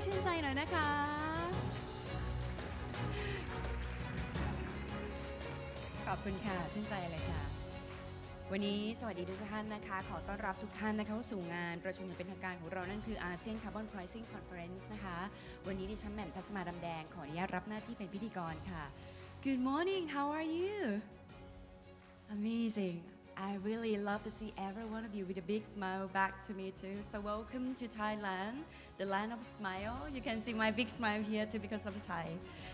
ชื่นใจหน่อยนะคะขอบคุณค่ะชื่นใจเลยค่ะวันนี้สวัสดีทุกท่านนะคะขอต้อนรับทุกท่านนะคะเข้าสู่งานประชุมอย่างเป็นทางการของเรานั่นคือ ASEAN Carbon Pricing Conference นะคะวันนี้ดิฉันแหม่มทัศมาดำแดงขออนุญาตรับหน้าที่เป็นพิธีกรค่ะ Good morning how are you Amazing I really love to see every one of you with a big smile back to me too. So welcome to Thailand, the land of smile. You can see my big smile here too because I'm Thai.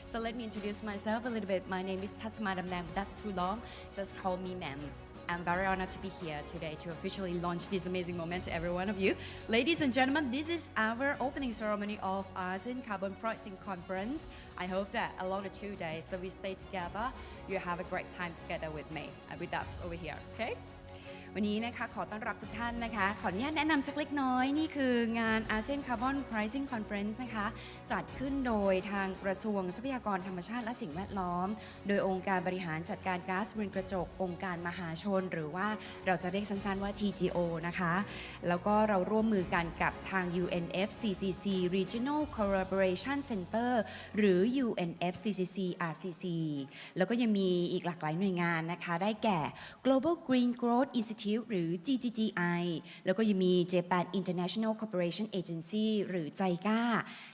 So let me introduce myself a little bit. My name is Tasma Damdam. That's too long. Just call me ma'am. I'm very honored to be here today to officially launch this amazing moment to every one of you. Ladies and gentlemen, this is our opening ceremony of ASEAN Carbon Pricing Conference. I hope that along the 2 days that we stay together, you have a great time together with me and with us over here, okay? วันนี้นะคะขอต้อนรับทุกท่านนะคะขออนุญาตแนะนำสักเล็กน้อยนี่คืองาน ASEAN Carbon Pricing Conference นะคะจัดขึ้นโดยทางกระทรวงทรัพยากรธรรมชาติและสิ่งแวดล้อมโดยองค์การบริหารจัดการก๊าซเรือนกระจกองค์การมหาชนหรือว่าเราจะเรียกสั้นๆว่า TGO นะคะแล้วก็เราร่วมมือกันกับทาง UNFCCC Regional Collaboration Center หรือ UNFCCC RCC แล้วก็ยังมีอีกหลากหลายหน่วยงานนะคะได้แก่ Global Green Growth Institute หรือ GGGI แล้วก็ยังมี Japan International Cooperation Agency หรือ JICA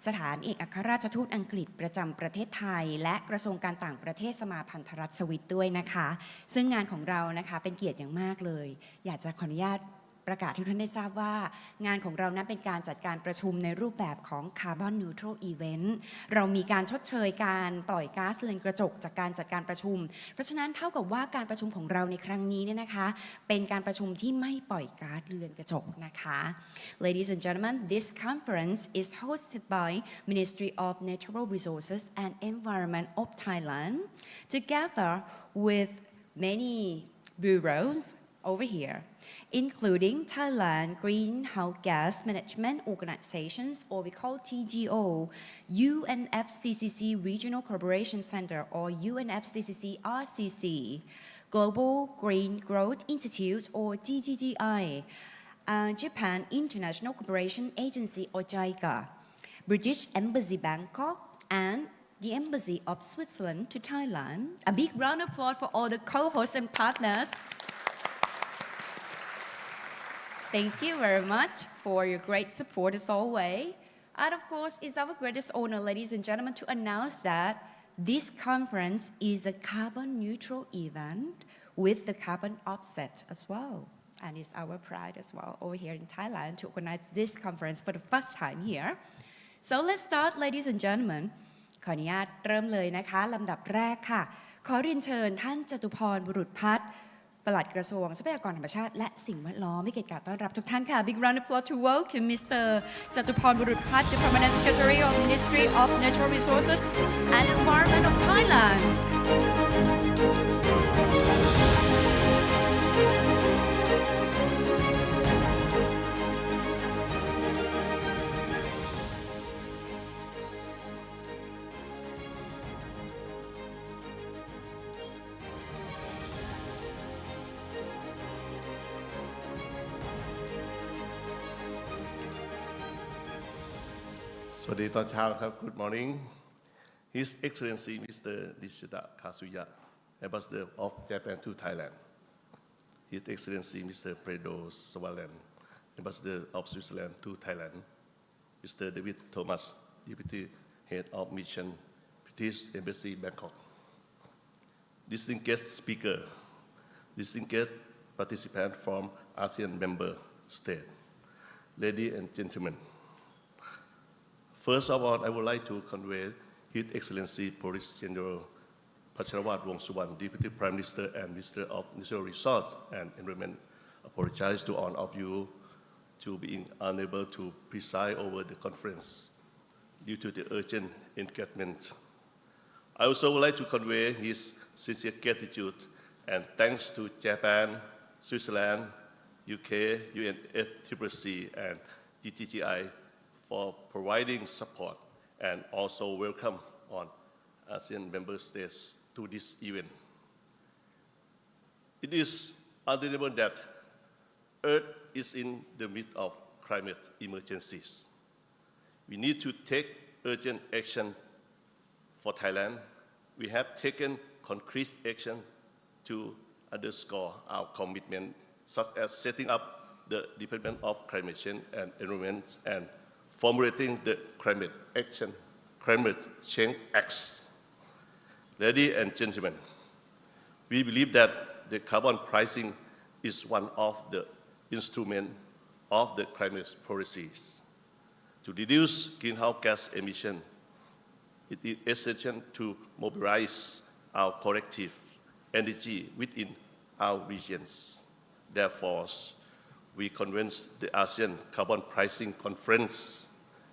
สถานเอกอัครราชทูตอังกฤษประจำประเทศไทยและกระทรวงการต่างประเทศสมาพันธรัฐสวิตด้วยนะคะซึ่งงานของเรานะคะเป็นเกียรติอย่างมากเลยอยากจะขออนุญาตประกาศให้ทุกท่านได้ทราบว่างานของเรานั้นเป็นการจัดการประชุมในรูปแบบของ Carbon Neutral Event เรามีการชดเชยการปล่อยก๊าซเรือนกระจกจากการจัดการประชุมเพราะฉะนั้นเท่ากับว่าการประชุมของเราในครั้งนี้เนี่ยนะคะเป็นการประชุมที่ไม่ปล่อยก๊าซเรือนกระจกนะคะ Ladies and gentlemen, this conference is hosted by Ministry of Natural Resources and Environment of Thailand together with many bureaus over here including Thailand Greenhouse Gas Management Organizations, or we call TGO, UNFCCC Regional Collaboration Center, or UNFCCC RCC, Global Green Growth Institute, or GGGI, Japan International Cooperation Agency, or JICA, British Embassy Bangkok, and the Embassy of Switzerland to Thailand. A big round of applause for all the co-hosts and partners. Thank you very much for your great support as always. And of course, it's our greatest honor, ladies and gentlemen, to announce that this conference is a carbon neutral event with the carbon offset as well. And it's our pride as well over here in Thailand to organize this conference for the first time here. So let's start, ladies and gentlemen. ขออนุญาตเริ่มเลยนะคะลำดับแรกค่ะขอเรียนเชิญท่านจตุพรบุรุษพัฒน์ปลัดกระทรวงทรัพยากรธรรมชาติและสิ่งแวดล้อมให้เกียรติต้อนรับทุกท่านค่ะ Big round of applause to welcome Mr. จตุพรบุรุษพัฒน์ the Permanent Secretary of Ministry of Natural Resources and Environment of Thailandสวัสดีตอนเช้าครับ Good morning His Excellency Mr. Nishida Kasuya Ambassador of Japan to Thailand His Excellency Mr. Pedro Swalan Ambassador of Switzerland to Thailand Mr. David Thomas Deputy Head of Mission British Embassy Bangkok Distinguished Speaker Distinguished Participant from ASEAN Member State Ladies and Gentlemen First of all, I would like to convey His Excellency Police General Pacharawat Wongsuwan, Deputy Prime Minister and Minister of Natural Resources and Environment, apologize to all of you to being unable to preside over the conference due to the urgent engagement. I also would like to convey his sincere gratitude and thanks to Japan, Switzerland, UK, UNFCCC, and GGGI for providing support and also welcome on ASEAN member states to this event. It is undeniable that Earth is in the midst of climate emergencies. We need to take urgent action for Thailand. We have taken concrete action to underscore our commitment, such as setting up the Department of Climate Change and Environment and formulating the Climate Change Acts. Ladies and gentlemen, we believe that the carbon pricing is one of the instruments of the climate policies. To reduce greenhouse gas emissions, it is essential to mobilize our collective energy within our regions. Therefore, we convened the ASEAN Carbon Pricing Conference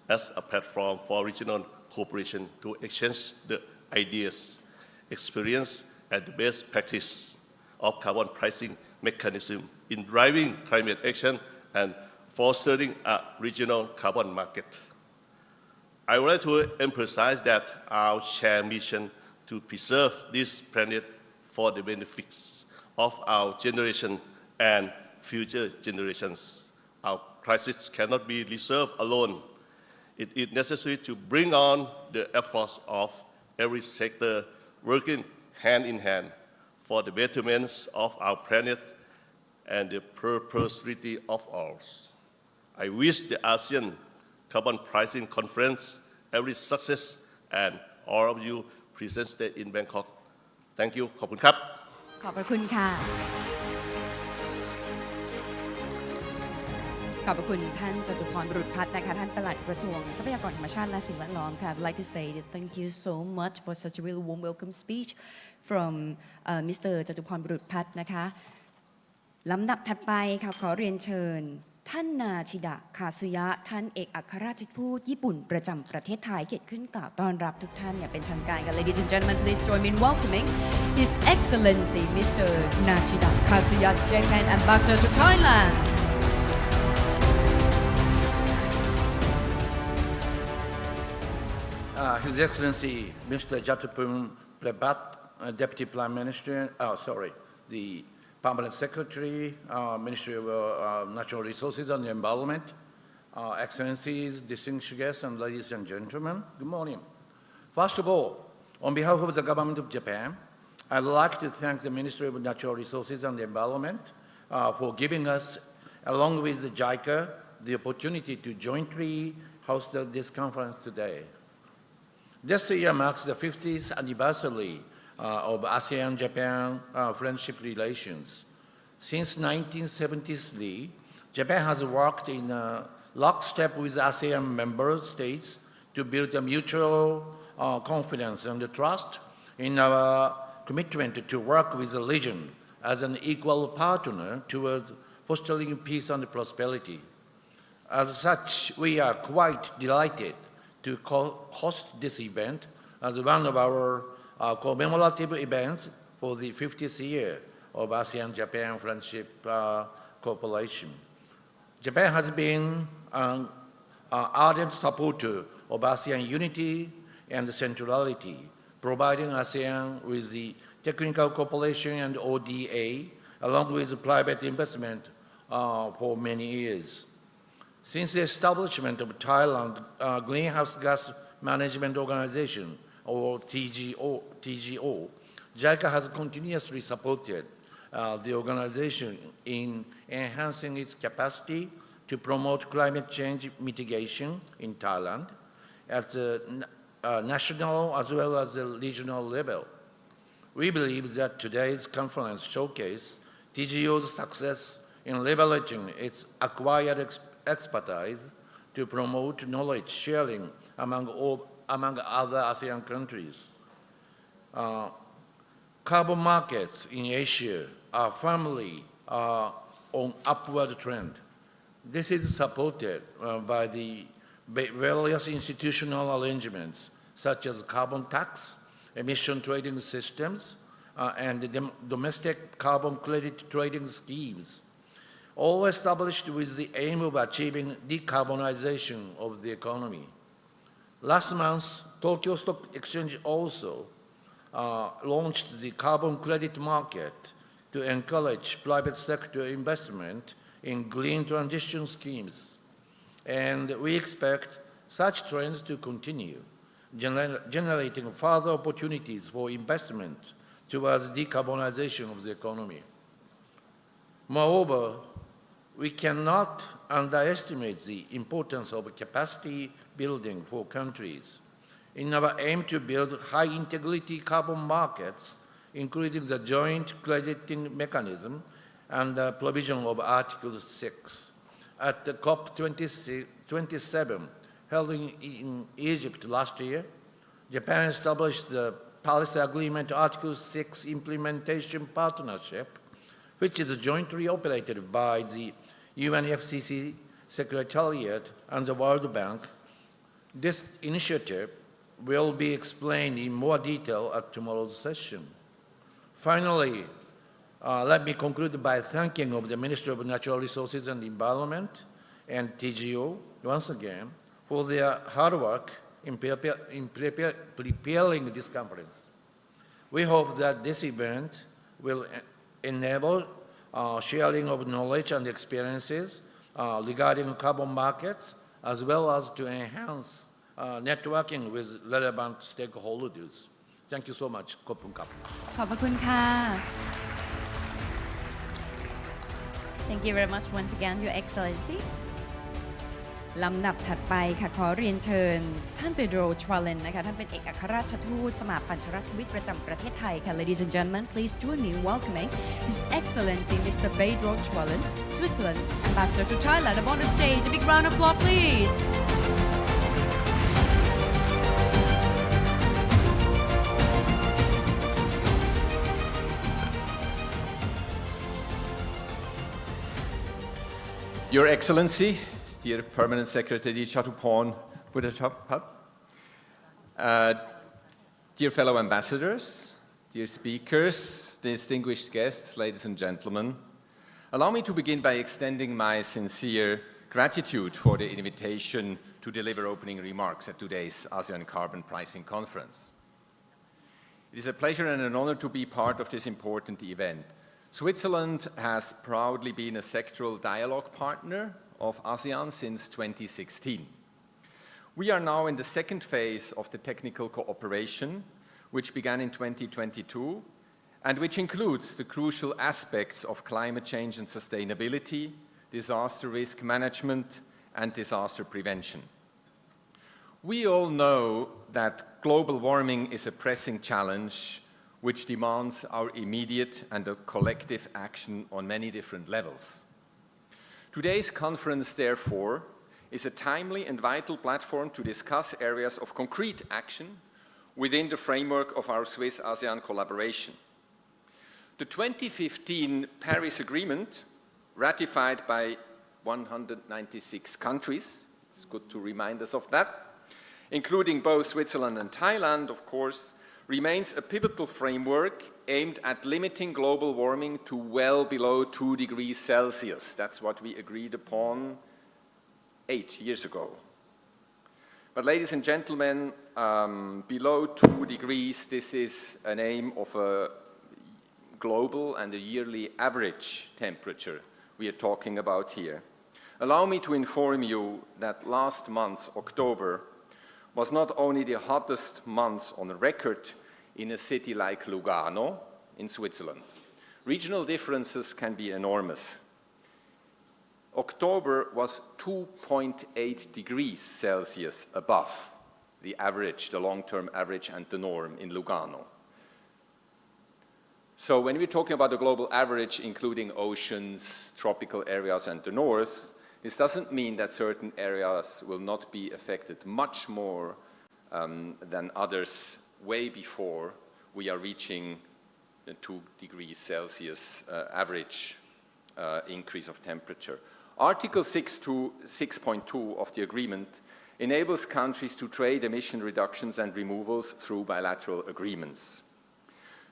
as a platform for regional cooperation to exchange the ideas, experience, and the best practice of carbon pricing mechanism in driving climate action and fostering a regional carbon market. I would like to emphasize that our shared mission to preserve this planet for the benefits of our generation and future generations. Our crisis cannot be resolved alone. It is necessary to bring on the efforts of every sector working hand in hand for the betterment of our planet and the prosperity of all. I wish the ASEAN Carbon Pricing Conference every success and all of you present in Bangkok. Thank you. ขอบคุณครับ ขอบพระคุณค่ะ ขอบพระคุณท่านจตุพร บุรุษพัฒน์นะคะท่านปลัดกระทรวงทรัพยากรธรรมชาติและสิ่งแวดล้อมค่ะ I'd like to say that thank you so much for such a really warm welcome speech from Mr. จตุพร บุรุษพัฒน์นะคะลำดับถัดไปค่ะขอเรียนเชิญท่านนาชิดะ คาซุยะ ท่านเอกอัครราชทูตญี่ปุ่นประจำประเทศไทยเกียรติขึ้นกล่าวต้อนรับทุกท่านอย่างเป็นทางการค่ะ Ladies and gentlemen, please join me in welcoming His Excellency Mr. Nachida Kazuya, Japan Ambassador to Thailand. His Excellency Mr. Jatapum Prebat, Deputy Prime Minister, the Permanent Secretary, Ministry of Natural Resources and the Environment, Excellencies, distinguished guests, and ladies and gentlemen, good morning. First of all, on behalf of the Government of Japan, I'd like to thank the Ministry of Natural Resources and the Environment for giving us, along with the JICA, the opportunity to jointly host this conference today. This year marks the 50th anniversary of ASEAN-Japan friendship relations. Since 1973, Japan has worked in lockstep with ASEAN member states to build a mutual confidence and trust in our commitment to work with the region as an equal partner towards fostering peace and prosperity. As such, we are quite delighted to host this event as one of our commemorative events for the 50th year of ASEAN-Japan Friendship Cooperation. Japan has been an ardent supporter of ASEAN unity and centrality, providing ASEAN with the technical cooperation and ODA, along with private investment for many years. Since the establishment of Thailand Greenhouse Gas Management Organization, or TGO, JICA has continuously supported the organization in enhancing its capacity to promote climate change mitigation in Thailand at the national as well as the regional level. We believe that today's conference showcases TGO's success in leveraging its acquired expertise to promote knowledge sharing among other ASEAN countries. Carbon markets in Asia are firmly on upward trend. This is supported by the various institutional arrangements such as carbon tax, emission trading systems, and the domestic carbon credit trading schemes, all established with the aim of achieving decarbonization of the economy. Last month, Tokyo Stock Exchange also launched the carbon credit market to encourage private sector investment in green transition schemes. And we expect such trends to continue, generating further opportunities for investment towards decarbonization of the economy. Moreover, we cannot underestimate the importance of capacity building for countries in our aim to build high-integrity carbon markets, including the joint crediting mechanism and the provision of Article 6. At the COP27 held in Egypt last year, Japan established the Paris Agreement Article 6 Implementation Partnership, which is jointly operated by the UNFCCC Secretariat and the World Bank. This initiative will be explained in more detail at tomorrow's session. Finally, let me conclude by thanking of the Ministry of Natural Resources and Environment and TGO once again for their hard work in preparing this conference. We hope that this event will enable sharing of knowledge and experiences regarding carbon markets, as well as to enhance networking with relevant stakeholders. Thank you so much. ขอบคุณครับ ขอบพระคุณค่ะ Thank you very much once again, Your Excellency. ลำดับถัดไปค่ะขอเรียนเชิญท่านเปโดร ทรอเลนนะคะท่านเป็นเอกอัครราชทูตสมาพันธรัฐสวิสประจำประเทศไทยค่ะ Ladies and gentlemen, please join me in welcoming His Excellency Mr. Pedro Truellen, Switzerland, Ambassador to Thailand, up on the stage. A big round of applause, please. Your Excellency, dear Permanent Secretary Chatuporn Buddhapat, dear fellow ambassadors, dear speakers, distinguished guests, ladies and gentlemen, allow me to begin by extending my sincere gratitude for the invitation to deliver opening remarks at today's ASEAN Carbon Pricing Conference. It is a pleasure and an honor to be part of this important event. Switzerland has proudly been a sectoral dialogue partner of ASEAN since 2016. We are now in the second phase of the technical cooperation, which began in 2022, and which includes the crucial aspects of climate change and sustainability, disaster risk management, and disaster prevention. We all know that global warming is a pressing challenge which demands our immediate and a collective action on many different levels. Today's conference, therefore, is a timely and vital platform to discuss areas of concrete action within the framework of our Swiss-ASEAN collaboration. The 2015 Paris Agreement, ratified by 196 countries, it's good to remind us of that, including both Switzerland and Thailand, of course, remains a pivotal framework aimed at limiting global warming to well below 2 degrees Celsius. That's what we agreed upon 8 years ago. But ladies and gentlemen, below 2 degrees, this is an aim of a global and a yearly average temperature we are talking about here. Allow me to inform you that last month, October, was not only the hottest month on record in a city like Lugano in Switzerland. Regional differences can be enormous. October was 2.8 degrees Celsius above the average, the long-term average and the norm in Lugano. So when we're talking about the global average, including oceans, tropical areas and the north, this doesn't mean that certain areas will not be affected much more than others way before we are reaching the 2 degrees Celsius average increase of temperature. Article 6.2 of the agreement enables countries to trade emission reductions and removals through bilateral agreements.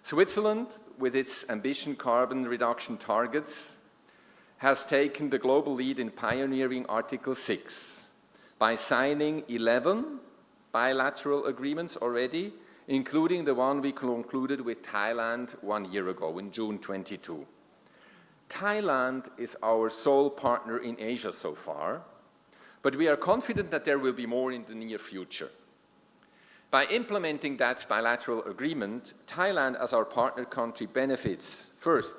Switzerland, with its ambitious carbon reduction targets, has taken the global lead in pioneering Article 6 by signing 11 bilateral agreements already, including the one we concluded with Thailand 1 year ago in June 22. Thailand is our sole partner in Asia so far, but we are confident that there will be more in the near future. By implementing that bilateral agreement, Thailand, as our partner country, benefits, first,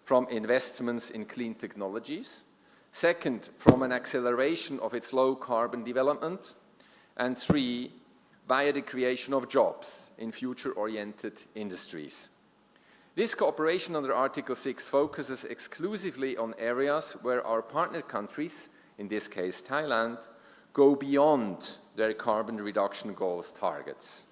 from investments in clean technologies, second, from an acceleration of its low-carbon development, and three, via the creation of jobs in future-oriented industries. This cooperation under Article 6 focuses exclusively on areas where our partner countries, in this case Thailand, go beyond their carbon reduction goals targets.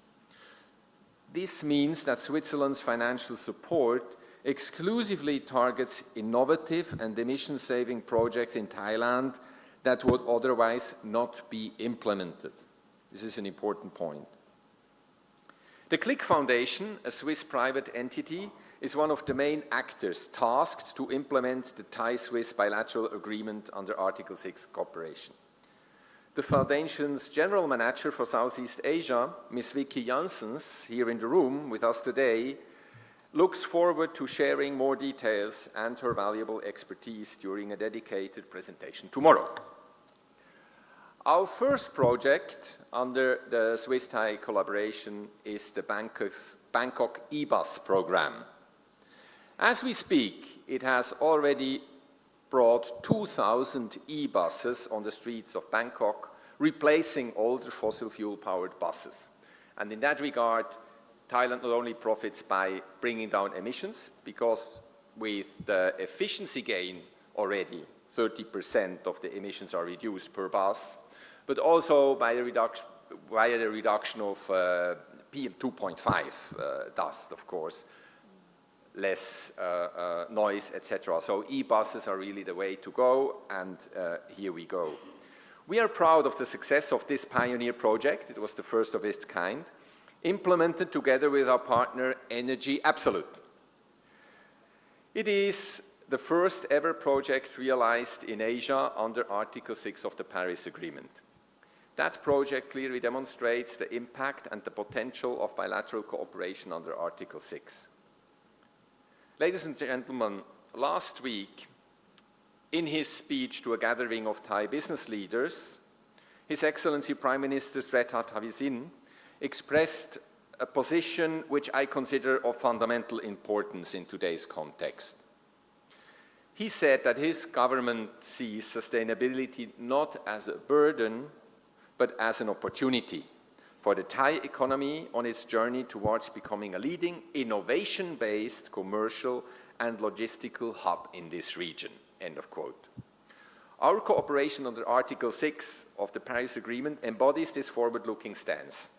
This means that Switzerland's financial support exclusively targets innovative and emission-saving projects in Thailand that would otherwise not be implemented. This is an important point. The CLIC Foundation, a Swiss private entity, is one of the main actors tasked to implement the Thai-Swiss bilateral agreement under Article 6 cooperation. The Foundation's General Manager for Southeast Asia, Ms. Vicky Janssens, here in the room with us today, looks forward to sharing more details and her valuable expertise during a dedicated presentation tomorrow. Our first project under the Swiss-Thai collaboration is the Bangkok e-bus program. As we speak, it has already brought 2,000 e-buses on the streets of Bangkok, replacing older fossil fuel-powered buses. And in that regard, Thailand not only profits by bringing down emissions, because with the efficiency gain already, 30% of the emissions are reduced per bus, but also by the reduction of PM2.5 dust, of course, less noise, etc. So e-buses are really the way to go, and here we go. We are proud of the success of this pioneer project. It was the first of its kind, implemented together with our partner Energy Absolute. It is the first ever project realized in Asia under Article 6 of the Paris Agreement. That project clearly demonstrates the impact and the potential of bilateral cooperation under Article 6. Ladies and gentlemen, last week, in his speech to a gathering of Thai business leaders, His Excellency Prime Minister Srettha Thavisin expressed a position which I consider of fundamental importance in today's context. He said that his government sees sustainability not as a burden, but as an opportunity for the Thai economy on its journey towards becoming a leading innovation-based commercial and logistical hub in this region, end of quote. Our cooperation under Article 6 of the Paris Agreement embodies this forward-looking stance.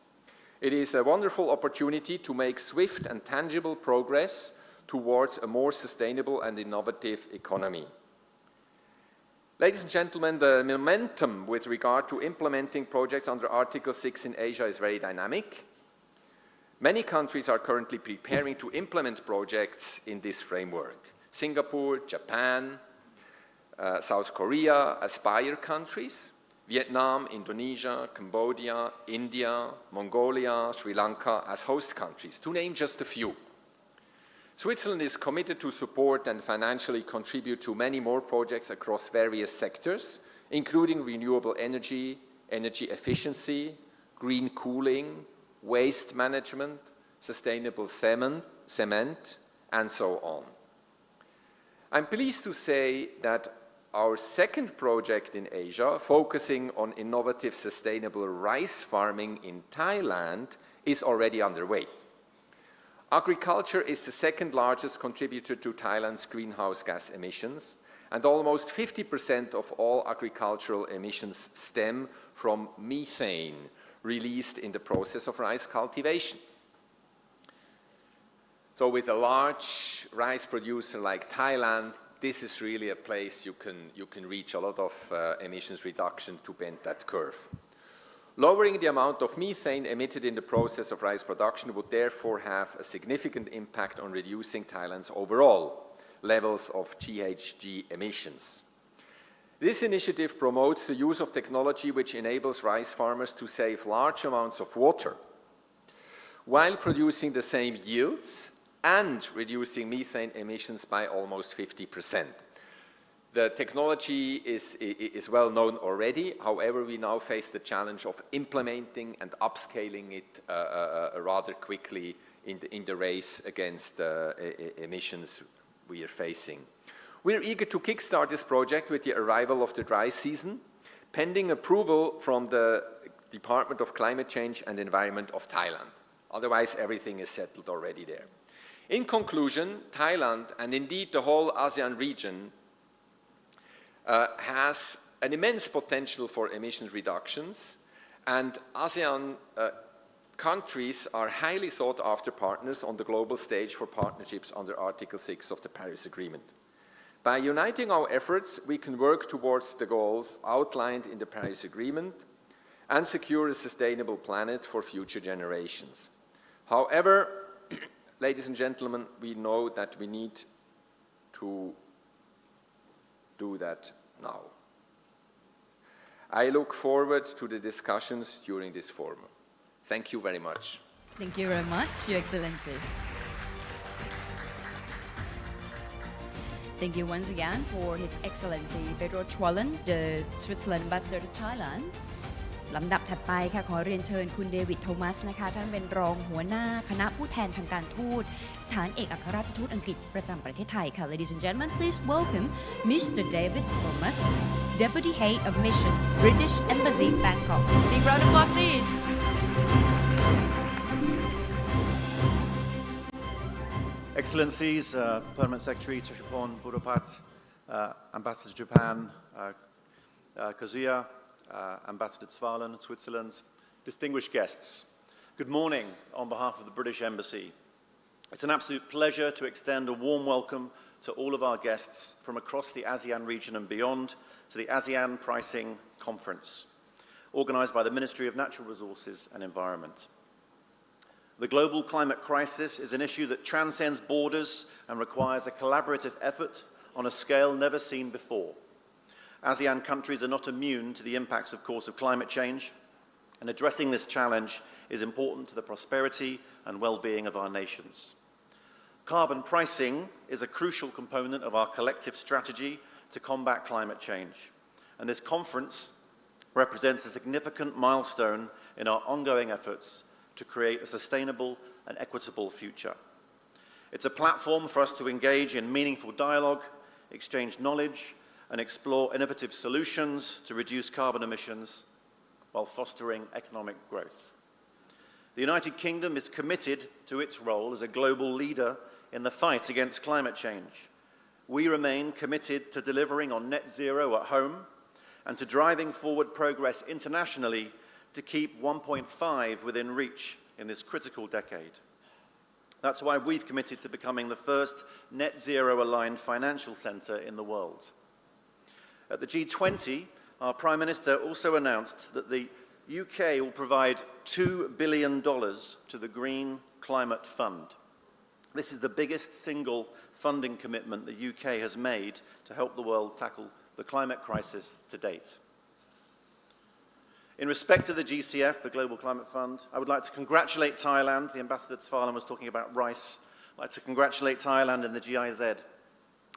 It is a wonderful opportunity to make swift and tangible progress towards a more sustainable and innovative economy. Ladies and gentlemen, the momentum with regard to implementing projects under Article 6 in Asia is very dynamic. Many countries are currently preparing to implement projects in this framework. Singapore, Japan, South Korea aspire countries. Vietnam, Indonesia, Cambodia, India, Mongolia, Sri Lanka as host countries, to name just a few. Switzerland is committed to support and financially contribute to many more projects across various sectors, including renewable energy, energy efficiency, green cooling, waste management, sustainable cement, and so on. I'm pleased to say that our second project in Asia, focusing on innovative sustainable rice farming in Thailand, is already underway. Agriculture is the second largest contributor to Thailand's greenhouse gas emissions, and almost 50% of all agricultural emissions stem from methane released in the process of rice cultivation. So with a large rice producer like Thailand, this is really a place you can reach a lot of emissions reduction to bend that curve. Lowering the amount of methane emitted in the process of rice production would therefore have a significant impact on reducing Thailand's overall levels of GHG emissions. This initiative promotes the use of technology which enables rice farmers to save large amounts of water while producing the same yields and reducing methane emissions by almost 50%. The technology is well known already. However, we now face the challenge of implementing and upscaling it rather quickly in the race against emissions we are facing. We are eager to kickstart this project with the arrival of the dry season, pending approval from the Department of Climate Change and Environment of Thailand. Otherwise, everything is settled already there. In conclusion, Thailand, and indeed the whole ASEAN region, has an immense potential for emissions reductions, and ASEAN countries are highly sought after partners on the global stage for partnerships under Article 6 of the Paris Agreement. By uniting our efforts, we can work towards the goals outlined in the Paris Agreement and secure a sustainable planet for future generations. However, ladies and gentlemen, we know that we need to do that now. I look forward to the discussions during this forum. Thank you very much. Thank you very much, Your Excellency. Thank you once again for His Excellency Pedro Chwalan, the Switzerland Ambassador to Thailand. ลำดับถัดไปค่ะขอเรียนเชิญคุณเดวิดโทมัสนะคะท่านเป็นรองหัวหน้าคณะผู้แทนทางการทูตสถานเอกอัครราชทูตอังกฤษประจำประเทศไทยค่ะ Ladies and gentlemen, please welcome Mr. David Thomas, Deputy Head of Mission, British Embassy, Bangkok. Big round of applause, please. Excellencies, Permanent Secretary Teshupon Budapat, Ambassador to Japan, Kazuya, Ambassador Zwalan, Switzerland, distinguished guests, good morning on behalf of the British Embassy. It's an absolute pleasure to extend a warm welcome to all of our guests from across the ASEAN region and beyond to the ASEAN Pricing Conference, organised by the Ministry of Natural Resources and Environment. The global climate crisis is an issue that transcends borders and requires a collaborative effort on a scale never seen before. ASEAN countries are not immune to the impacts, of course, of climate change, and addressing this challenge is important to the prosperity and well-being of our nations. Carbon pricing is a crucial component of our collective strategy to combat climate change, and this conference represents a significant milestone in our ongoing efforts to create a sustainable and equitable future. It's a platform for us to engage in meaningful dialogue, exchange knowledge, and explore innovative solutions to reduce carbon emissions while fostering economic growth. The United Kingdom is committed to its role as a global leader in the fight against climate change. We remain committed to delivering on net zero at home and to driving forward progress internationally to keep 1.5 within reach in this critical decade. That's why we've committed to becoming the first net zero aligned financial centre in the world. At the G20, our Prime Minister also announced that the UK will provide $2 billion to the Green Climate Fund. This is the biggest single funding commitment the UK has made to help the world tackle the climate crisis to date. In respect to the GCF, the Global Climate Fund, I would like to congratulate Thailand. The Ambassador Zwalan was talking about rice. I'd like to congratulate Thailand and the GIZ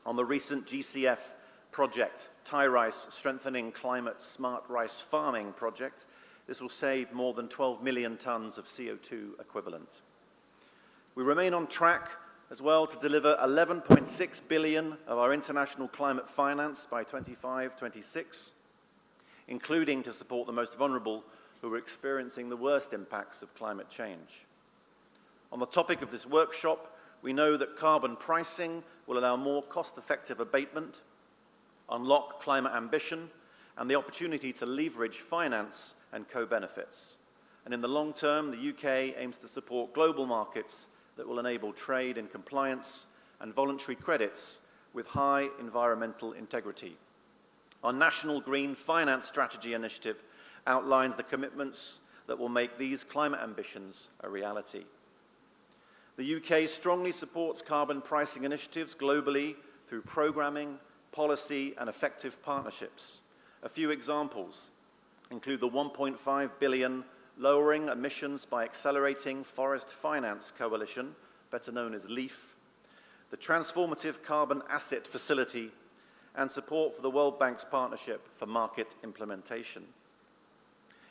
on the recent GCF project, Thai Rice Strengthening Climate Smart Rice Farming Project. This will save more than 12 million tonnes of CO2 equivalent. We remain on track as well to deliver 11.6 billion of our international climate finance by 25-26, including to support the most vulnerable who are experiencing the worst impacts of climate change. On the topic of this workshop, we know that carbon pricing will allow more cost-effective abatement, unlock climate ambition, and the opportunity to leverage finance and co-benefits. And in the long term, the UK aims to support global markets that will enable trade in compliance and voluntary credits with high environmental integrity. Our National Green Finance Strategy initiative outlines the commitments that will make these climate ambitions a reality. The UK strongly supports carbon pricing initiatives globally through programming, policy, and effective partnerships. A few examples include the 1.5 billion Lowering Emissions by Accelerating Forest Finance Coalition, better known as LEAF, the Transformative Carbon Asset Facility, and support for the World Bank's Partnership for Market Implementation.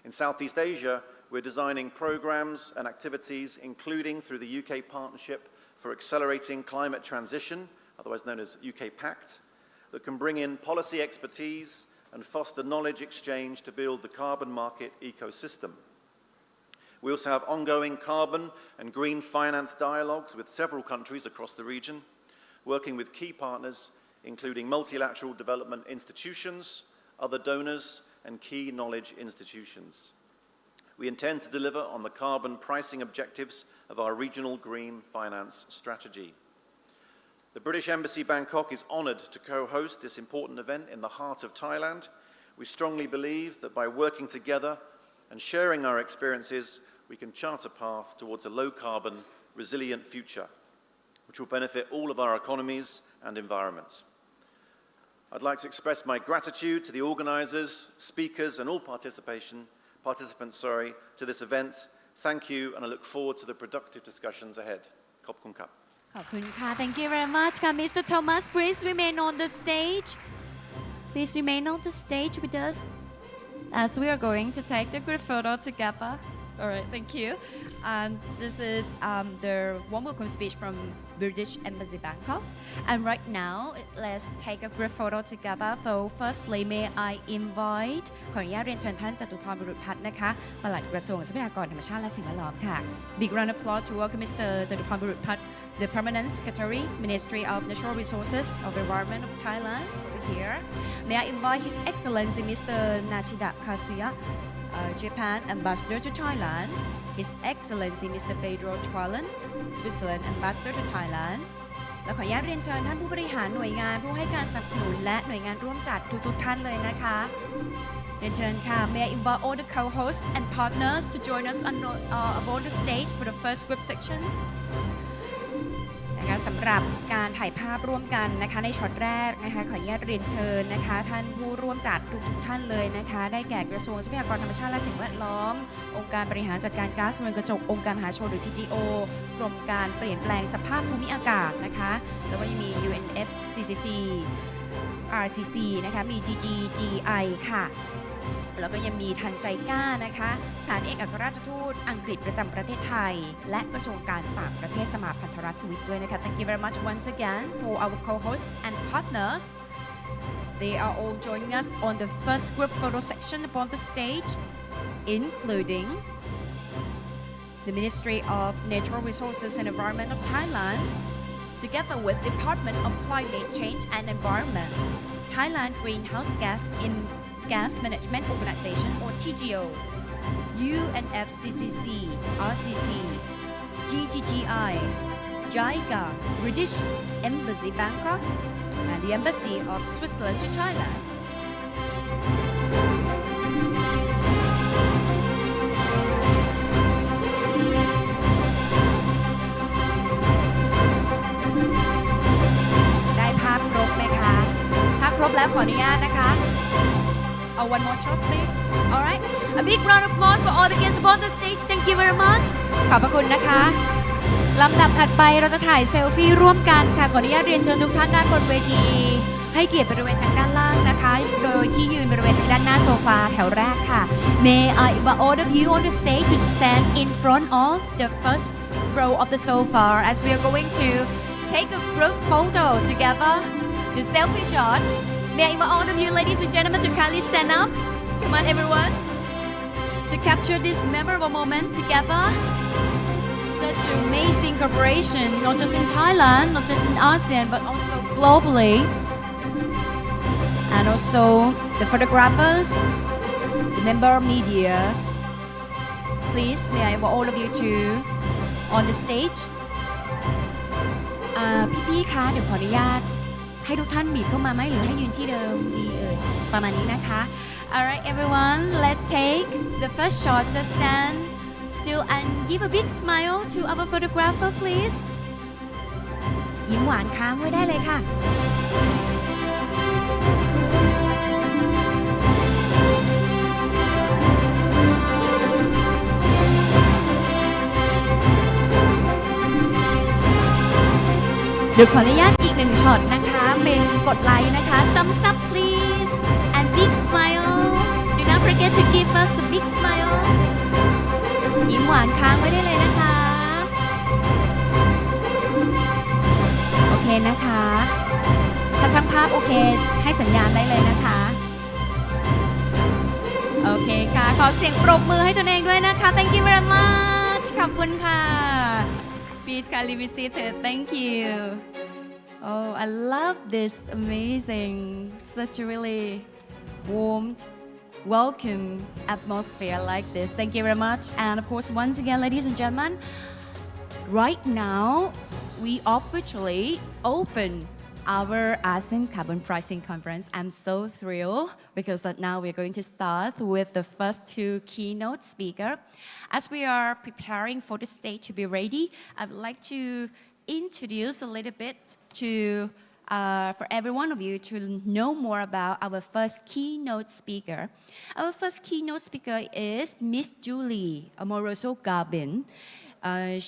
In Southeast Asia, we're designing programs and activities, including through the UK Partnership for Accelerating Climate Transition, otherwise known as UK Pact, that can bring in policy expertise and foster knowledge exchange to build the carbon market ecosystem. We also have ongoing carbon and green finance dialogues with several countries across the region, working with key partners, including multilateral development institutions, other donors, and key knowledge institutions. We intend to deliver on the carbon pricing objectives of our regional green finance strategy. The British Embassy Bangkok is honoured to co-host this important event in the heart of Thailand. We strongly believe that by working together and sharing our experiences, we can chart a path towards a low-carbon, resilient future, which will benefit all of our economies and environments. I'd like to express my gratitude to the organisers, speakers, and all participants to this event. Thank you, and I look forward to the productive discussions ahead. Khop kun kap. ขอบคุณค่ะ Thank you very much ค่ะ Mr. Thomas please remain on the stage please remain on the stage with us as we are going to take the group photo together. All right, thank you. This is the warm welcome speech from British Embassy Bangkok. And right now, let's take a group photo together. So firstly, may I invite ขออนุญาตเรียนเชิญท่านจตุพรบุรุษพัฒน์นะคะปลัดกระทรวงทรัพยากรธรรมชาติและสิ่งแวดล้อมค่ะ Big round of applause to welcome Mr. จตุพรบุรุษพัฒน์ the Permanent Secretary, Ministry of Natural Resources of Environment of Thailand over here. May I invite His Excellency Mr. Nachida Kazuya, Japan Ambassador to Thailand, His Excellency Mr. Pedro Truallen, Switzerland Ambassador to Thailand และขออนุญาตเรียนเชิญท่านผู้บริหารหน่วยงานผู้ให้การสนับสนุนและหน่วยงานร่วมจัดทุกท่านเลยนะคะเรียนเชิญค่ะ May I invite all the co-hosts and partners to join us aboard the stage for the first group section นะคะสำหรับการถ่ายภาพร่วมกันนะคะในช็อตแรกนะคะขออนุญาตเรียนเชิญนะคะท่านผู้ร่วมจัดทุกท่านเลยนะคะได้แก่กระทรวงทรัพยากรธรรมชาติและสิ่งแวดล้อมองค์การบริหารจัดการก๊าซเรือนกระจกองค์การมหาชนหรือ TGO กรมการเปลี่ยนแปลงสภาพภูมิอากาศนะคะแล้วก็ยังมี UNFCCC RCC นะคะมี GGGI ค่ะแล้วก็ยังมีทันใจกล้านะคะสถานเอกอัครราชทูตอังกฤษประจำประเทศไทยและกระทรวงการต่างประเทศสมาพันธรัฐสวิตด้วยนะคะ Thank you very much once again for our co-hosts and partners. They are all joining us on the first group photo section upon the stage, including the Ministry of Natural Resources and Environment of Thailand, together with Department of Climate Change and Environment, Thailand Greenhouse Gas Management Organization or TGO, UNFCCC, RCC, GGGI, JICA, British Embassy Bangkok, and the Embassy of Switzerland to Thailand.ได้ภาพครบไหมคะถ้าครบแล้วขออนุญาตนะคะone more shot please. Alright. A big round of applause for all the guests upon the stage. Thank you very much. ขอบพระคุณนะคะลำดับถัดไปเราจะถ่ายเซลฟี่ร่วมกันค่ะขออนุญาตเรียนเชิญทุกท่านด้านบนเวทีให้เกียรติบริเวณทางด้านล่างนะคะโดยที่ยืนบริเวณทางด้านหน้าโซฟาแถวแรกค่ะ May I invite all of you on the stage to stand in front of the first row of the sofa as we are going to take a group photo together. The selfie shot. May I invite all of you ladies and gentlemen to kindly stand up. Come on everyone. To capture this memorable moment together. Such amazing cooperation, not just in Thailand, not just in ASEAN, but also globally. And also the photographers, the member media. Please, may I invite all of you to on the stage. พี่ๆคะเดี๋ยวขออนุญาตให้ทุกท่านบีบเข้ามาไหมหรือให้ยืนที่เดิมดีประมาณนี้นะคะ Alright everyone, let's take the first shot. Just stand still and give a big smile to our photographer, please. ยิ้มหวานค้างไว้ได้เลยค่ะ เดี๋ยวขออนุญาตอีก1ช็อตนะคะเป็นกดไลค์นะคะ thumbs up please and big smile do not forget to give us a big smile ยิ้มหวานค้างไว้ได้เลยนะคะโอเคนะคะถ้าช่างภาพโอเคให้สัญญาณได้เลยนะคะโอเคค่ะขอเสียงปรบมือให้ตัวเองด้วยนะคะ thank you very much ขอบคุณค่ะ please kindly be seated thank you oh I love this amazing such a really warm welcome atmosphere like this thank you very much and of course once again ladies and gentlemen right now we officially open our ASEAN Carbon Pricing Conference. I'm so thrilled because that now we're going to start with the first 2 keynote speakers. As we are preparing for the stage to be ready, I would like to introduce a little bit to for every one of you to know more about our first keynote speaker. Our first keynote speaker is Miss Julie Amoroso Garbin.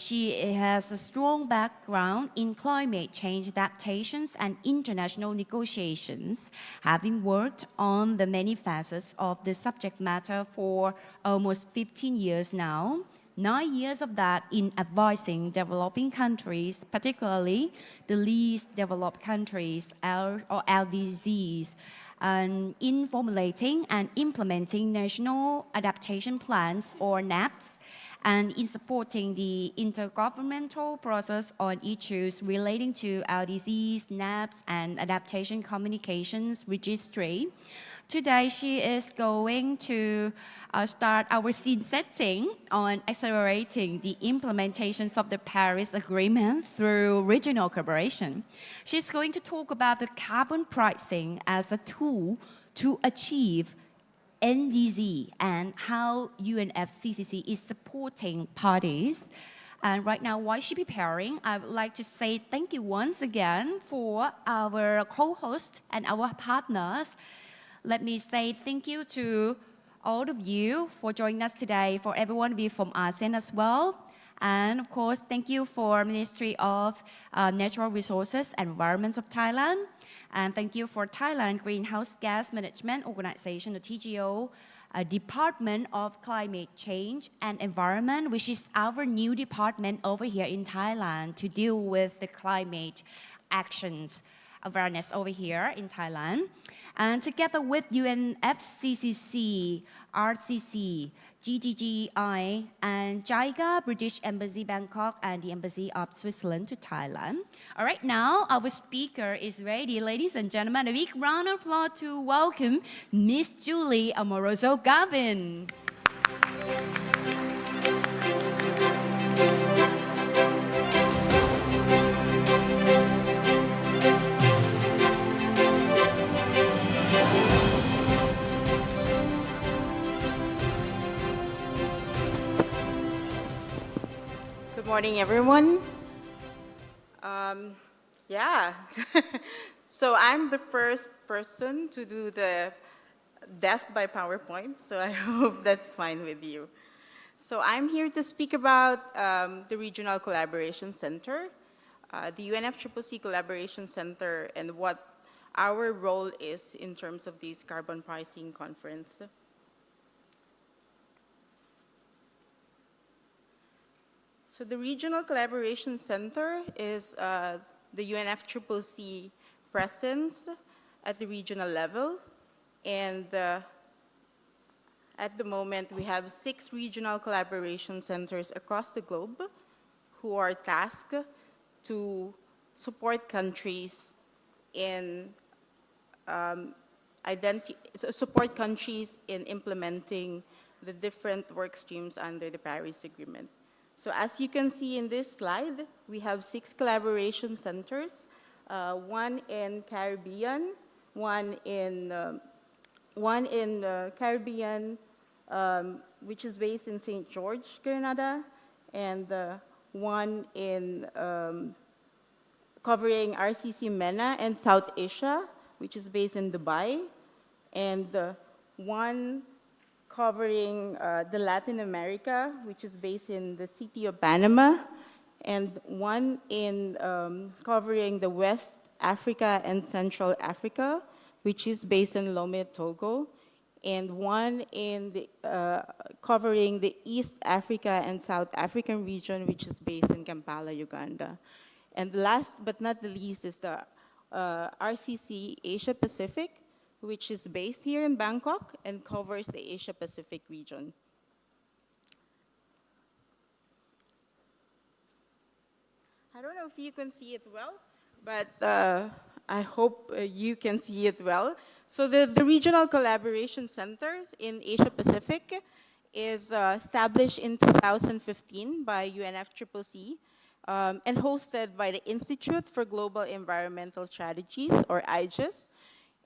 She has a strong background in climate change adaptations and international negotiations, having worked on the many facets of the subject matter for almost 15 years now. 9 years of that in advising developing countries, particularly the least developed countries, or LDCs, and in formulating and implementing national adaptation plans or NAPs, and in supporting the intergovernmental process on issues relating to LDCs, NAPs, and adaptation communications registry. Today, she is going to start our scene setting on accelerating the implementations of the Paris Agreement through regional collaboration. She's going to talk about the carbon pricing as a tool to achieve NDC and how UNFCCC is supporting parties. And right now, while she's preparing, I would like to say thank you once again for our co-hosts and our partners. Let me say thank you to all of you for joining us today, for every one of you from ASEAN as well. And of course, thank you for Ministry of Natural Resources and Environment of Thailand. And thank you for Thailand Greenhouse Gas Management Organization, the TGO, Department of Climate Change and Environment, which is our new department over here in Thailand to deal with the climate actions awareness over here in Thailand. And together with UNFCCC, RCC, GDGI, and JICA, British Embassy Bangkok, and the Embassy of Switzerland to Thailand. All right, now our speaker is ready. Ladies and gentlemen, a big round of applause to welcome Miss Julie Amoroso Garbin. Good morning, everyone. So I'm the first person to do the death by PowerPoint, so I hope that's fine with you. So I'm here to speak about the Regional Collaboration Center, the UNFCCC Collaboration Center, and what our role is in terms of this carbon pricing conference. So the Regional Collaboration Center is the UNFCCC presence at the regional level. And at the moment, we have 6 regional collaboration centers across the globe who are tasked to support countries in implementing the different work streams under the Paris Agreement. So as you can see in this slide, we have 6 collaboration centers, one in Caribbean, one in Caribbean, which is based in St. George, Grenada, and one in covering RCC MENA and South Asia, which is based in Dubai, and one covering the Latin America, which is based in the city of Panama, and one in covering the West Africa and Central Africa, which is based in Lomé, Togo, and one in covering the East Africa and South African region, which is based in Kampala, Uganda. And last but not the least is the RCC Asia Pacific, which is based here in Bangkok and covers the Asia Pacific region. I don't know if you can see it well, but I hope you can see it well. So the Regional Collaboration Centers in Asia Pacific is established in 2015 by UNFCCC and hosted by the Institute for Global Environmental Strategies, or IGES.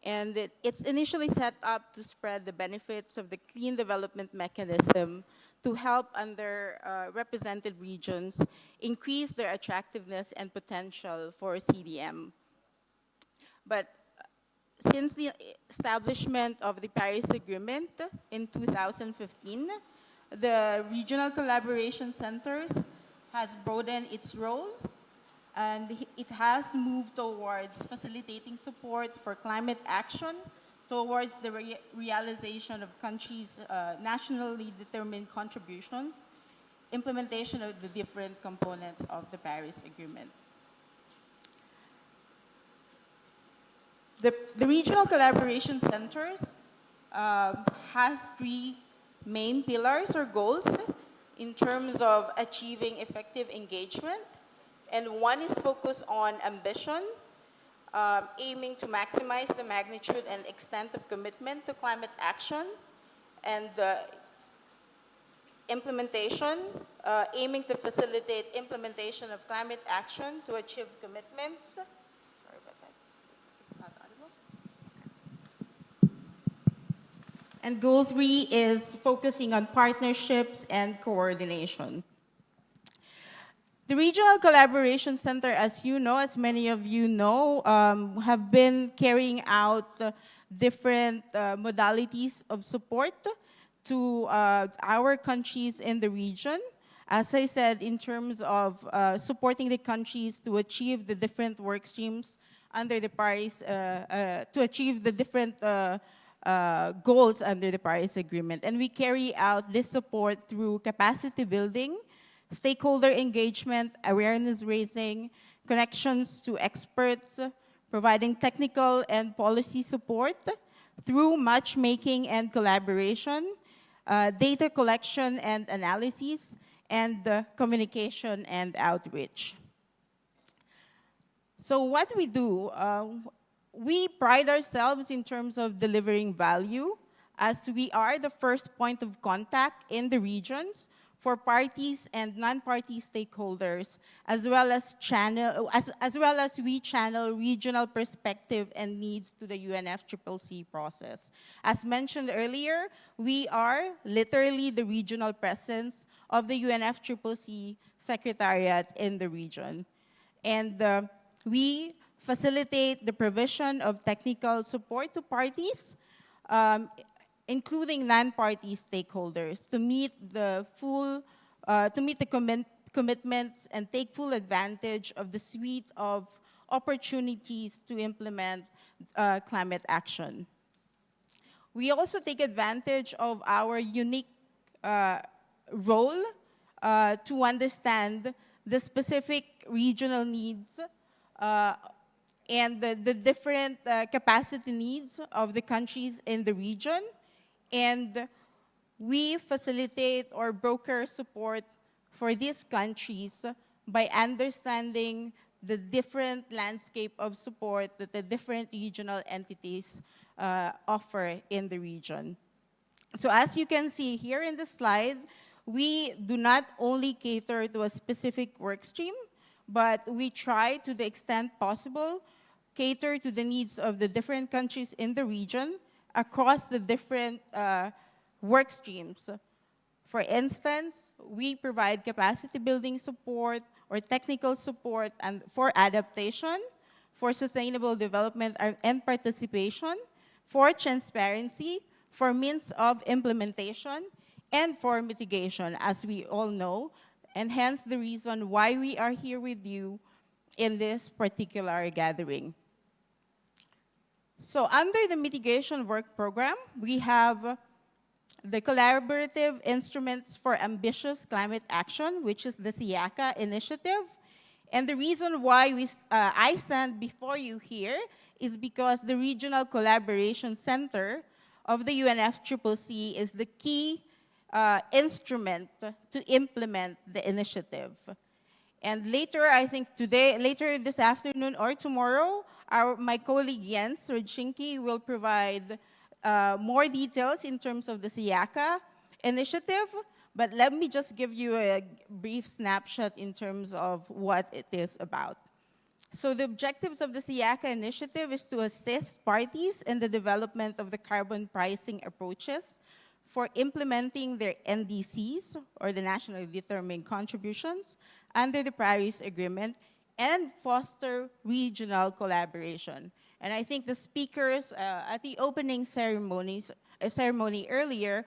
And it's initially set up to spread the benefits of the clean development mechanism to help underrepresented regions increase their attractiveness and potential for CDM. But since the establishment of the Paris Agreement in 2015, the Regional Collaboration Centers has broadened its role, and it has moved towards facilitating support for climate action, towards the realization of countries' nationally determined contributions, implementation of the different components of the Paris Agreement. The Regional Collaboration Centers has three main pillars or goals in terms of achieving effective engagement, and one is focused on ambition, aiming to maximize the magnitude and extent of commitment to climate action, and implementation, aiming to facilitate implementation of climate action to achieve commitments. Sorry about that. It's not audible. And goal 3 is focusing on partnerships and coordination. The Regional Collaboration Center, as you know, as many of you know, have been carrying out different modalities of support to our countries in the region. As I said, in terms of supporting the countries to achieve the different work streams under the Paris, to achieve the different goals under the Paris Agreement. And we carry out this support through capacity building, stakeholder engagement, awareness raising, connections to experts, providing technical and policy support through matchmaking and collaboration, data collection and analysis, and communication and outreach. So what we do, we pride ourselves in terms of delivering value, as we are the first point of contact in the regions for parties and non-party stakeholders, as well as we channel regional perspective and needs to the UNFCCC process. As mentioned earlier, we are literally the regional presence of the UNFCCC Secretariat in the region. And we facilitate the provision of technical support to parties, including non-party stakeholders, to meet the commitments and take full advantage of the suite of opportunities to implement climate action. We also take advantage of our unique role to understand the specific regional needs and the different capacity needs of the countries in the region. And we facilitate or broker support for these countries by understanding the different landscape of support that the different regional entities offer in the region. So as you can see here in the slide, we do not only cater to a specific work stream, but we try to the extent possible cater to the needs of the different countries in the region across the different work streams. For instance, we provide capacity building support or technical support and for adaptation, for sustainable development and participation, for transparency, for means of implementation, and for mitigation. As we all know, and hence the reason why we are here with you in this particular gathering. So under the mitigation work program, we have the Collaborative Instruments for Ambitious Climate Action, which is the SIACA initiative. And the reason why I stand before you here is because the Regional Collaboration Center of the UNFCCC is the key instrument to implement the initiative. And later, I think later this afternoon or tomorrow, my colleague Jens Rodzinski will provide more details in terms of the SIACA initiative, but let me just give you a brief snapshot in terms of what it is about. So the objectives of the SIACA initiative is to assist parties in the development of the carbon pricing approaches for implementing their NDCs, or the Nationally Determined Contributions, under the Paris Agreement, and foster regional collaboration. And I think the speakers at the opening ceremony earlier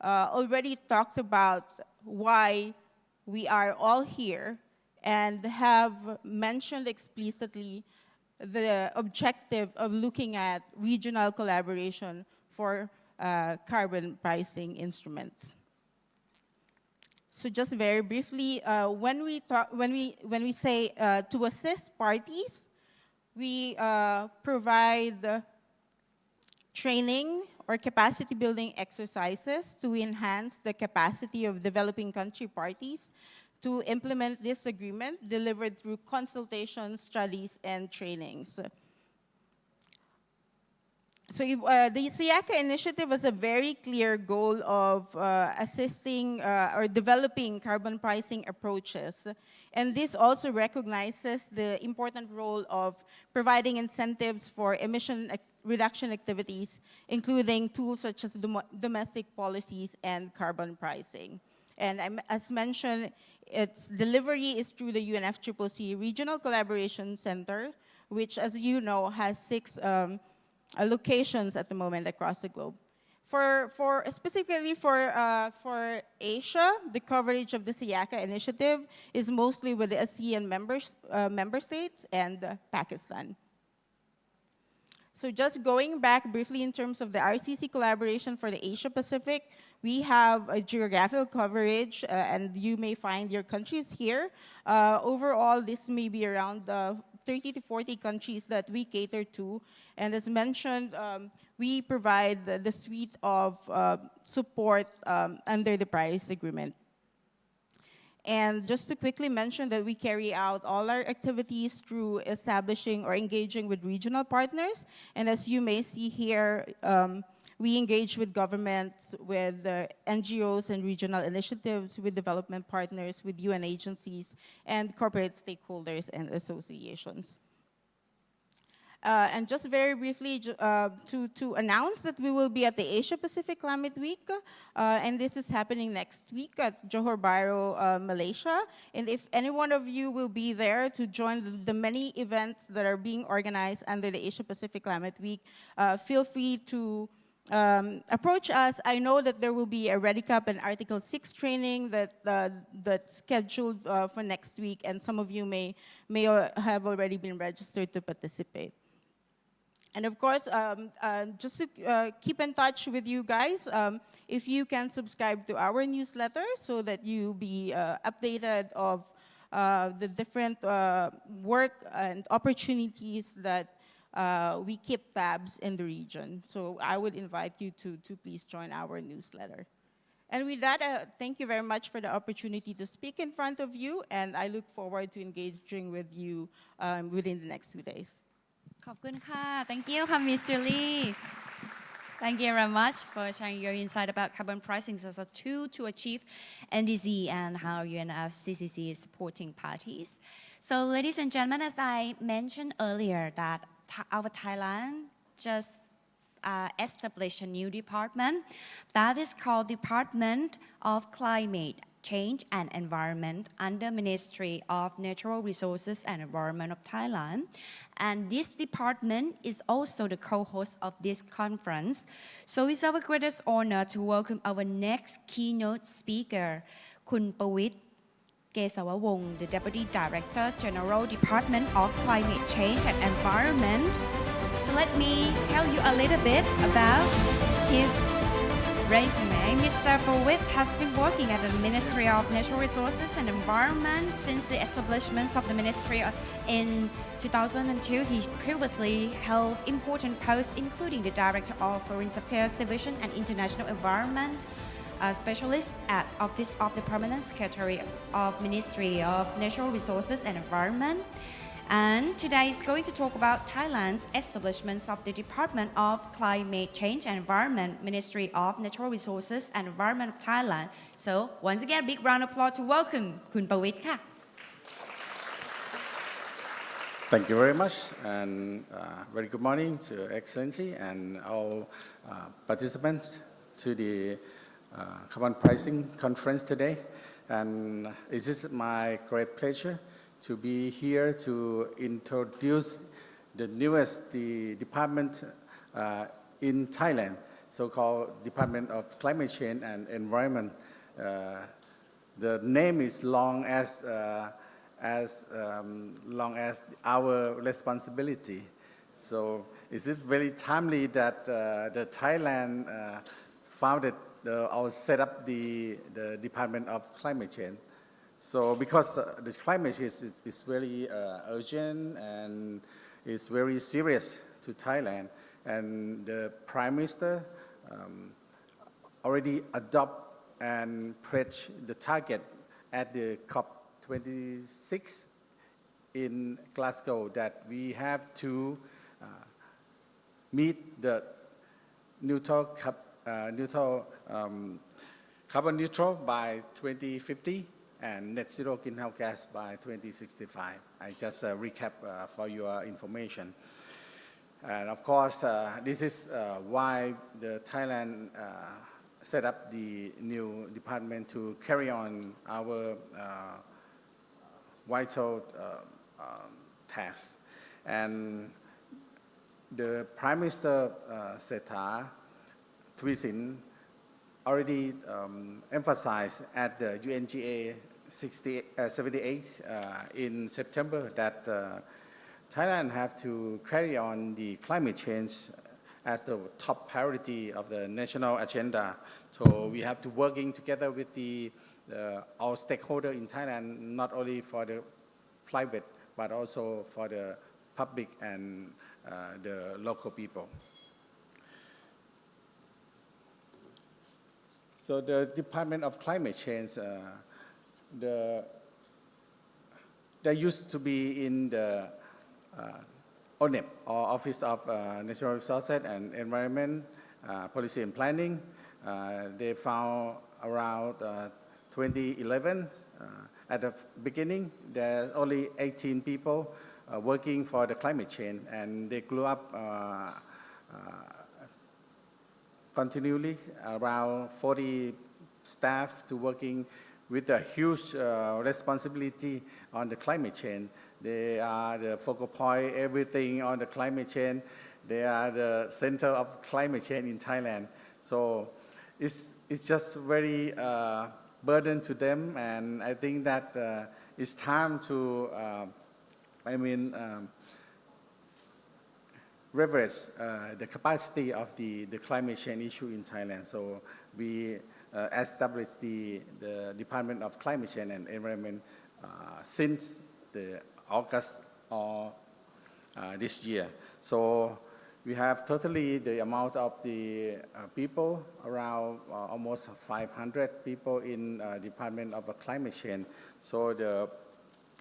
already talked about why we are all here and have mentioned explicitly the objective of looking at regional collaboration for carbon pricing instruments. So just very briefly, when we say to assist parties, we provide training or capacity building exercises to enhance the capacity of developing country parties to implement this agreement, delivered through consultations, studies, and trainings. So the SIACA initiative has a very clear goal of assisting or developing carbon pricing approaches. And this also recognizes the important role of providing incentives for emission reduction activities, including tools such as domestic policies and carbon pricing. And as mentioned, its delivery is through the UNFCCC Regional Collaboration Center, which, as you know, has 6 locations at the moment across the globe. Specifically for Asia, the coverage of the SIACA initiative is mostly with the ASEAN member states and Pakistan. So just going back briefly in terms of the RCC collaboration for the Asia Pacific, we have a geographical coverage, and you may find your countries here. Overall, this may be around 30 to 40 countries that we cater to. And as mentioned, we provide the suite of support under the Paris Agreement. And just to quickly mention that we carry out all our activities through establishing or engaging with regional partners. And as you may see here, we engage with governments, with NGOs and regional initiatives, with development partners, with UN agencies, and corporate stakeholders and associations. And just very briefly, to announce that we will be at the Asia Pacific Climate Week, and this is happening next week at Johor Bahru, Malaysia. And if any one of you will be there to join the many events that are being organized under the Asia Pacific Climate Week, feel free to approach us. I know that there will be a REDICAP and Article 6 training that's scheduled for next week, and some of you may have already been registered to participate. And of course, just to keep in touch with you guys, if you can subscribe to our newsletter so that you be updated of the different work and opportunities that we keep tabs in the region. So I would invite you to please join our newsletter. And with that, thank you very much for the opportunity to speak in front of you, and I look forward to engaging with you within the next 2 days. ขอบคุณค่ะ Thank you ค่ะ Ms. Julie. Thank you very much for sharing your insight about carbon pricing as a tool to achieve NDC and how UNFCCC is supporting parties. So ladies and gentlemen, as I mentioned earlier, that our Thailand just established a new department that is called Department of Climate Change and Environment under Ministry of Natural Resources and Environment of Thailand. And this department is also the co-host of this conference. So it's our greatest honor to welcome our next keynote speaker, Kun Pawit Kesawawong, the Deputy Director General Department of Climate Change and Environment. So let me tell you a little bit about his resume. Mr. Pawit has been working at the Ministry of Natural Resources and Environment since the establishment of the ministry in 2002. He previously held important posts including the Director of Foreign Affairs Division and International Environment Specialist at Office of the Permanent Secretary of Ministry of Natural Resources and Environment. And today is going to talk about Thailand's establishment of the Department of Climate Change and Environment, Ministry of Natural Resources and Environment of Thailand. So once again, big round of applause to welcome Kun Pawit ค่ะ Thank you very much, and very good morning to Your Excellency and all participants to the carbon pricing conference today. And it is my great pleasure to be here to introduce the newest department in Thailand, so-called Department of Climate Change and Environment. The name is long as our responsibility. So it is very timely that the Thailand founded or set up the Department of Climate Change. So because the climate change is very urgent and is very serious to Thailand, and the Prime Minister already adopt and pledge the target at the COP26 in Glasgow that we have to meet the carbon neutral by 2050 and net zero greenhouse gas by 2065. I just recap for your information. And of course, this is why the Thailand set up the new department to carry on our vital tasks. And the Prime Minister Sethar Thvisin already emphasized at the UNGA 78 in September that Thailand have to carry on the climate change as the top priority of the national agenda. So we have to working together with all stakeholders in Thailand, not only for the private, but also for the public and the local people. So the Department of Climate Change, they used to be in the ONEP, or Office of Natural Resources and Environment, Policy and Planning. They found around 2011. At the beginning, there's only 18 people working for the climate change, and they grew up continually, around 40 staff to working with a huge responsibility on the climate change. They are the focal point, everything on the climate change. They are the center of climate change in Thailand. So it's just very burden to them, and I think that it's time to, leverage the capacity of the climate change issue in Thailand. So we established the Department of Climate Change and Environment since the August of this year. So we have totally the amount of the people, around almost 500 people in Department of Climate Change. So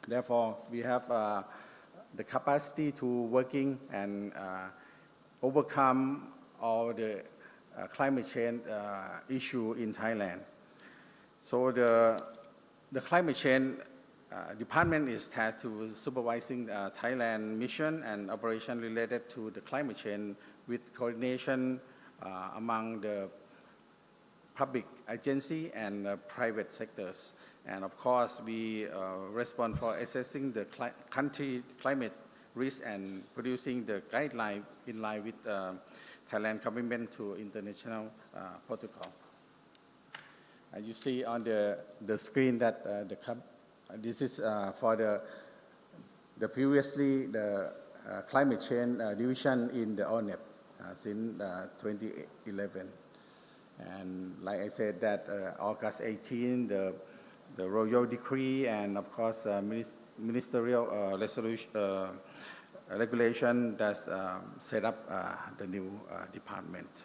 therefore we have the capacity to working and overcome all the climate change issue in Thailand. So the climate change department is tasked to supervising Thailand mission and operation related to the climate change with coordination among the public agency and private sectors. And of course, we respond for assessing the country climate risk and producing the guideline in line with Thailand commitment to international protocol. You see on the screen that the This is for the previously the climate change division in the ONEP since 2011. And like I said, that August 18, the royal decree and of course ministerial resolution, regulation that set up the new department.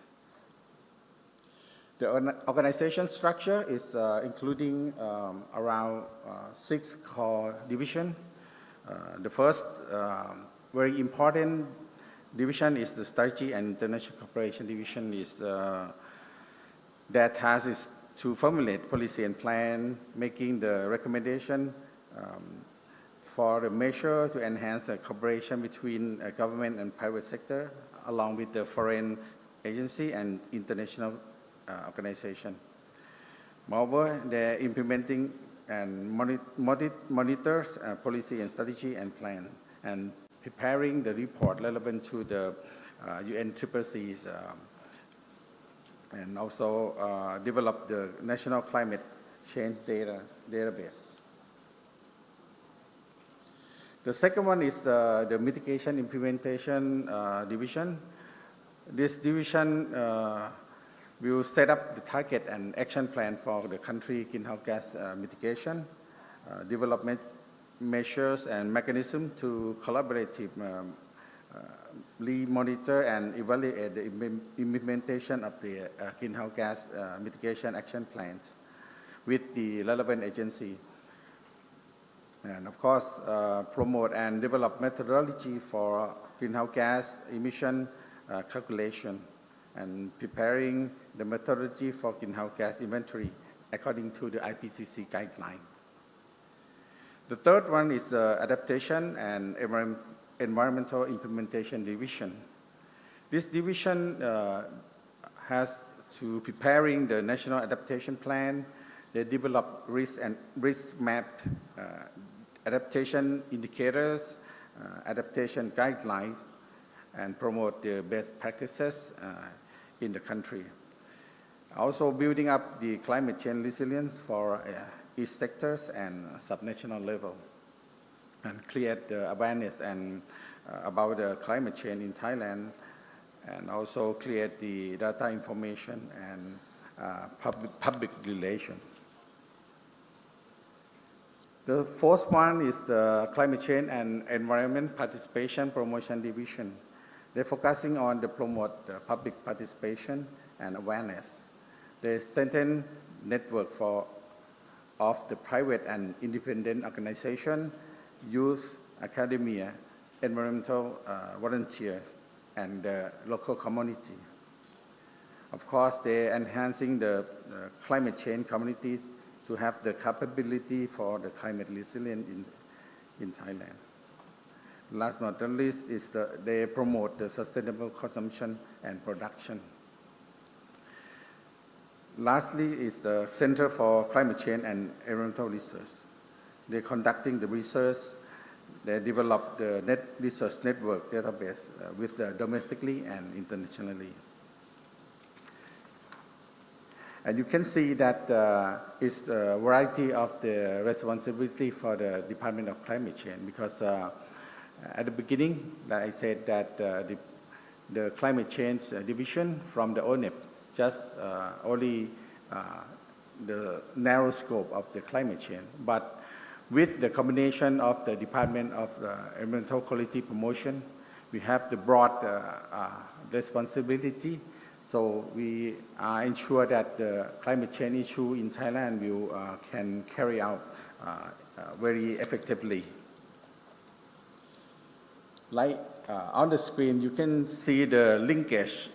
The organization structure is including around 6 core divisions. The first very important division is the Strategy and International Cooperation Division, is that has is to formulate policy and plan, making the recommendation for the measure to enhance the cooperation between government and private sector, along with the foreign agency and international organization. Moreover, they're implementing and monitors policy and strategy and plan, and preparing the report relevant to the UNCCC's and also develop the national climate change database. The second one is the mitigation implementation division. This division will set up the target and action plan for the country greenhouse gas mitigation, development measures and mechanisms to collaboratively monitor and evaluate the implementation of the greenhouse gas mitigation action plans with the relevant agency. And of course, promote and develop methodology for greenhouse gas emission calculation, and preparing the methodology for greenhouse gas inventory according to the IPCC guideline. The third one is the Adaptation and Environmental Implementation Division. This division has to preparing the National Adaptation Plan. They develop risk map, adaptation indicators, adaptation guidelines, and promote the best practices in the country. Also building up the climate change resilience for each sectors and subnational level, and create the awareness and about the climate change in Thailand, and also create the data information and public relations. The fourth one is the Climate Change and Environment Participation Promotion Division. They're focusing on the promote the public participation and awareness. They strengthen network of the private and independent organization, youth, academia, environmental volunteers, and the local community. Of course, they're enhancing the climate change community to have the capability for the climate resilience in Thailand. Last but not least is they promote the sustainable consumption and production. Lastly is the Center for Climate Change and Environmental Research. They're conducting the research. They develop the research network database with domestically and internationally. And you can see that it's a variety of the responsibility for the Department of Climate Change, because at the beginning, like I said, that the climate change division from the ONEP just only the narrow scope of the climate change. But with the combination of the Department of Environmental Quality Promotion, we have the broad responsibility. So we ensure that the climate change issue in Thailand will can carry out very effectively. Like on the screen, you can see the linkage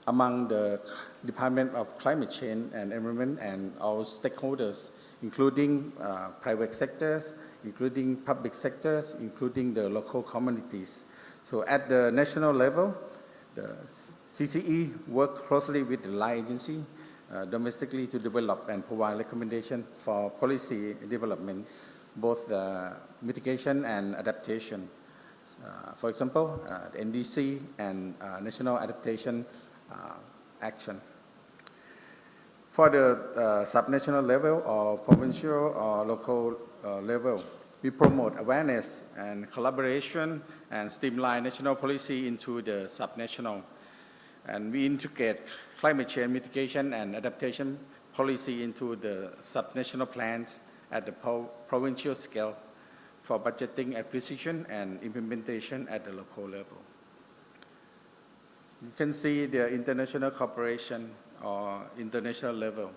among the Department of Climate Change and Environment and all stakeholders, including private sectors, including public sectors, including the local communities. So at the national level, the CCE work closely with the LINE agency domestically to develop and provide recommendations for policy development, both mitigation and adaptation. For example, the NDC and National Adaptation Action. For the subnational level or provincial or local level, we promote awareness and collaboration and streamline national policy into the subnational. And we integrate climate change mitigation and adaptation policy into the subnational plans at the provincial scale for budgeting, acquisition, and implementation at the local level. You can see the international cooperation or international level.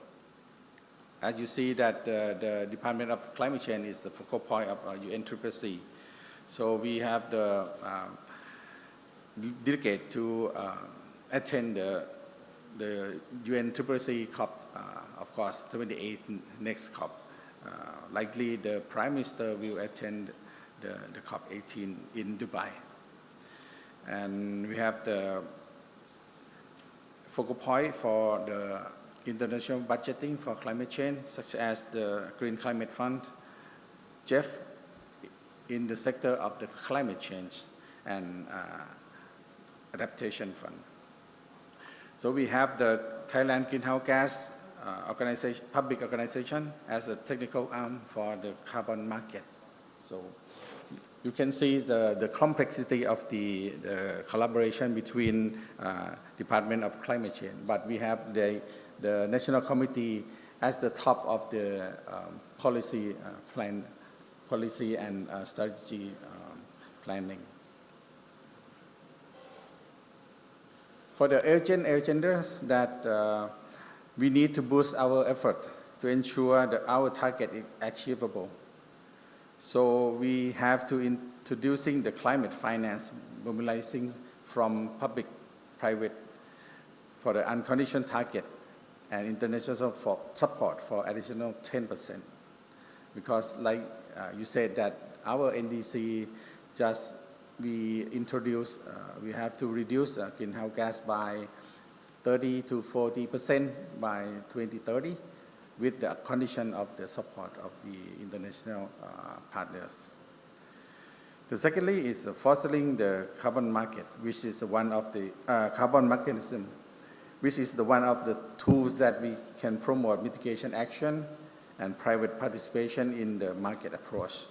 As you see that the Department of Climate Change is the focal point of UNFCCC. So we have the delegate to attend the UNFCCC COP, of course, 28th next COP. Likely the Prime Minister will attend the COP 18 in Dubai. And we have the focal point for the international budgeting for climate change, such as the Green Climate Fund, Jeff, in the sector of the climate change and adaptation fund. So we have the Thailand Greenhouse Gas organization, public organization as a technical arm for the carbon market. So you can see the complexity of the collaboration between Department of Climate Change, but we have the National Committee as the top of the policy and strategy planning. For the urgent agendas that we need to boost our effort to ensure that our target is achievable. So we have to introducing the climate finance, mobilizing from public-private for the unconditional target and international support for additional 10%. Because like you said that our NDC we have to reduce greenhouse gas by 30 to 40% by 2030 with the condition of the support of the international partners. The secondly is fostering the carbon market, which is one of the carbon mechanism, which is one of the tools that we can promote mitigation action and private participation in the market approach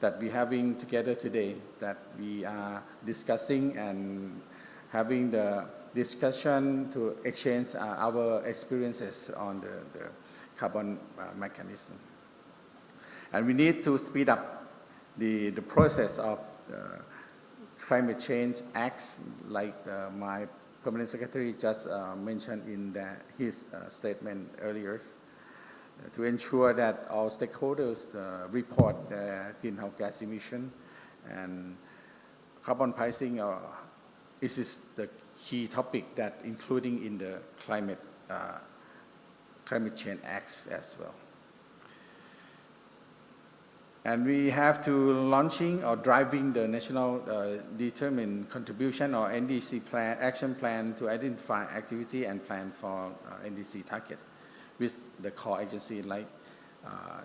that we're having together today, that we are discussing and having the discussion to exchange our experiences on the carbon mechanism. And we need to speed up the process of climate change acts, like my permanent secretary just mentioned in his statement earlier, to ensure that all stakeholders report their greenhouse gas emission, and carbon pricing is the key topic that including in the climate change acts as well. And we have to launching or driving the national determined contribution or NDC plan, action plan to identify activity and plan for NDC target with the core agency like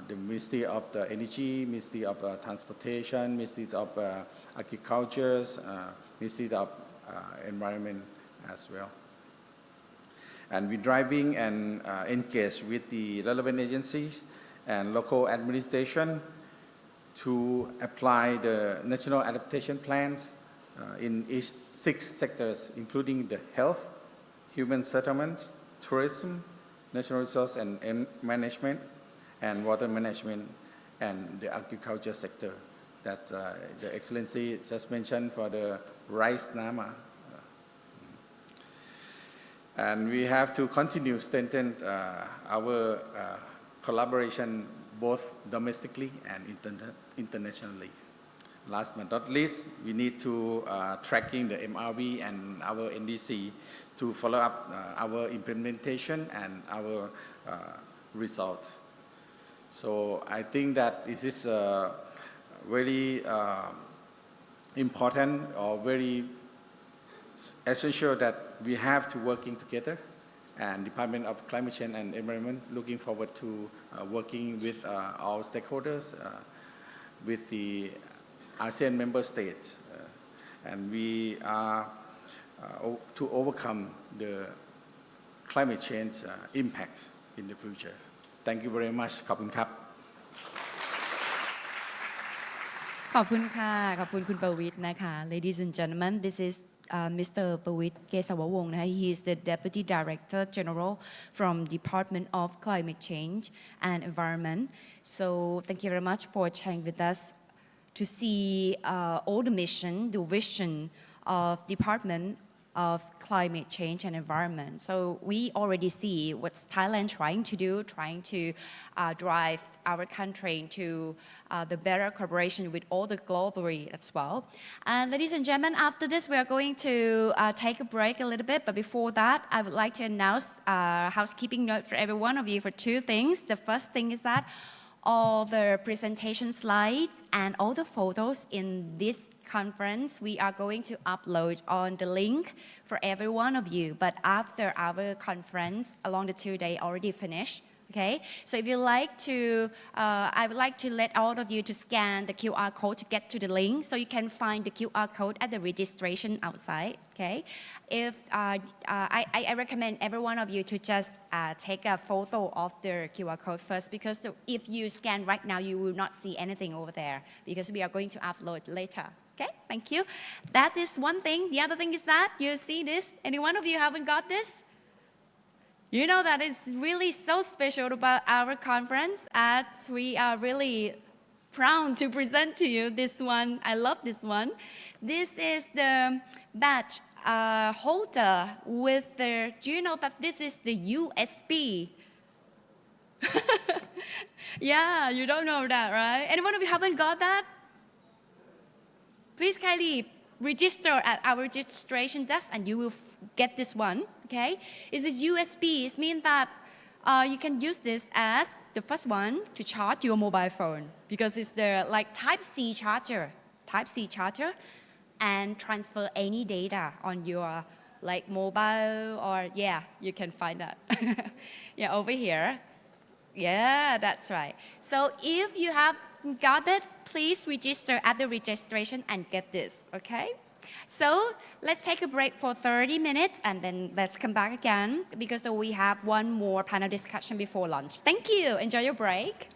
the Ministry of the Energy, Ministry of Transportation, Ministry of Agriculture, Ministry of Environment as well. And we're driving and engage with the relevant agencies and local administration to apply the national adaptation plans in 6 sectors, including the health, human settlement, tourism, natural resource and management, and water management, and the agriculture sector. That's the Excellency just mentioned for the rice NAMA. And we have to continue strengthen our collaboration both domestically and internationally. Last but not least, we need to tracking the MRV and our NDC to follow up our implementation and our results. So I think that this is very important or very essential that we have to working together, and Department of Climate Change and Environment looking forward to working with all stakeholders, with the ASEAN member states, and we are to overcome the climate change impact in the future. Thank you very much. ขอบคุณครับ ขอบคุณค่ะ ขอบคุณคุณประวิตรนะคะ Ladies and gentlemen, this is Mr. ประวิตร เกษาววงศ์นะคะ He is the Deputy Director General from Department of Climate Change and Environment. So thank you very much for sharing with us to see all the mission, the vision of Department of Climate Change and Environment. So we already see what Thailand trying to do, trying to drive our country into the better cooperation with all the globally as well. And ladies and gentlemen, after this we are going to take a break a little bit, but before that I would like to announce a housekeeping note for every one of you for two things. The first thing is that all the presentation slides and all the photos in this conference we are going to upload on the link for every one of you. But after our conference along the 2 days already finished, okay? So if you like to, I would like to let all of you to scan the QR code to get to the link, so you can find the QR code at the registration outside, okay? If I recommend every one of you to just take a photo of the QR code first, because if you scan right now, you will not see anything over there, because we are going to upload later. Okay, thank you. That is one thing. The other thing is that you see this. Any one of you haven't got this? You know that it's really so special about our conference, as we are really proud to present to you this one. I love this one. This is the badge holder with the, do you know that this is the USB? Yeah, you don't know that, right? Any one of you haven't got that? Please kindly register at our registration desk and you will get this one, okay? It's this USB. It means that you can use this as the first one to charge your mobile phone, because it's the like Type-C charger, and transfer any data on your like mobile, or yeah, you can find that. Yeah, over here. Yeah, that's right. So if you have got it, please register at the registration and get this, okay? So let's take a break for 30 minutes and then let's come back again, because we have one more panel discussion before lunch. Thank you. Enjoy your break.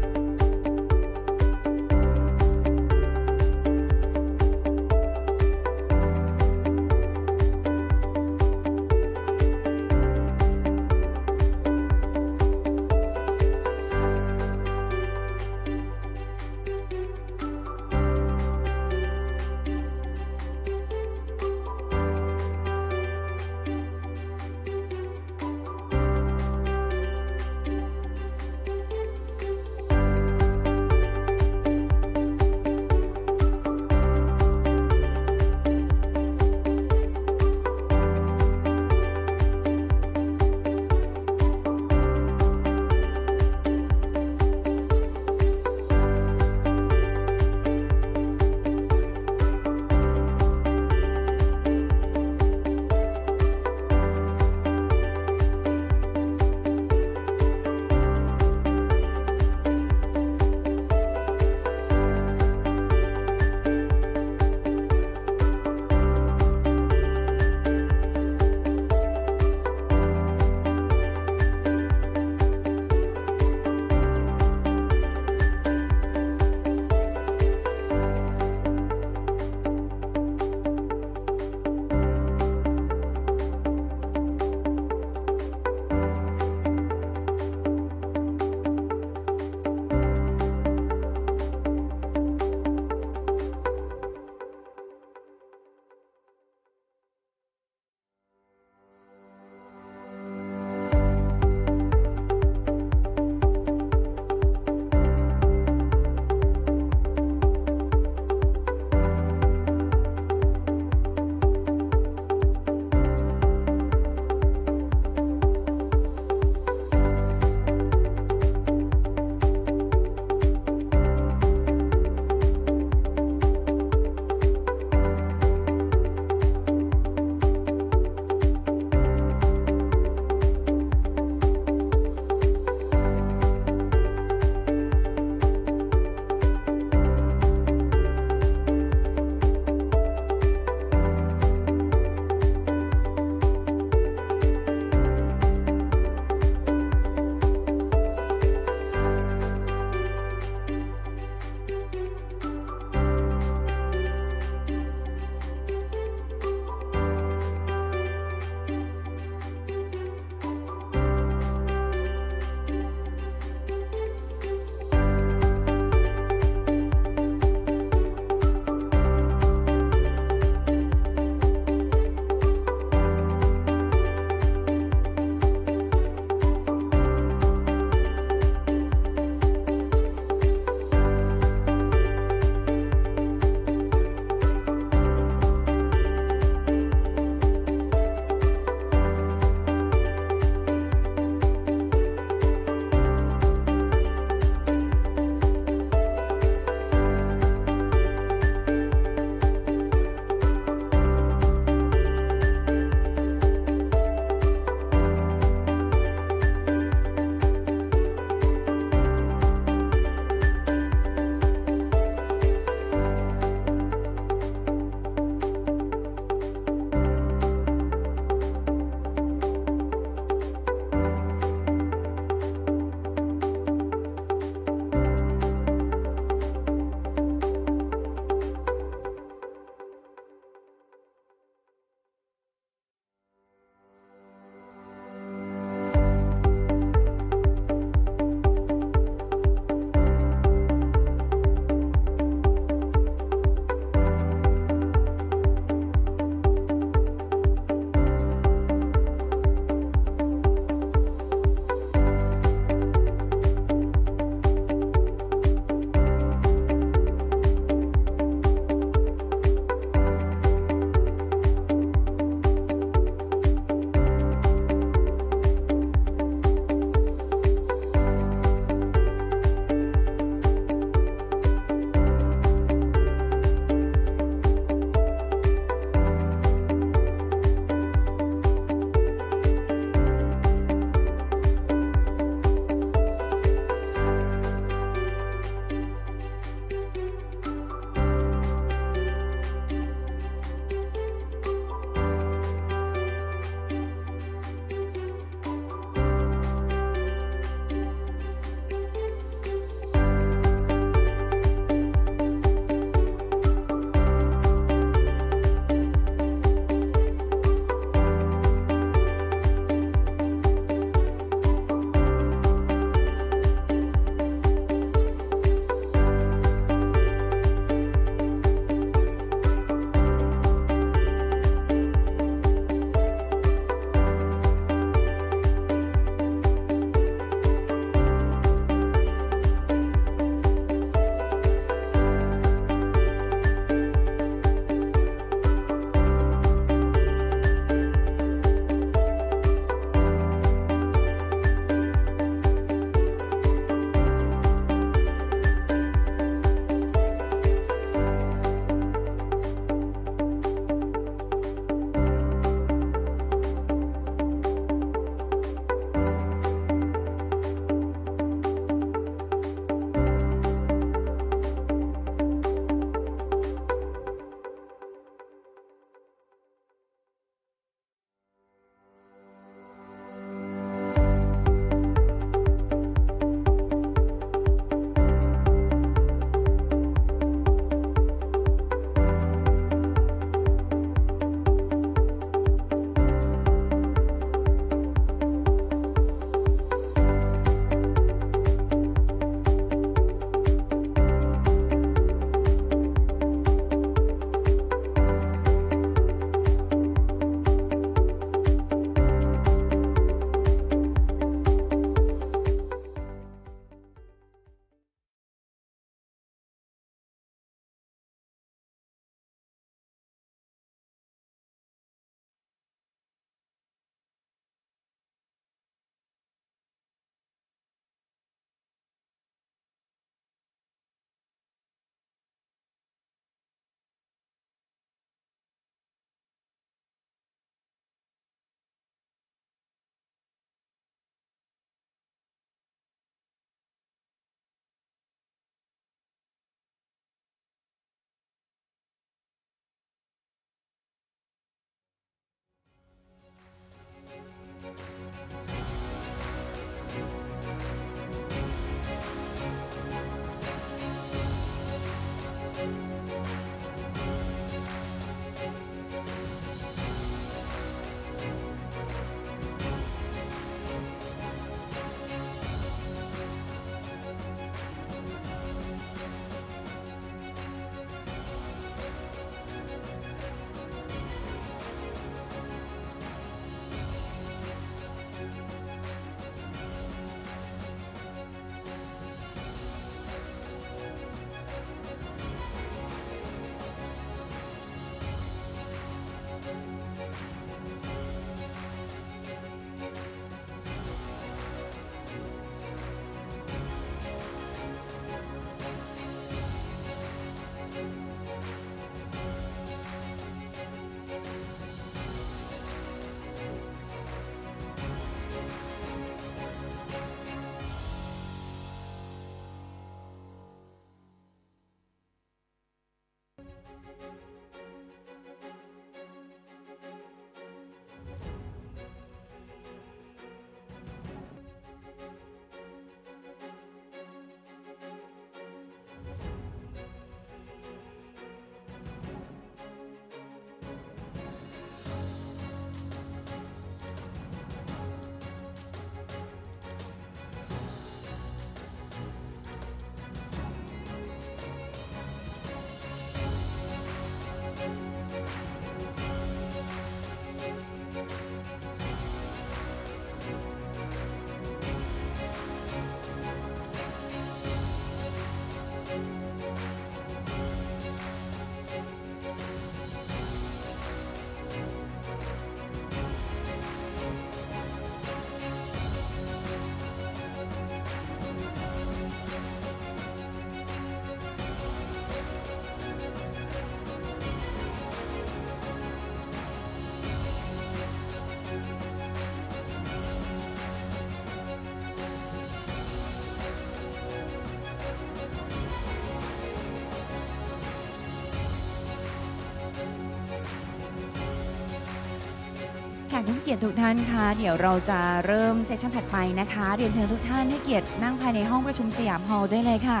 แขกผู้เกียรติทุกท่านคะเดี๋ยวเราจะเริ่มเซสชั่นถัดไปนะคะเรียนเชิญทุกท่านให้เกียรตินั่งภายในห้องประชุมสยามฮอลล์ได้เลยค่ะ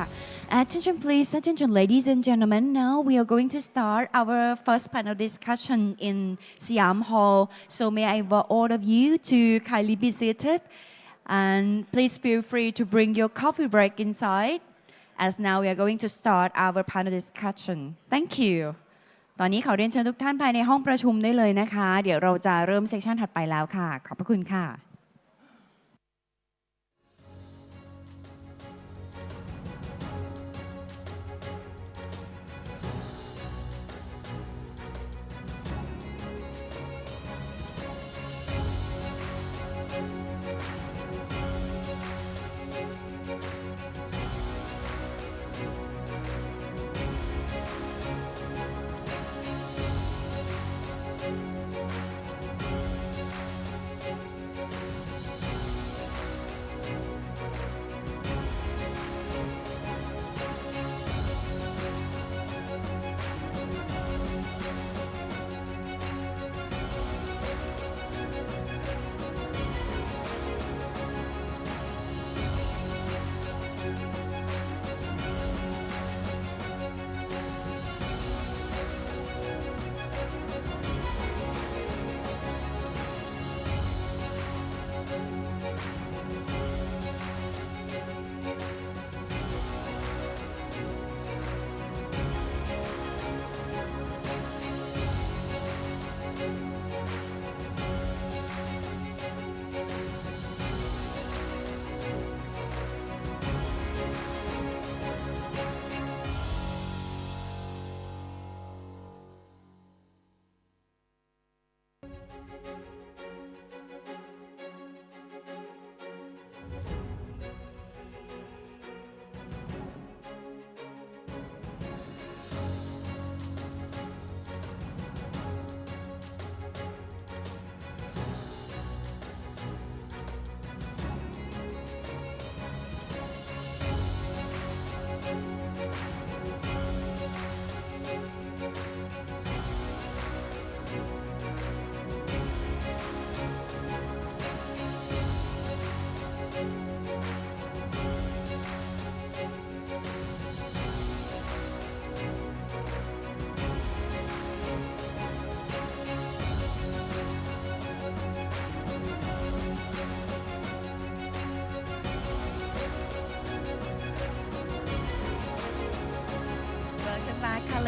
Attention please, attention ladies and gentlemen. Now we are going to start our first panel discussion in Siam Hall. So may I invite all of you to kindly be seated and please feel free to bring your coffee break inside as now we are going to start our panel discussion. Thank you. ตอนนี้ขอเรียนเชิญทุกท่านภายในห้องประชุมได้เลยนะคะเดี๋ยวเราจะเริ่มเซสชันถัดไปแล้วค่ะขอบพระคุณค่ะ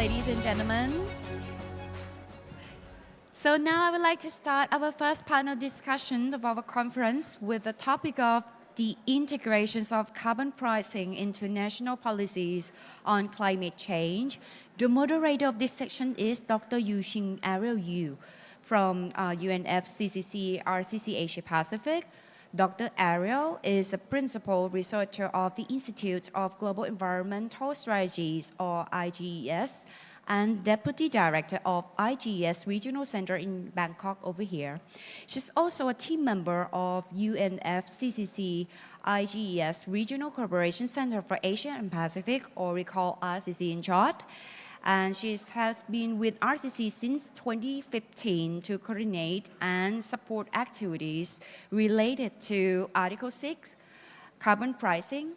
Ladies and gentlemen. So now I would like to start our first panel discussion of our conference with the topic of the integrations of carbon pricing into national policies on climate change. The moderator of this section is Dr. Yuxing Ariel Yu from UNFCCC RCC Asia Pacific. Dr. Ariel is a principal researcher of the Institute of Global Environmental Strategies, or IGES, and Deputy Director of IGES Regional Center in Bangkok over here. She's also a team member of UNFCCC IGES Regional Cooperation Center for Asia and Pacific, or we call RCC in short. And she has been with RCC since 2015 to coordinate and support activities related to Article 6, carbon pricing,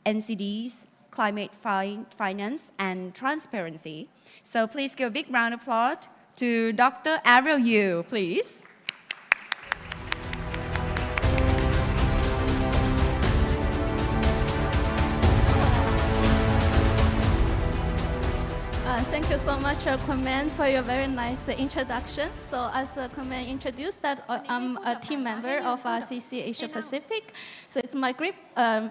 NCDs, climate finance, and transparency. So please give a big round of applause to Dr. Ariel Yu, please. Thank you so much, Kwame, for your very nice introduction. So as Kwame introduced that I'm a team member of RCC Asia Pacific. So it's my great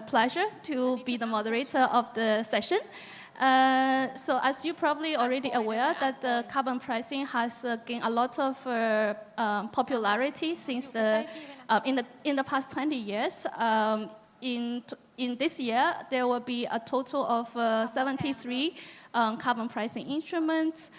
pleasure to be the moderator of the session. So as you probably already aware that the carbon pricing has gained a lot of popularity since in the past 20 years. In this year, there will be a total of 73 carbon pricing instruments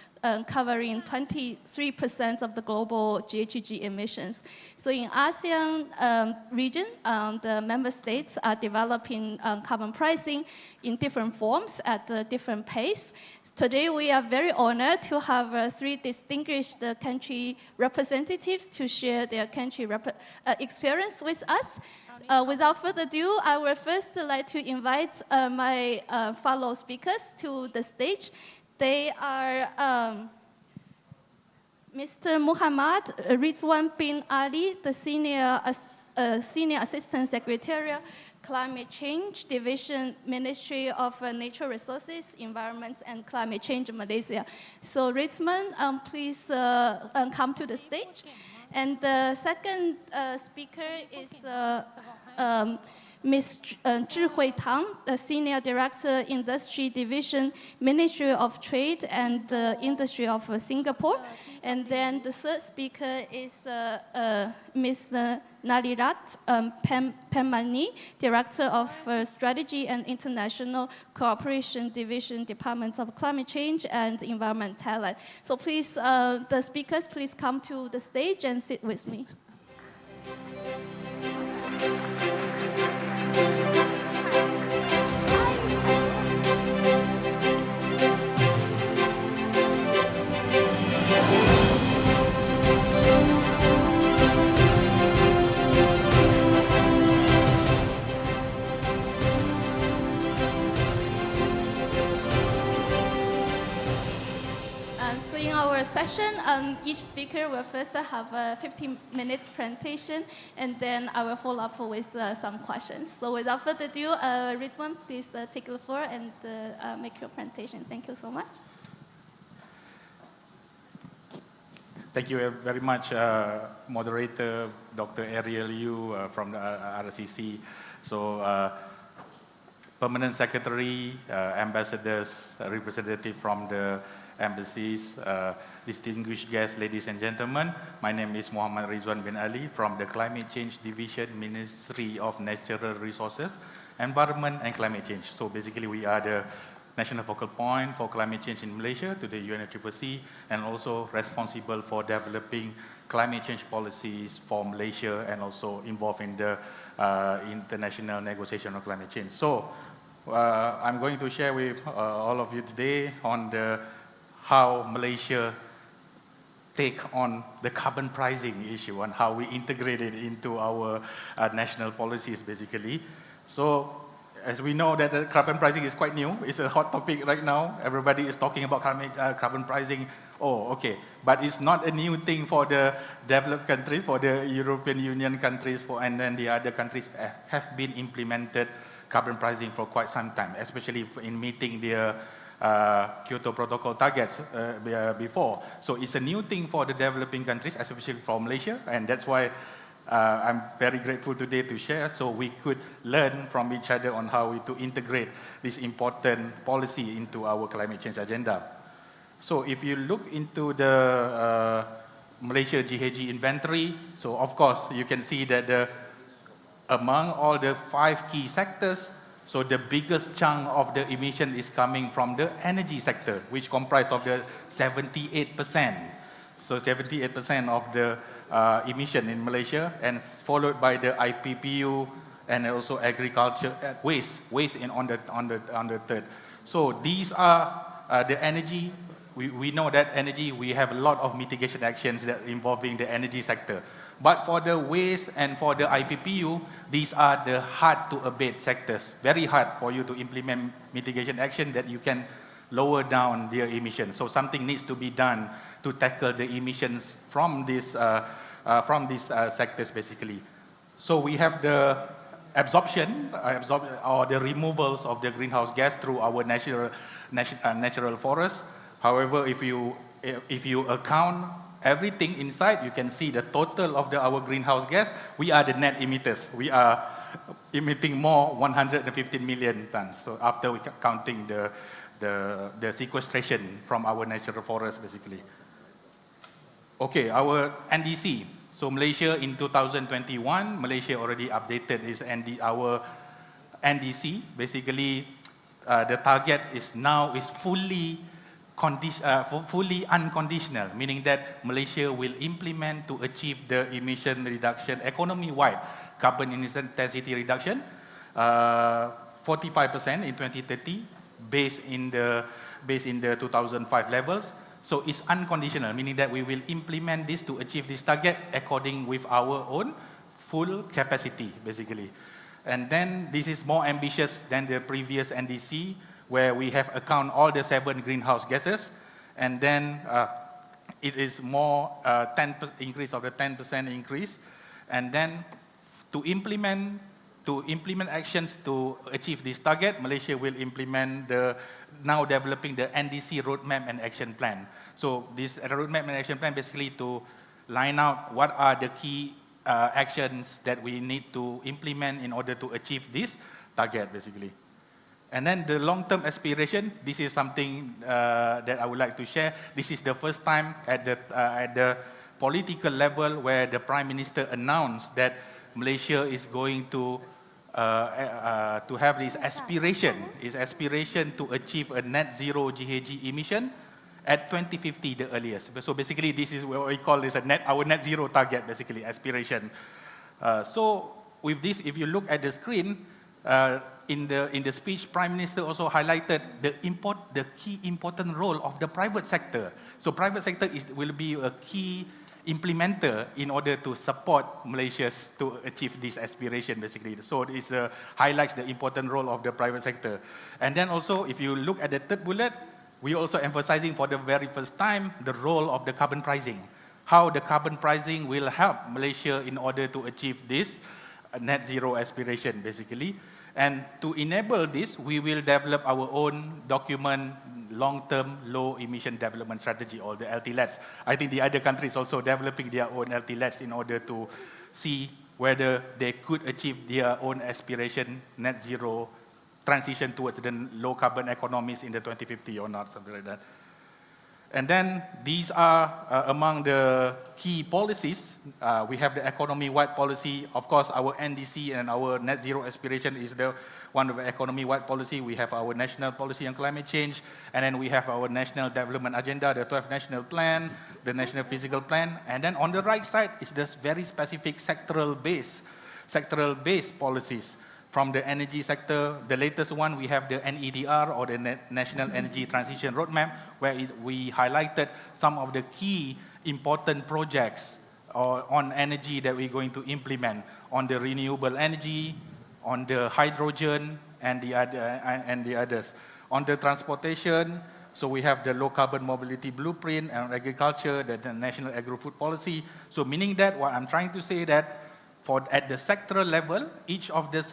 covering 23% of the global GHG emissions. So in ASEAN region, the member states are developing carbon pricing in different forms at a different pace. Today, we are very honored to have three distinguished country representatives to share their country experience with us. Without further ado, I would first like to invite my fellow speakers to the stage. They are Mr. Muhammad Rizwan bin Ali, the Senior Assistant Secretary, Climate Change Division, Ministry of Natural Resources, Environment and Climate Change, Malaysia. So Rizwan, please come to the stage. And the second speaker is Ms. Zhi Hui Tang, the Senior Director, Industry Division, Ministry of Trade and Industry of Singapore. And then the third speaker is Ms. Nalirat Pemani, Director of Strategy and International Cooperation Division, Department of Climate Change and Environment, Thailand. So please, the speakers, please come to the stage and sit with me. So in our session, each speaker will first have a 15 minutes presentation, and then I will follow up with some questions. So without further ado, Rizwan, please take the floor and make your presentation. Thank you so much. Thank you very much, moderator Dr. Ariel Yu from the RCC. So, Permanent Secretary, ambassadors, representative from the embassies, distinguished guests, ladies and gentlemen. My name is Muhammad Rizwan bin Ali from the Climate Change Division, Ministry of Natural Resources, Environment and Climate Change. So basically we are the national focal point for climate change in Malaysia to the UNFCCC, and also responsible for developing climate change policies for Malaysia and also involved in the international negotiation of climate change. So I'm going to share with all of you today on how Malaysia take on the carbon pricing issue and how we integrate it into our national policies basically. So as we know that the carbon pricing is quite new, it's a hot topic right now. Everybody is talking about carbon pricing. Oh, okay. But it's not a new thing for the developed countries, for the European Union countries, and then the other countries have been implemented carbon pricing for quite some time, especially in meeting their Kyoto Protocol targets before. So it's a new thing for the developing countries, especially for Malaysia, and that's why I'm very grateful today to share, so we could learn from each other on how to integrate this important policy into our climate change agenda. So if you look into the Malaysia GHG inventory, so of course you can see that among all the 5 key sectors, so the biggest chunk of the emission is coming from the energy sector, which comprise of the 78%. So 78% of the emission in Malaysia, and followed by the IPPU and also agriculture waste on the third. So these are the energy. We know that energy, we have a lot of mitigation actions that involving the energy sector. But for the waste and for the IPPU, these are the hard to abate sectors. Very hard for you to implement mitigation action that you can lower down their emissions. So something needs to be done to tackle the emissions from these sectors basically. So we have the absorption or the removals of the greenhouse gas through our natural forests. However, if you account everything inside, you can see the total of our greenhouse gas. We are the net emitters. We are emitting more 115 million tons. So after we counting the sequestration from our natural forest, basically. Okay, our NDC. So Malaysia in 2021, Malaysia already updated our NDC. Basically, the target is now fully unconditional, meaning that Malaysia will implement to achieve the emission reduction, economy-wide carbon intensity reduction, 45% in 2030, based in the 2005 levels. So it's unconditional, meaning that we will implement this to achieve this target according with our own full capacity, basically. And then this is more ambitious than the previous NDC, where we have account all the 7 greenhouse gases, and then it is more 10% increase of the 10% increase, and then to implement actions to achieve this target, Malaysia will implement now developing the NDC roadmap and action plan. So this roadmap and action plan basically to line out what are the key actions that we need to implement in order to achieve this target, basically. And then the long-term aspiration, this is something that I would like to share. This is the first time at the political level where the Prime Minister announced that Malaysia is going to have this aspiration to achieve a net zero GHG emission at 2050 the earliest. So basically this is what we call this our net zero target, basically aspiration. So with this, if you look at the screen, in the speech, Prime Minister also highlighted the key important role of the private sector. So private sector will be a key implementer in order to support Malaysia to achieve this aspiration, basically. So this highlights the important role of the private sector. And then also, if you look at the third bullet, we also emphasizing for the very first time the role of the carbon pricing. How the carbon pricing will help Malaysia in order to achieve this net zero aspiration, basically. And to enable this, we will develop our own document, long-term low-emission development strategy, or the LTLETs. I think the other countries also developing their own LTLETs in order to see whether they could achieve their own aspiration, net zero, transition towards the low-carbon economies in the 2050 or not, something like that. And then these are among the key policies. We have the economy-wide policy. Of course, our NDC and our net zero aspiration is one of the economy-wide policy. We have our national policy on climate change, and then we have our national development agenda, the 12th national plan, the national physical plan. And then on the right side is this very specific sectoral-based policies. From the energy sector, the latest one, we have the NEDR, or the National Energy Transition Roadmap, where we highlighted some of the key important projects on energy that we're going to implement, on the renewable energy, on the hydrogen, and the others. On the transportation, so we have the low carbon mobility blueprint, and agriculture, the National Agro-Food Policy. So meaning that, what I'm trying to say that, at the sectoral level, each of the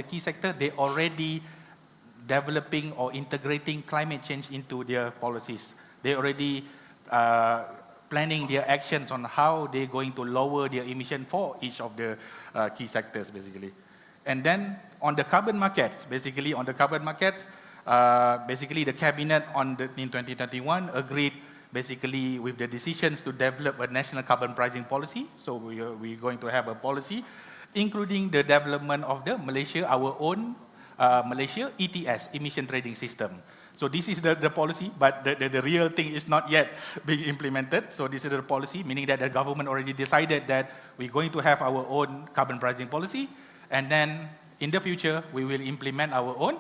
key sector, they already developing or integrating climate change into their policies. They already planning their actions on how they're going to lower their emission for each of the key sectors, basically. And then on the carbon markets, basically the cabinet in 2021 agreed basically with the decisions to develop a national carbon pricing policy. So we're going to have a policy, including the development of the our own Malaysia ETS, emission trading system. So this is the policy, but the real thing is not yet being implemented. So this is the policy, meaning that the government already decided that we're going to have our own carbon pricing policy, and then in the future, we will implement our own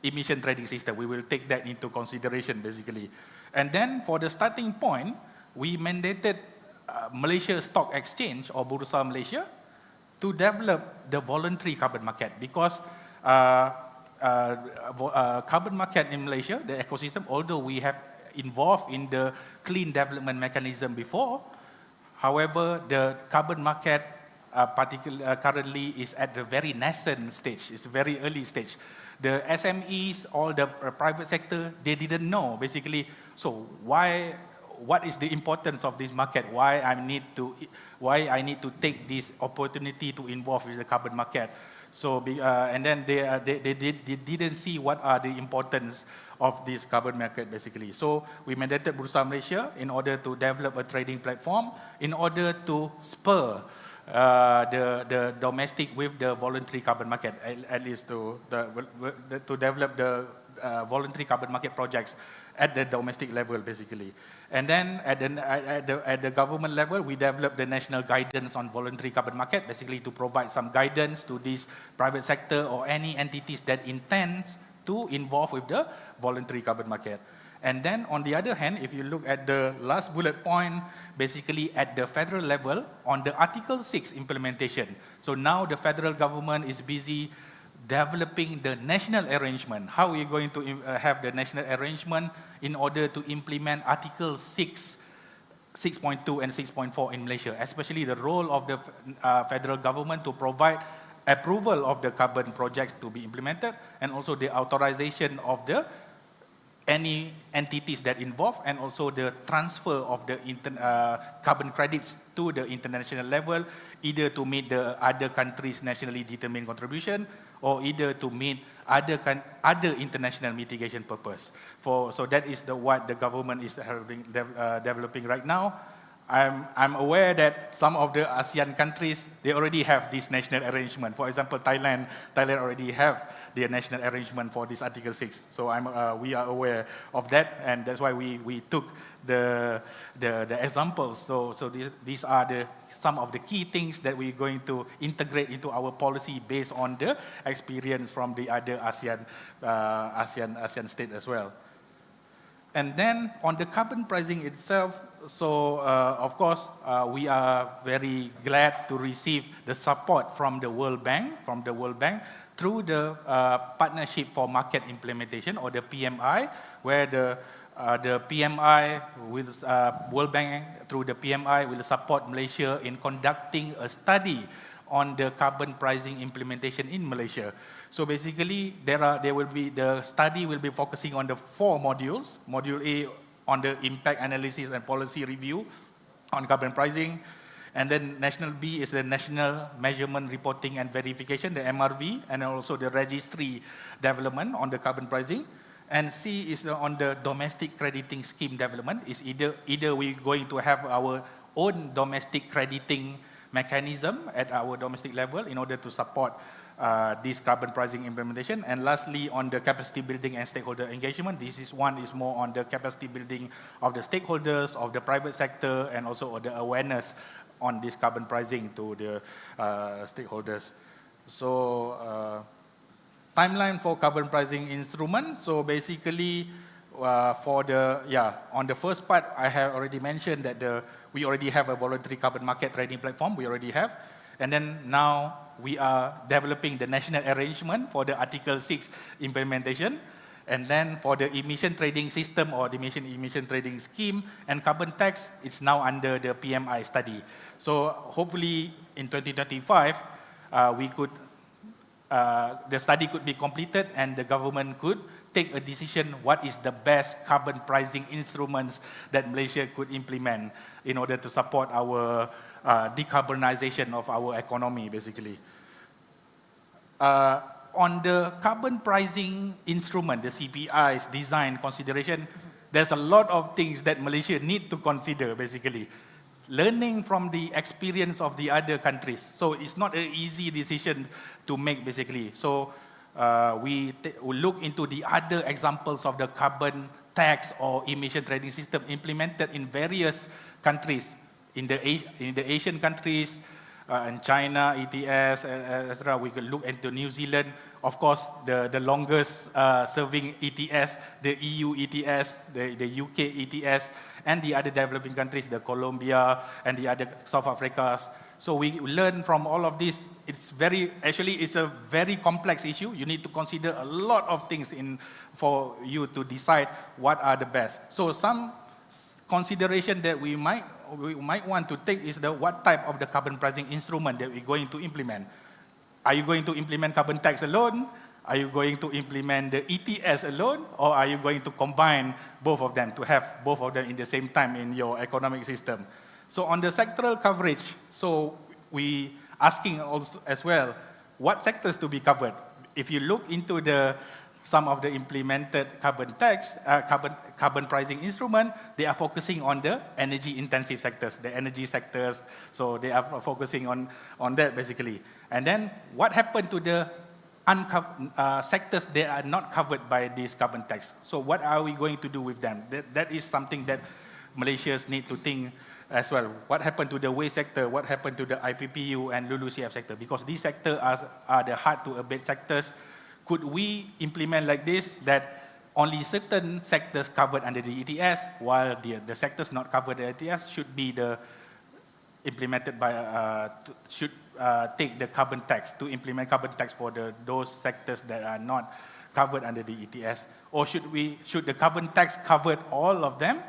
emission trading system. We will take that into consideration, basically. And then for the starting point, we mandated Malaysia Stock Exchange, or Bursa Malaysia, to develop the voluntary carbon market, because carbon market in Malaysia, the ecosystem, although we have involved in the clean development mechanism before, however, the carbon market currently is at the very nascent stage. It's a very early stage. The SMEs, all the private sector, they didn't know basically. So what is the importance of this market? Why I need to take this opportunity to involve with the carbon market? So and then they didn't see what are the importance of this carbon market basically. So we mandated Bursa Malaysia in order to develop a trading platform in order to spur the domestic with the voluntary carbon market, at least to develop the voluntary carbon market projects at the domestic level basically. And then at the government level, we developed the national guidance on voluntary carbon market, basically to provide some guidance to this private sector or any entities that intend to involve with the voluntary carbon market. And then on the other hand, if you look at the last bullet point, basically at the federal level, on the Article 6 implementation. So now the federal government is busy developing the national arrangement. How are we going to have the national arrangement in order to implement Article 6, 6.2 and 6.4 in Malaysia, especially the role of the federal government to provide approval of the carbon projects to be implemented, and also the authorization of the any entities that involve, and also the transfer of the carbon credits to the international level, either to meet the other countries' nationally determined contribution, or either to meet other international mitigation purpose. So that is what the government is developing right now. I'm aware that some of the ASEAN countries, they already have this national arrangement. For example, Thailand already have their national arrangement for this Article 6. So we are aware of that, and that's why we took the examples. So these are some of the key things that we're going to integrate into our policy based on the experience from the other ASEAN state as well. And then on the carbon pricing itself, so of course, we are very glad to receive the support from the World Bank, through the Partnership for Market Implementation, or the PMI, where the PMI with World Bank through the PMI will support Malaysia in conducting a study on the carbon pricing implementation in Malaysia. So basically, the study will be focusing on the 4 modules. Module A on the impact analysis and policy review on carbon pricing. And then National B is the National Measurement Reporting and Verification, the MRV, and also the registry development on the carbon pricing. And C is on the domestic crediting scheme development. Is either we're going to have our own domestic crediting mechanism at our domestic level in order to support this carbon pricing implementation. And lastly, on the capacity building and stakeholder engagement, one is more on the capacity building of the stakeholders, of the private sector, and also the awareness on this carbon pricing to the stakeholders. So timeline for carbon pricing instruments. So basically, on the first part, I have already mentioned that we already have a voluntary carbon market trading platform. We already have. And then now we are developing the national arrangement for the Article 6 implementation. And then for the emission trading system or the emission trading scheme and carbon tax, it's now under the PMI study. So hopefully in 2025, the study could be completed and the government could take a decision what is the best carbon pricing instruments that Malaysia could implement in order to support our decarbonization of our economy, basically. On the carbon pricing instrument, the CPI's design consideration, there's a lot of things that Malaysia need to consider, basically. Learning from the experience of the other countries. So it's not an easy decision to make, basically. So we look into the other examples of the carbon tax or emission trading system implemented in various countries, in the Asian countries, in China, ETS, etc. We could look into New Zealand. Of course, the longest serving ETS, the EU ETS, the UK ETS, and the other developing countries, the Colombia and the other South Africa. So we learn from all of this. It's a very complex issue. You need to consider a lot of things for you to decide what are the best. So some consideration that we might we might want to take is what type of the carbon pricing instrument that we're going to implement. Are you going to implement carbon tax alone? Are you going to implement the ETS alone? Or are you going to combine both of them, to have both of them in the same time in your economic system? So on the sectoral coverage, so we asking also as well, what sectors to be covered? If you look into some of the implemented carbon tax, carbon pricing instrument, they are focusing on the energy intensive sectors, the energy sectors. So they are focusing on that basically. And then what happened to the sectors that are not covered by this carbon tax? So what are we going to do with them? That is something that Malaysians need to think as well. What happened to the waste sector? What happened to the IPPU and LULUCF sector? Because these sectors are the hard to abate sectors. Could we implement like this, that only certain sectors covered under the ETS, while the sectors not covered by the ETS should be implemented by, should take the carbon tax, to implement carbon tax for those sectors that are not covered under the ETS? Or should the carbon tax cover all of them,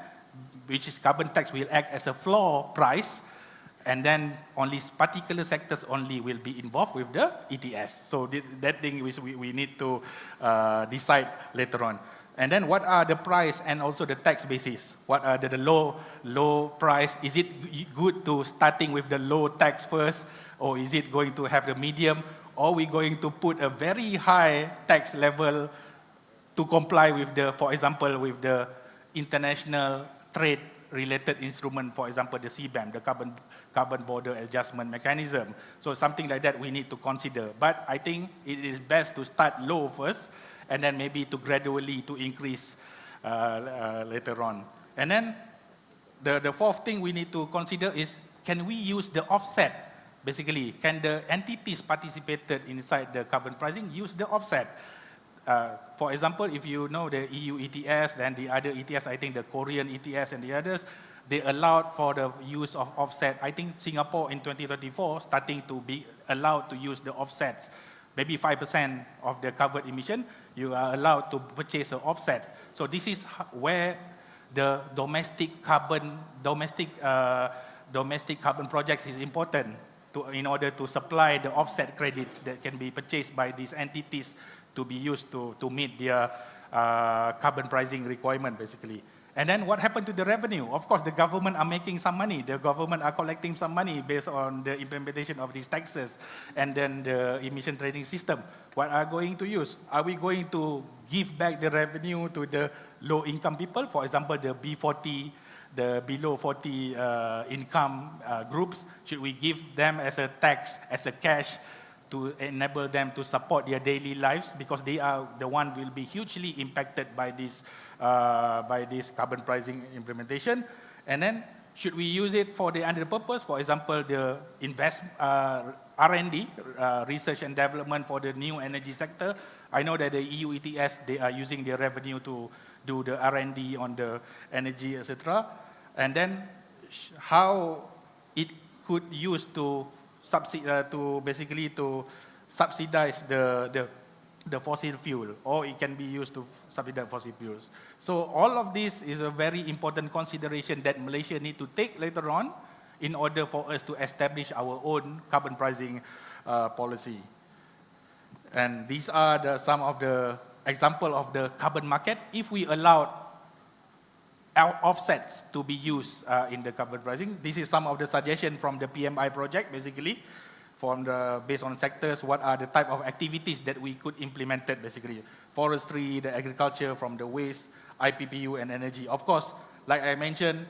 which is carbon tax will act as a floor price, and then only particular sectors only will be involved with the ETS. So that thing we need to decide later on. And then what are the price and also the tax basis? What are the low price? Is it good to starting with the low tax first, or is it going to have the medium, or we going to put a very high tax level to comply with for example, with the international trade related instrument, for example, the CBAM, the carbon border adjustment mechanism. So something like that we need to consider. But I think it is best to start low first, and then maybe to gradually to increase later on. And then the fourth thing we need to consider is, can we use the offset? Basically, can the entities participated inside the carbon pricing use the offset? For example, if you know the EU ETS, then the other ETS, I think the Korean ETS and the others, they allowed for the use of offset. I think Singapore in 2024 starting to be allowed to use the offsets. Maybe 5% of the covered emission, you are allowed to purchase an offset. So this is where the domestic carbon projects is important in order to supply the offset credits that can be purchased by these entities to be used to meet their carbon pricing requirement, basically. And then what happened to the revenue? Of course, the government are making some money. The government are collecting some money based on the implementation of these taxes and then the emission trading system. What are going to use? Are we going to give back the revenue to the low-income people? For example, the B40, the below 40 income groups, should we give them as a tax, as a cash, to enable them to support their daily lives, because they are the one will be hugely impacted by this carbon pricing implementation? And then should we use it for the other purpose? For example, the R&D, research and development for the new energy sector. I know that the EU ETS, they are using their revenue to do the R&D on the energy, etc. And then how it could use to basically to subsidize the fossil fuel, or it can be used to subsidize fossil fuels. So all of this is a very important consideration that Malaysia need to take later on in order for us to establish our own carbon pricing policy. And these are some of the example of the carbon market. If we allowed offsets to be used in the carbon pricing. This is some of the suggestions from the PMI project, basically, based on sectors, what are the type of activities that we could implement it, basically. Forestry, the agriculture, from the waste, IPPU, and energy. Of course, like I mentioned,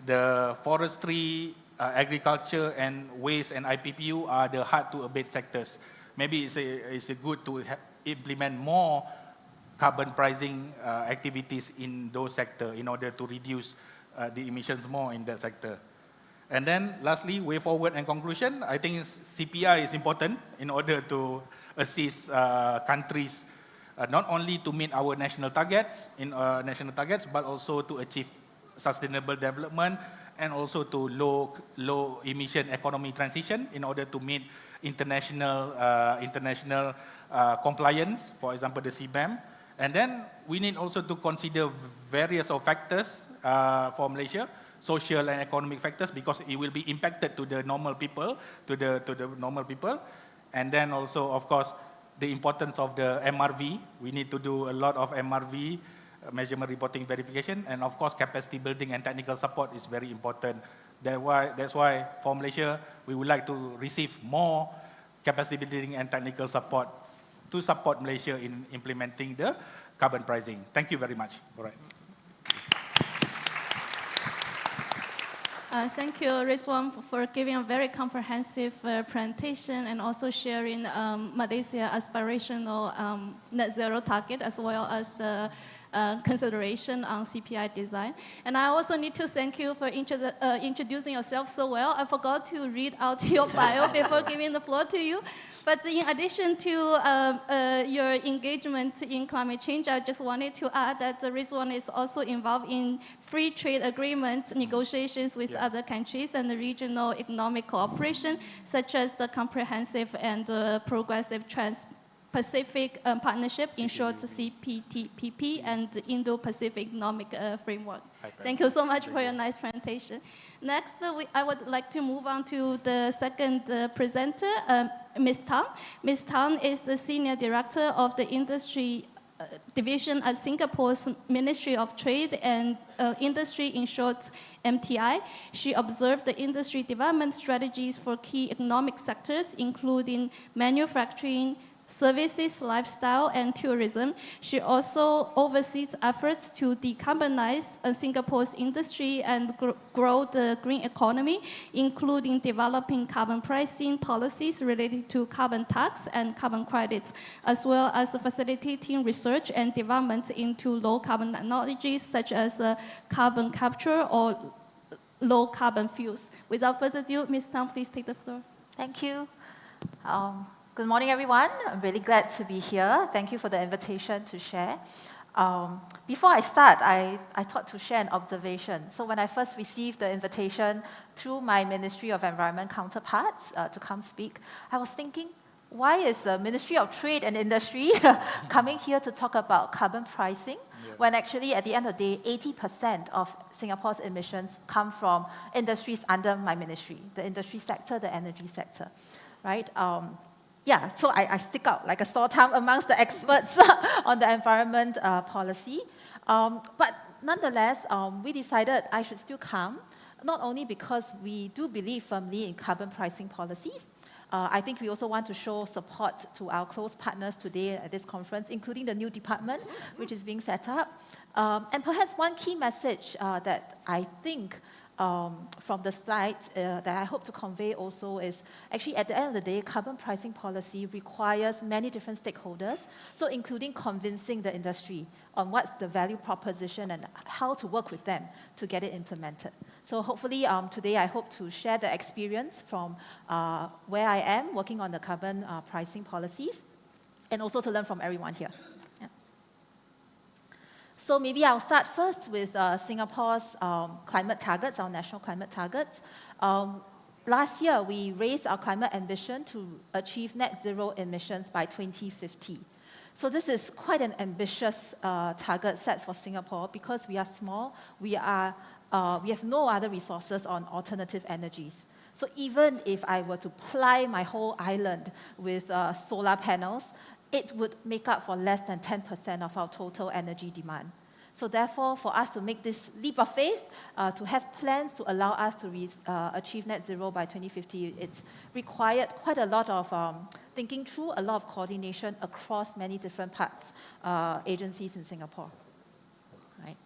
the forestry, agriculture, and waste and IPPU are the hard to abate sectors. Maybe it's good to implement more carbon pricing activities in those sectors in order to reduce the emissions more in that sector. And then lastly, way forward and conclusion, I think CPI is important in order to assist countries not only to meet our national targets, but also to achieve sustainable development and also to low emission economy transition in order to meet international compliance, for example, the CBAM. And then we need also to consider various factors for Malaysia. social and economic factors, because it will be impacted to the normal people, to the normal people. And then also, of course, the importance of the MRV. We need to do a lot of MRV, measurement, reporting, verification, and of course, capacity building and technical support is very important. That's why for Malaysia, we would like to receive more capacity building and technical support to support Malaysia in implementing the carbon pricing. Thank you very much. All right. Thank you, Rizwan, for giving a very comprehensive presentation and also sharing Malaysia's aspirational net zero target as well as the consideration on CPI design. And I also need to thank you for introducing yourself so well. I forgot to read out your bio before giving the floor to you. But in addition to your engagement in climate change, I just wanted to add that the Rizwan is also involved in free trade agreements, negotiations with other countries and the regional economic cooperation, such as the Comprehensive and Progressive Trans-Pacific Partnership, in short CPTPP, and the Indo-Pacific Economic Framework. Thank you so much for your nice presentation. Next, I would like to move on to the second presenter, Ms. Tan. Ms. Tan is the Senior Director of the Industry Division at Singapore's Ministry of Trade and Industry, in short MTI. She observed the industry development strategies for key economic sectors, including manufacturing, services, lifestyle, and tourism. She also oversees efforts to decarbonize Singapore's industry and grow the green economy, including developing carbon pricing policies related to carbon tax and carbon credits, as well as facilitating research and development into low-carbon technologies such as carbon capture or low-carbon fuels. Without further ado, Ms. Tan, please take the floor. Thank you. Good morning, everyone. I'm really glad to be here. Thank you for the invitation to share. Before I start, I thought to share an observation. So when I first received the invitation through my Ministry of Environment counterparts to come speak, I was thinking, why is the Ministry of Trade and Industry coming here to talk about carbon pricing, when actually at the end of the day, 80% of Singapore's emissions come from industries under my ministry, the industry sector, the energy sector, right? Yeah, so I stick out like a sore thumb amongst the experts on the environment policy. But nonetheless, we decided I should still come, not only because we do believe firmly in carbon pricing policies. I think we also want to show support to our close partners today at this conference, including the new department, which is being set up. And perhaps one key message that I think from the slides that I hope to convey also is, actually at the end of the day, carbon pricing policy requires many different stakeholders, so including convincing the industry on what's the value proposition and how to work with them to get it implemented. So hopefully today I hope to share the experience from where I am working on the carbon pricing policies, and also to learn from everyone here. So maybe I'll start first with Singapore's climate targets, our national climate targets. Last year, we raised our climate ambition to achieve net zero emissions by 2050. So this is quite an ambitious target set for Singapore because we are small, we have no other resources on alternative energies. So even if I were to ply my whole island with solar panels, it would make up for less than 10% of our total energy demand. So therefore, for us to make this leap of faith, to have plans to allow us to achieve net zero by 2050, it's required quite a lot of thinking through, a lot of coordination across many different parts, agencies in Singapore. Right.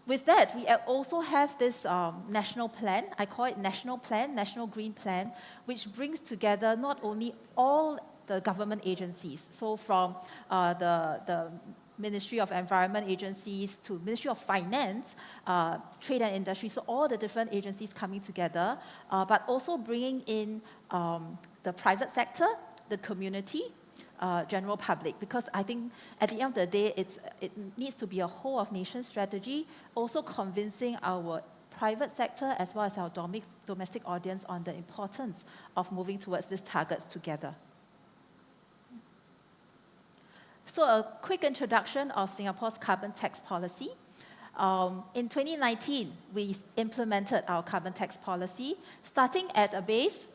With that, we also have this national plan. I call it national plan, National Green Plan, which brings together not only all the government agencies, so from the Ministry of Environment agencies to Ministry of Finance, Trade and Industry, so all the different agencies coming together, but also bringing in the private sector, the community, general public, because I think at the end of the day, it needs to be a whole of nation strategy, also convincing our private sector as well as our domestic audience on the importance of moving towards these targets together. So a quick introduction of Singapore's carbon tax policy. In 2019, we implemented our carbon tax policy, starting at a base,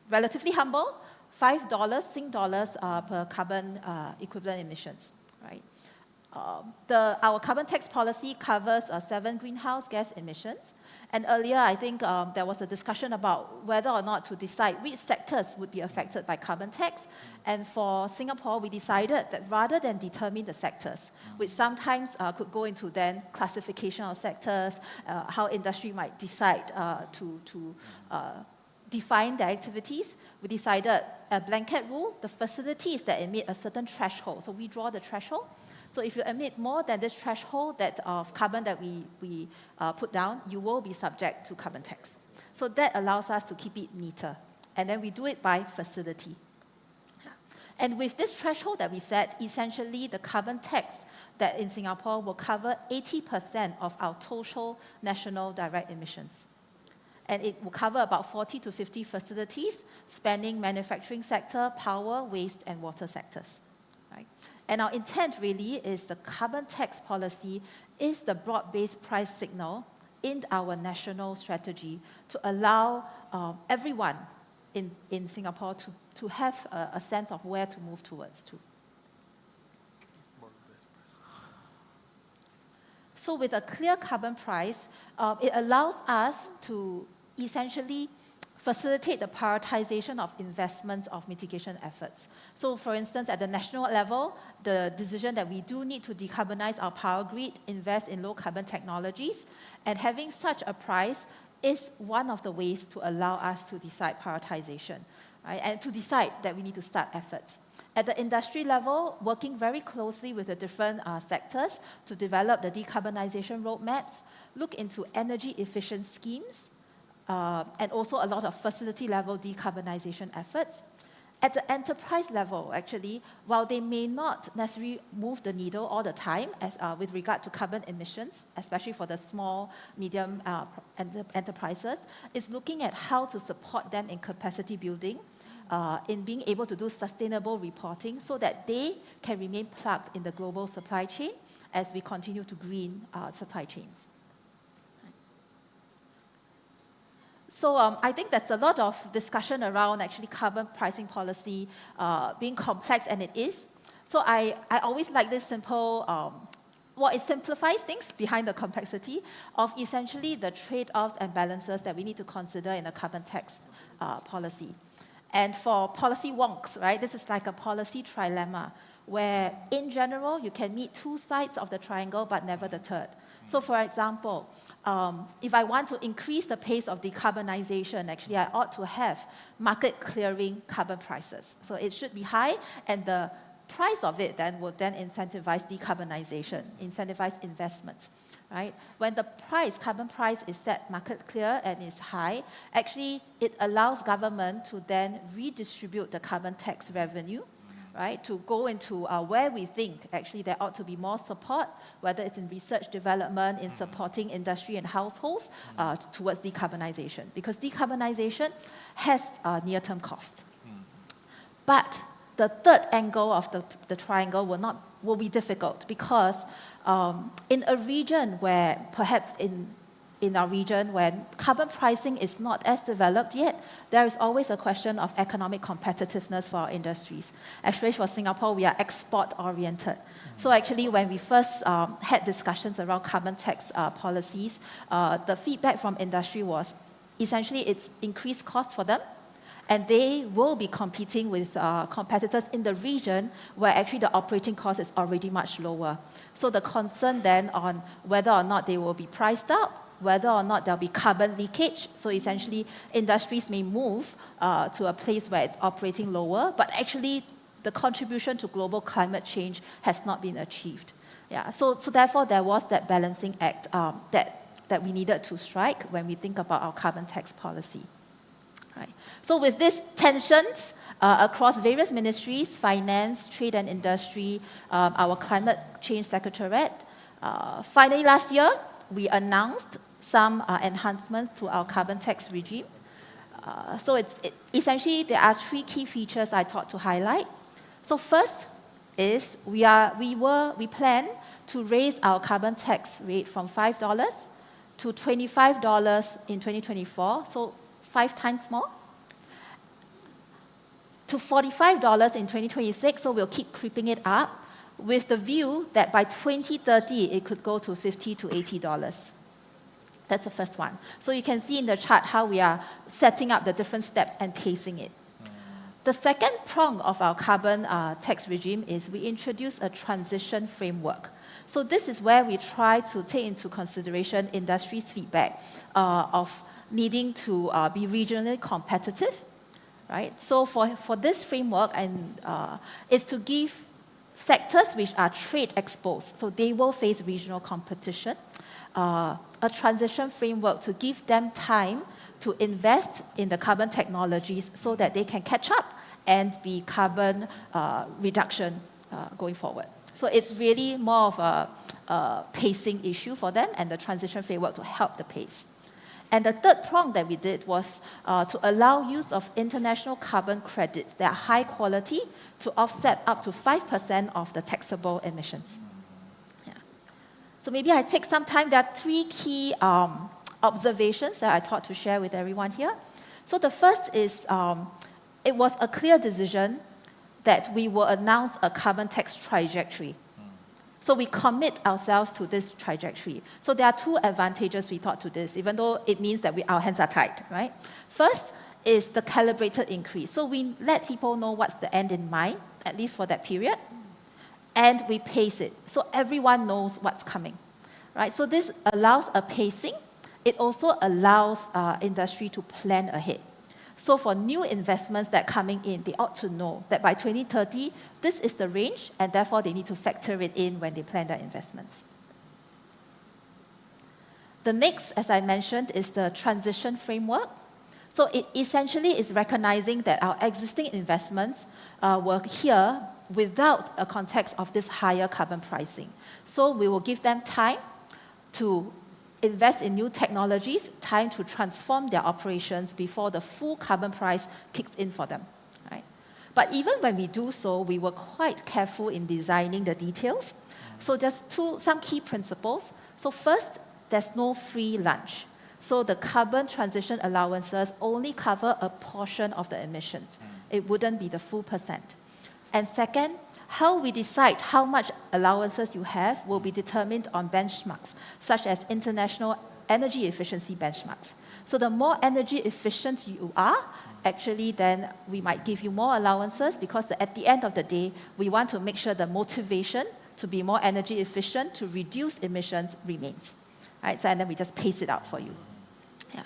relatively humble, $5 Sing dollars per carbon equivalent emissions, right? Our carbon tax policy covers 7 greenhouse gas emissions. And earlier, I think there was a discussion about whether or not to decide which sectors would be affected by carbon tax. And for Singapore, we decided that rather than determine the sectors, which sometimes could go into then classification of sectors, how industry might decide to define their activities, we decided a blanket rule, the facilities that emit a certain threshold. So we draw the threshold. So if you emit more than this threshold of carbon that we put down, you will be subject to carbon tax. So that allows us to keep it neater. And then we do it by facility. And with this threshold that we set, essentially the carbon tax that in Singapore will cover 80% of our total national direct emissions. And it will cover about 40 to 50 facilities spanning manufacturing sector, power, waste, and water sectors. Right? And our intent really is the carbon tax policy is the broad-based price signal in our national strategy to allow everyone in Singapore to have a sense of where to move towards to. So with a clear carbon price, it allows us to essentially facilitate the prioritization of investments of mitigation efforts. So for instance, at the national level, the decision that we do need to decarbonize our power grid, invest in low carbon technologies, and having such a price is one of the ways to allow us to decide prioritization, right? And to decide that we need to start efforts. At the industry level, working very closely with the different sectors to develop the decarbonization roadmaps, look into energy efficient schemes, and also a lot of facility-level decarbonization efforts. At the enterprise level, actually, while they may not necessarily move the needle all the time with regard to carbon emissions, especially for the small, medium enterprises, is looking at how to support them in capacity building, in being able to do sustainable reporting so that they can remain plugged in the global supply chain as we continue to green supply chains. So I think there's a lot of discussion around actually carbon pricing policy being complex, and it is. So I always like this simple, it simplifies things behind the complexity of essentially the trade-offs and balances that we need to consider in a carbon tax policy. And for policy wonks, right, this is like a policy trilemma, where in general you can meet two sides of the triangle but never the third. So for example, if I want to increase the pace of decarbonization, actually I ought to have market clearing carbon prices. So it should be high, and the price of it then will then incentivize decarbonization, incentivize investments, right? When the carbon price is set market clear and is high, actually it allows government to then redistribute the carbon tax revenue, right, to go into where we think actually there ought to be more support, whether it's in research development, in supporting industry and households towards decarbonization. Because decarbonization has near-term cost. But the third angle of the triangle will be difficult because in a region where perhaps in our region when carbon pricing is not as developed yet, there is always a question of economic competitiveness for our industries. Especially for Singapore, we are export-oriented. So actually, when we first had discussions around carbon tax policies, the feedback from industry was essentially it's increased costs for them, and they will be competing with competitors in the region where actually the operating cost is already much lower. So the concern then on whether or not they will be priced out, whether or not there'll be carbon leakage. So essentially, industries may move to a place where it's operating lower, but actually the contribution to global climate change has not been achieved. Yeah, so therefore there was that balancing act that we needed to strike when we think about our carbon tax policy. Right. So with these tensions across various ministries, finance, trade and industry, our climate change secretariat, finally last year, we announced some enhancements to our carbon tax regime. So essentially, there are three key features I thought to highlight. So first is we plan to raise our carbon tax rate from $5 to $25 in 2024, so 5 times more, to $45 in 2026, so we'll keep creeping it up, with the view that by 2030 it could go to $50 to $80. That's the first one. So you can see in the chart how we are setting up the different steps and pacing it. The second prong of our carbon tax regime is we introduce a transition framework. So this is where we try to take into consideration industry's feedback of needing to be regionally competitive, right? So for this framework, and is to give sectors which are trade exposed, so they will face regional competition, a transition framework to give them time to invest in the carbon technologies so that they can catch up and be carbon reduction going forward. So it's really more of a pacing issue for them, and the transition framework to help the pace. And the third prong that we did was to allow use of international carbon credits that are high quality to offset up to 5% of the taxable emissions. Yeah. So maybe I take some time. There are 3 key observations that I thought to share with everyone here. So the first is it was a clear decision that we will announce a carbon tax trajectory. So we commit ourselves to this trajectory. So there are 2 advantages we thought to this, even though it means that our hands are tied, right? First is the calibrated increase. So we let people know what's the end in mind, at least for that period, and we pace it. So everyone knows what's coming, right? So this allows a pacing. It also allows industry to plan ahead. So for new investments that are coming in, they ought to know that by 2030, this is the range, and therefore they need to factor it in when they plan their investments. The next, as I mentioned, is the transition framework. So it essentially is recognizing that our existing investments were here without a context of this higher carbon pricing. So we will give them time to invest in new technologies, time to transform their operations before the full carbon price kicks in for them, right? But even when we do so, we were quite careful in designing the details. So just some key principles. So first, there's no free lunch. So the carbon transition allowances only cover a portion of the emissions. It wouldn't be the full percent. And second, how we decide how much allowances you have will be determined on benchmarks, such as international energy efficiency benchmarks. So the more energy efficient you are, actually then we might give you more allowances, because at the end of the day, we want to make sure the motivation to be more energy efficient, to reduce emissions remains. Right? So, and then we just pace it out for you. Yeah.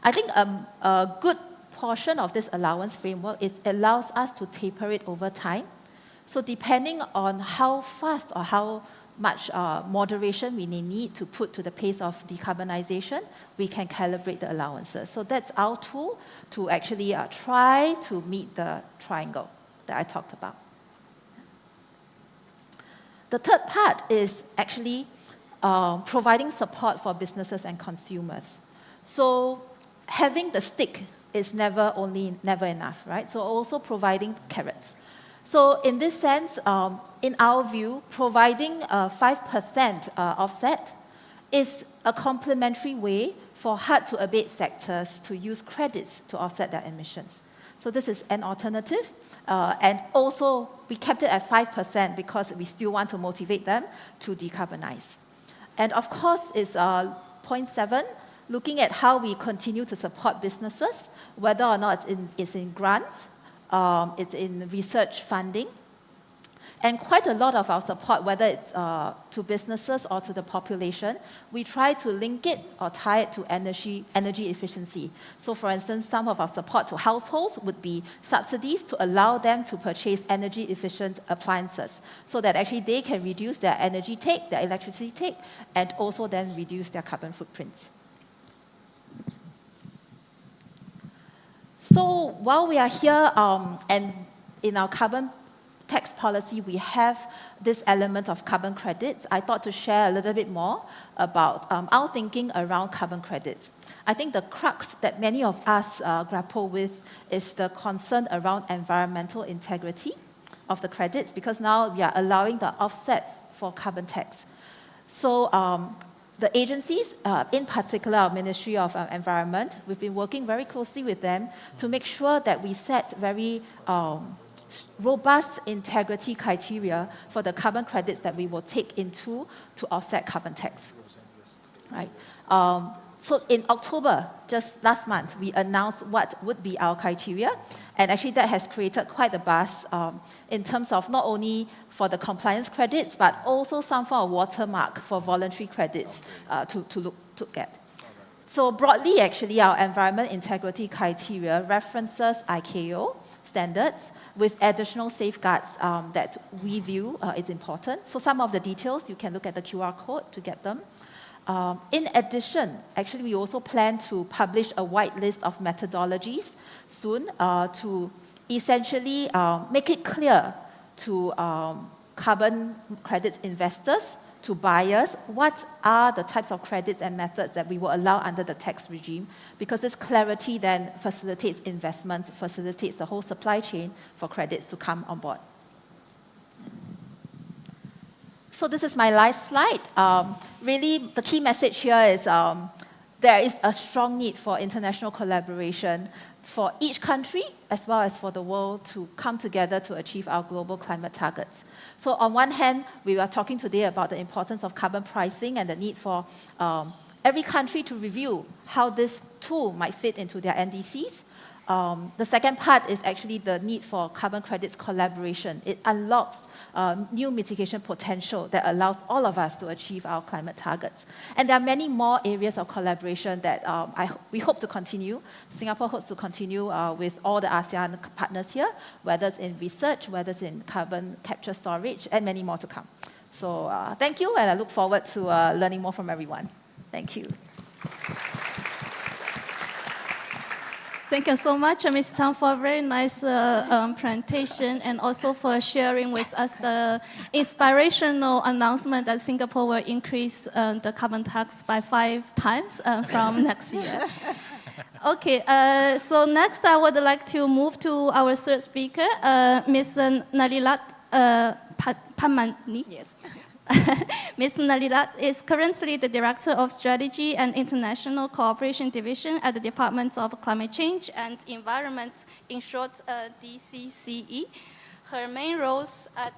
I think a good portion of this allowance framework is allows us to taper it over time. So depending on how fast or how much moderation we need to put to the pace of decarbonization, we can calibrate the allowances. So that's our tool to actually try to meet the triangle that I talked about. The third part is actually providing support for businesses and consumers. So having the stick is never enough, right? So also providing carrots. So in this sense, in our view, providing a 5% offset is a complementary way for hard-to-abate sectors to use credits to offset their emissions. So this is an alternative. And also, we kept it at 5% because we still want to motivate them to decarbonize. And of course, it's point 7, looking at how we continue to support businesses, whether or not it's in grants, it's in research funding. And quite a lot of our support, whether it's to businesses or to the population, we try to link it or tie it to energy efficiency. So for instance, some of our support to households would be subsidies to allow them to purchase energy efficient appliances, so that actually they can reduce their energy take, their electricity take, and also then reduce their carbon footprints. So while we are here and in our carbon tax policy, we have this element of carbon credits, I thought to share a little bit more about our thinking around carbon credits. I think the crux that many of us grapple with is the concern around environmental integrity of the credits, because now we are allowing the offsets for carbon tax. So the agencies, in particular our Ministry of Environment, we've been working very closely with them to make sure that we set very robust integrity criteria for the carbon credits that we will take into to offset carbon tax. Right? So in October, just last month, we announced what would be our criteria, and actually that has created quite a buzz in terms of not only for the compliance credits, but also some form of watermark for voluntary credits to look at. So broadly, actually, our environment integrity criteria references ICAO standards with additional safeguards that we view is important. So some of the details, you can look at the QR code to get them. In addition, actually, we also plan to publish a white list of methodologies soon to essentially make it clear to carbon credits investors, to buyers, what are the types of credits and methods that we will allow under the tax regime, because this clarity then facilitates investments, facilitates the whole supply chain for credits to come on board. So this is my last slide. Really, the key message here is there is a strong need for international collaboration for each country as well as for the world to come together to achieve our global climate targets. So on one hand, we are talking today about the importance of carbon pricing and the need for every country to review how this tool might fit into their NDCs. The second part is actually the need for carbon credits collaboration. It unlocks new mitigation potential that allows all of us to achieve our climate targets. And there are many more areas of collaboration that we hope to continue. Singapore hopes to continue with all the ASEAN partners here, whether it's in research, whether it's in carbon capture storage, and many more to come. So thank you, and I look forward to learning more from everyone. Thank you. Thank you so much, Ms. Tang, for a very nice presentation and also for sharing with us the inspirational announcement that Singapore will increase the carbon tax by 5 times from next year. Okay, so next I would like to move to our third speaker, Ms. Nalilat Pamani. Yes. Ms. Nalilat is currently the Director of Strategy and International Cooperation Division at the Department of Climate Change and Environment, in short, DCCE. Her main roles at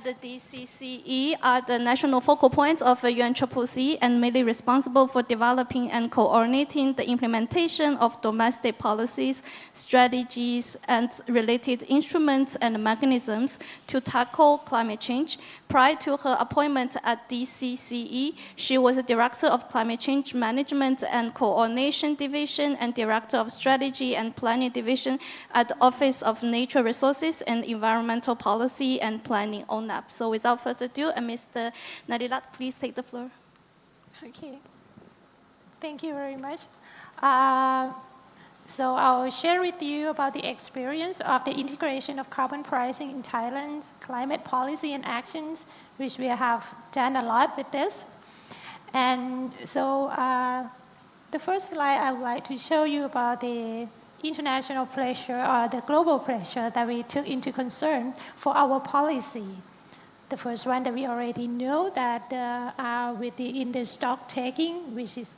the DCCE are the national focal point of UNCCC and mainly responsible for developing and coordinating the implementation of domestic policies, strategies, and related instruments and mechanisms to tackle climate change. Prior to her appointment at DCCE, she was the Director of Climate Change Management and Coordination Division and Director of Strategy and Planning Division at the Office of Natural Resources and Environmental Policy and Planning, ONAP. So without further ado, Mr. Nalilat, please take the floor. Okay. Thank you very much. So I'll share with you about the experience of the integration of carbon pricing in Thailand's climate policy and actions, which we have done a lot with this. And so the first slide I would like to show you about the international pressure or the global pressure that we took into concern for our policy. The first one that we already know that in the stock taking, which is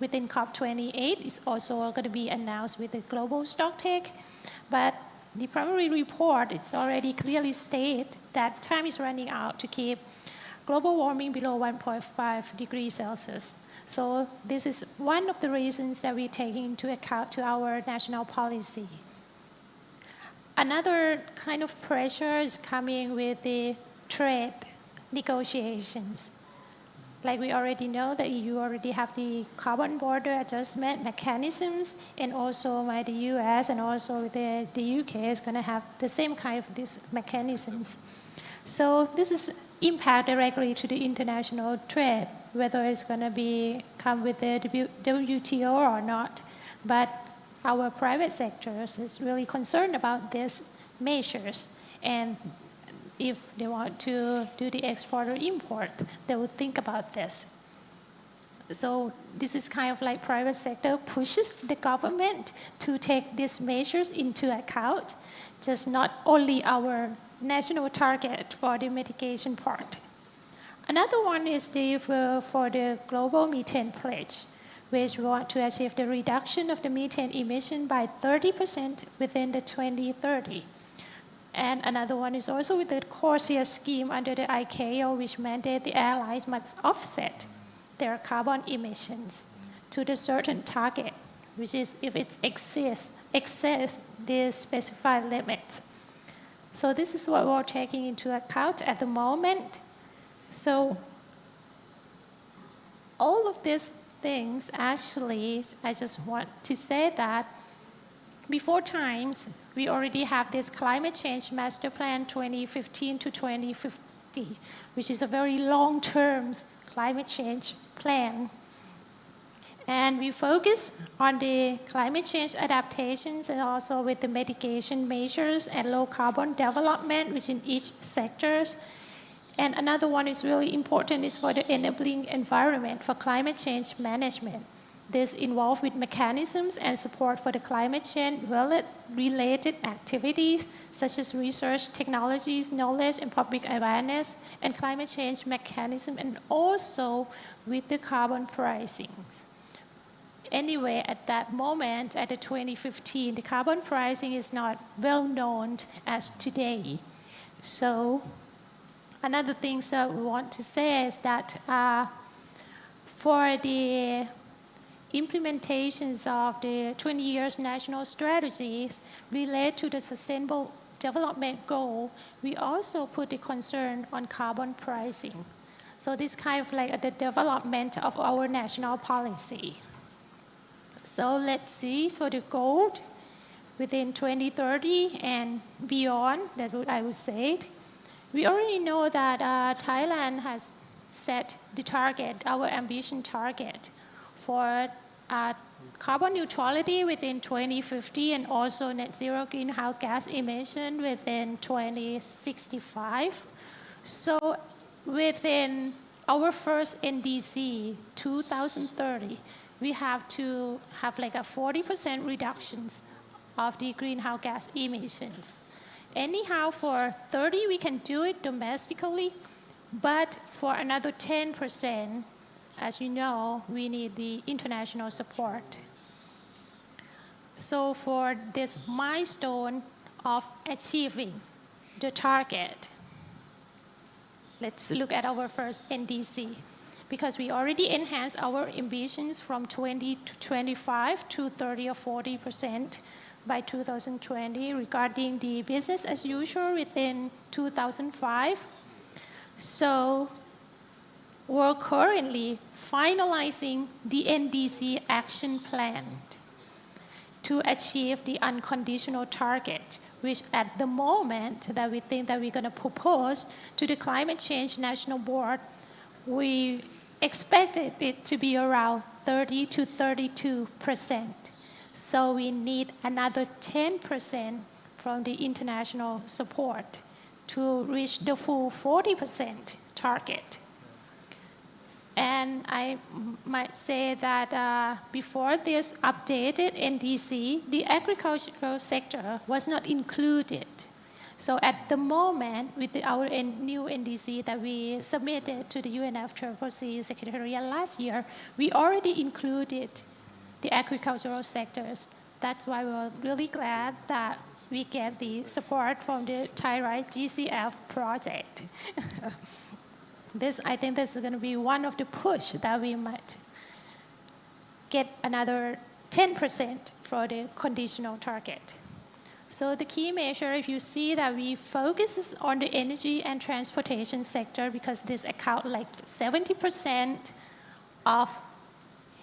within COP28, is also going to be announced with the global stock take. But the primary report, it's already clearly stated that time is running out to keep global warming below 1.5 degrees Celsius. So this is one of the reasons that we take into account to our national policy. Another kind of pressure is coming with the trade negotiations. Like we already know, the EU already have the carbon border adjustment mechanisms, and also the US and also the UK is going to have the same kind of these mechanisms. So this is impact directly to the international trade, whether it's going to come with the WTO or not. But our private sectors is really concerned about these measures, and if they want to do the export or import, they would think about this. So this is kind of like private sector pushes the government to take these measures into account, just not only our national target for the mitigation part. Another one is for the global methane pledge, which we want to achieve the reduction of the methane emission by 30% within the 2030. And another one is also with the CORSIA scheme under the ICAO, which mandate the airlines must offset their carbon emissions to the certain target, which is if it exceeds the specified limits. So this is what we're taking into account at the moment. So all of these things, actually, I just want to say that before times, we already have this climate change master plan 2015 to 2050, which is a very long-term climate change plan. And we focus on the climate change adaptations and also with the mitigation measures and low carbon development within each sectors. And another one is really important is for the enabling environment for climate change management. This involved with mechanisms and support for the climate change related activities such as research, technologies, knowledge, and public awareness, and climate change mechanism, and also with the carbon pricing. Anyway, at that moment, at the 2015, the carbon pricing is not well known as today. So another thing that we want to say is that for the implementations of the 20 years national strategies related to the sustainable development goal, we also put the concern on carbon pricing. So this kind of like the development of our national policy. So let's see, so the goal within 2030 and beyond, that's what I would say. We already know that Thailand has set the target, our ambition target for carbon neutrality within 2050 and also net zero greenhouse gas emission within 2065. So within our first NDC 2030, we have to have like a 40% reductions of the greenhouse gas emissions. Anyhow, for 30, we can do it domestically, but for another 10%, as you know, we need the international support. So for this milestone of achieving the target, let's look at our first NDC, because we already enhanced our ambitions from 20 to 25 to 30 or 40% by 2020 regarding the business as usual within 2005. So we're currently finalizing the NDC action plan to achieve the unconditional target, which at the moment that we think that we're going to propose to the Climate Change National Board, we expected it to be around 30 to 32%. So we need another 10% from the international support to reach the full 40% target. And I might say that before this updated NDC, the agricultural sector was not included. So at the moment, with our new NDC that we submitted to the UNFCCC Secretariat last year, we already included the agricultural sectors. That's why we're really glad that we get the support from the Thai GCF project. I think this is going to be one of the push that we might get another 10% for the conditional target. So the key measure, if you see that we focus on the energy and transportation sector, because this account like 70% of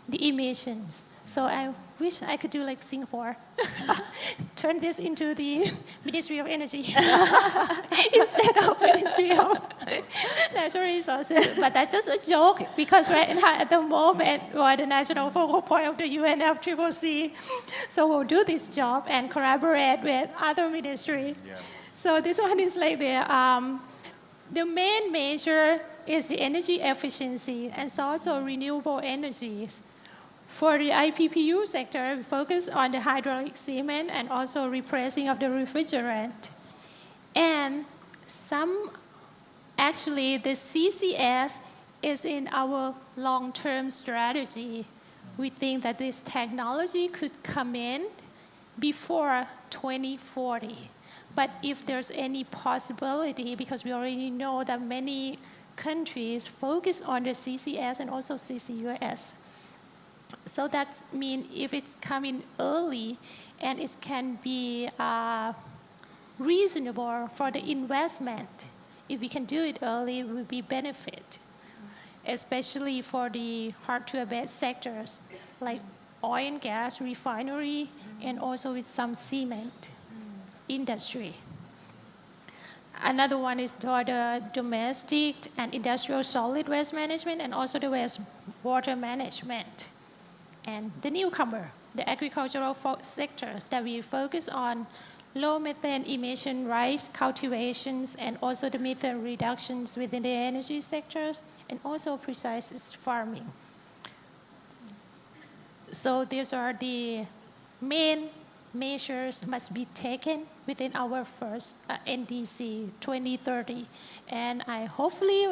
the emissions. So I wish I could do like Singapore, turn this into the Ministry of Energy instead of Ministry of Natural Resources. But that's just a joke, because right now at the moment we're the national focal point of the UNFCCC. So we'll do this job and collaborate with other ministries. Yeah. So this one is like the main measure is the energy efficiency and also renewable energies. For the IPPU sector, we focus on the hydraulic cement and also replacing of the refrigerant. And some actually, the CCS is in our long-term strategy. We think that this technology could come in before 2040. But if there's any possibility, because we already know that many countries focus on the CCS and also CCUS. So that means if it's coming early and it can be reasonable for the investment, if we can do it early, it will be benefit, especially for the hard-to-abate sectors like oil and gas, refinery, and also with some cement industry. Another one is for the domestic and industrial solid waste management and also the waste water management. And the newcomer, the agricultural sectors that we focus on low methane emission rice cultivations and also the methane reductions within the energy sectors and also precise farming. So these are the main measures must be taken within our first NDC 2030. And I hopefully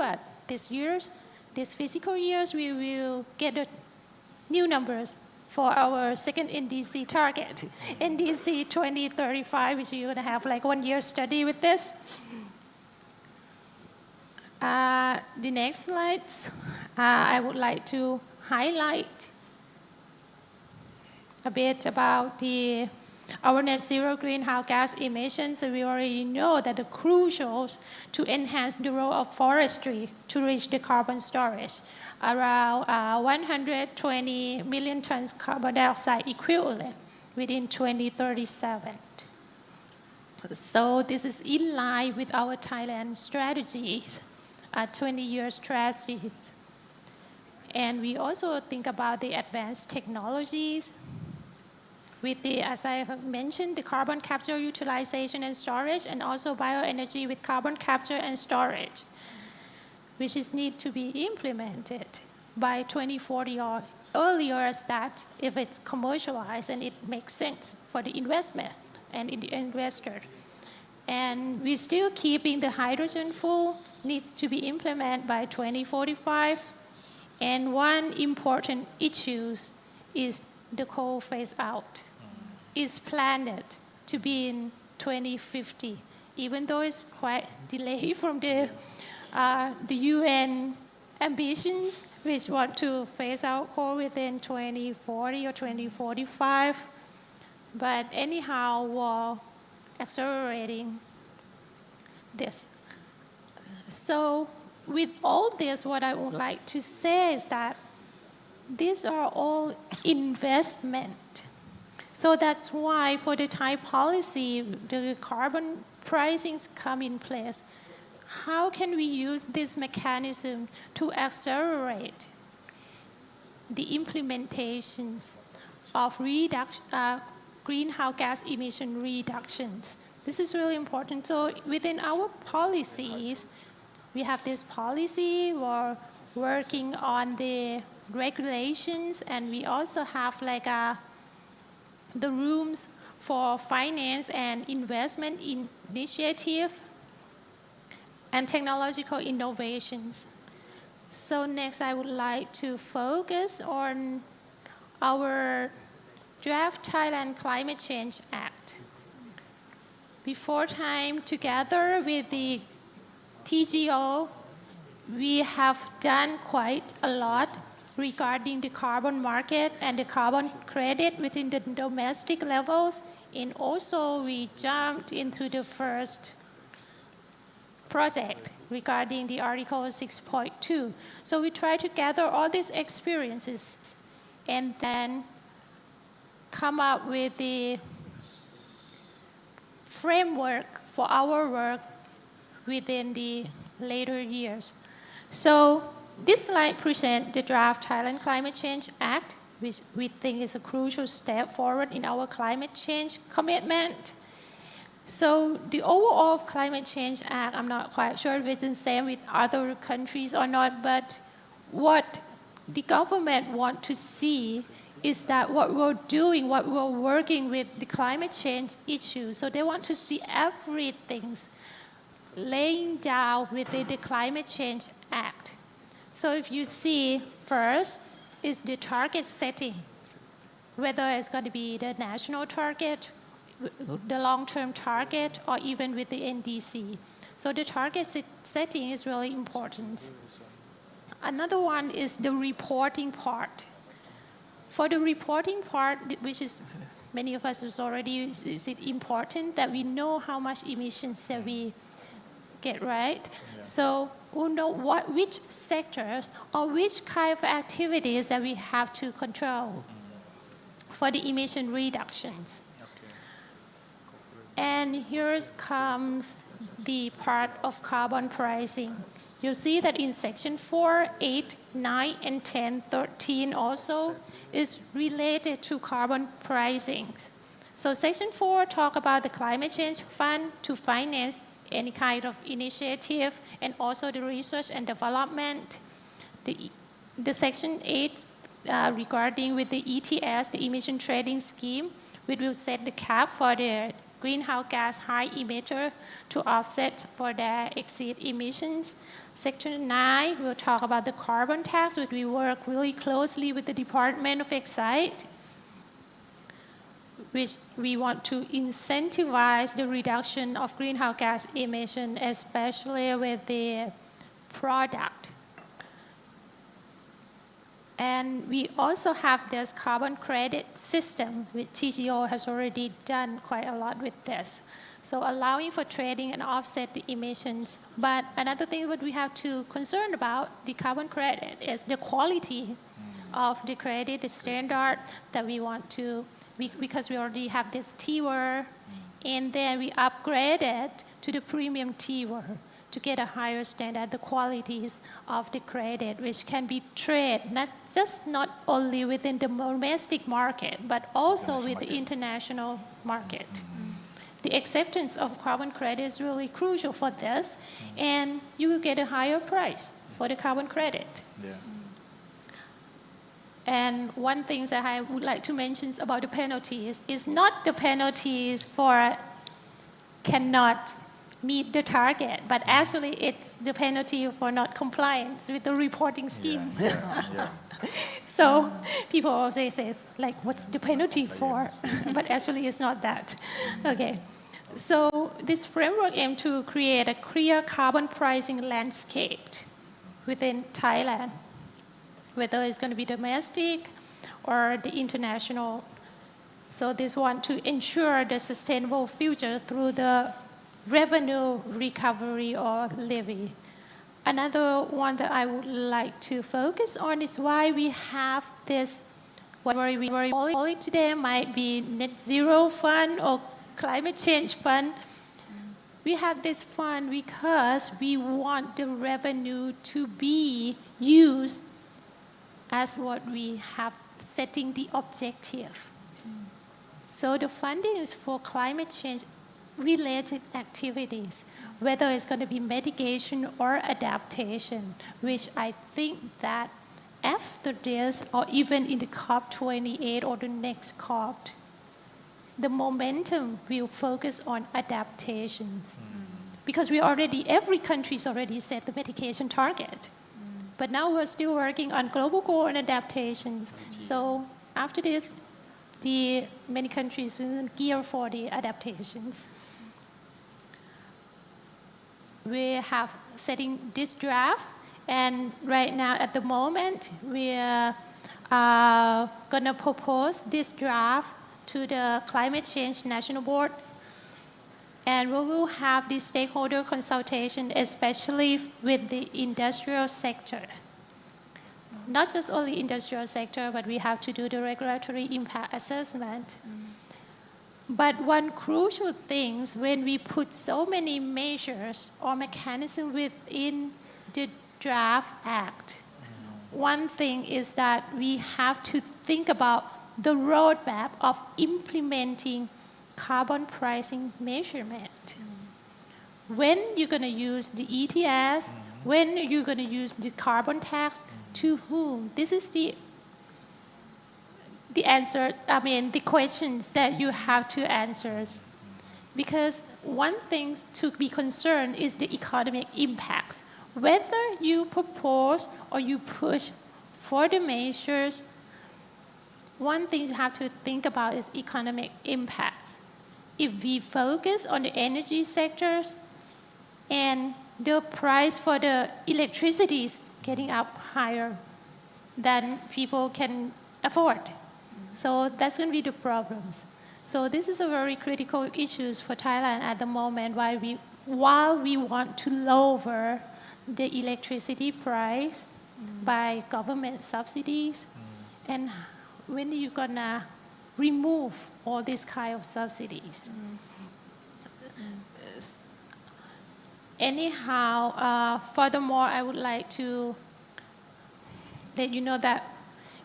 this fiscal years, we will get the new numbers for our second NDC target, NDC 2035, which you're gonna have like 1 year study with this. The next slides, I would like to highlight a bit about our net zero greenhouse gas emissions. We already know that the crucials to enhance the role of forestry to reach the carbon storage, around 120 million tons carbon dioxide equivalent within 2037. So this is in line with our Thailand strategies, 20-year strategies. And we also think about the advanced technologies with as I have mentioned, the carbon capture, utilization, and storage, and also bioenergy with carbon capture and storage, which is need to be implemented by 2040 or earlier as that if it's commercialized and it makes sense for the investment and the investor. And we're still keeping the hydrogen fuel needs to be implemented by 2045. And one important issue is the coal phase out. Is planned to be in 2050, even though it's quite delayed from the UN ambitions, which want to phase out coal within 2040 or 2045. But anyhow, we're accelerating this. So with all this, what I would like to say is that these are all investment. So that's why for the Thai policy, the carbon pricings come in place. How can we use this mechanism to accelerate the implementations of greenhouse gas emission reductions? This is really important. So within our policies, we have this policy, we're working on the regulations, and we also have like the rooms for finance and investment initiative and technological innovations. So next, I would like to focus on our draft Thailand Climate Change Act. Before time, together with the TGO, we have done quite a lot regarding the carbon market and the carbon credit within the domestic levels. And also we jumped into the first project regarding the Article 6.2. So we try to gather all these experiences and then come up with the framework for our work within the later years. So this slide presents the draft Thailand Climate Change Act, which we think is a crucial step forward in our climate change commitment. So the overall Climate Change Act, I'm not quite sure if it's the same with other countries or not, but what the government want to see is that what we're doing, what we're working with the climate change issue. So they want to see everything laying down within the Climate Change Act. So if you see, first is the target setting, whether it's going to be the national target, the long-term target, or even with the NDC. So the target setting is really important. Another one is the reporting part. For the reporting part, which is many of us is already, is it important that we know how much emissions that we get, right? Yeah. So we'll know which sectors or which kind of activities that we have to control for the emission reductions. Okay. And here comes the part of carbon pricing. You'll see that in section 4, 8, 9, and 10, 13 also is related to carbon pricing. So section 4 talk about the climate change fund to finance any kind of initiative and also the research and development. The section 8 regarding with the ETS, the emission trading scheme, which will set the cap for the greenhouse gas high emitter to offset for their exceed emissions. Section 9 will talk about the carbon tax, which we work really closely with the Department of Excise, which we want to incentivize the reduction of greenhouse gas emission, especially with the product. And we also have this carbon credit system, which TGO has already done quite a lot with this. So allowing for trading and offset the emissions. But another thing that we have to concern about the carbon credit is the quality of the credit, the standard that we want to, because we already have this tier, and then we upgrade it to the premium tier to get a higher standard, the qualities of the credit, which can be traded not only within the domestic market, but also with the international market. The acceptance of carbon credit is really crucial for this, and you will get a higher price for the carbon credit. Yeah. And one thing that I would like to mention about the penalties is not the penalties for cannot meet the target, but actually it's the penalty for not compliance with the reporting scheme. Yeah. So people always say, like, what's the penalty for? But actually it's not that. Okay. So this framework aims to create a clear carbon pricing landscape within Thailand, whether it's going to be domestic or the international. So this one to ensure the sustainable future through the revenue recovery or levy. Another one that I would like to focus on is why we have this, whatever we call it today, might be net zero fund or climate change fund. We have this fund because we want the revenue to be used as what we have setting the objective. So the funding is for climate change related activities, whether it's going to be mitigation or adaptation, which I think that after this, or even in the COP28 or the next COP, the momentum will focus on adaptations. Because every country's already set the mitigation target. But now we're still working on global goal and adaptations. So after this, many countries will gear for the adaptations. We have setting this draft, and right now at the moment, we're gonna propose this draft to the Climate Change National Board, and we will have the stakeholder consultation, especially with the industrial sector. Not just only industrial sector, but we have to do the regulatory impact assessment. But one crucial thing is when we put so many measures or mechanisms within the draft act, one thing is that we have to think about the roadmap of implementing carbon pricing measurement. When you're going to use the ETS, when you're going to use the carbon tax, to whom? This is the answer, the questions that you have to answer. Because one thing to be concerned is the economic impacts. Whether you propose or you push for the measures, one thing you have to think about is economic impacts. If we focus on the energy sectors and the price for the electricity is getting up higher than people can afford. So that's going to be the problems. So this is a very critical issue for Thailand at the moment, while we want to lower the electricity price by government subsidies. And when are you gonna remove all these kind of subsidies? Anyhow, furthermore, I would like to let you know that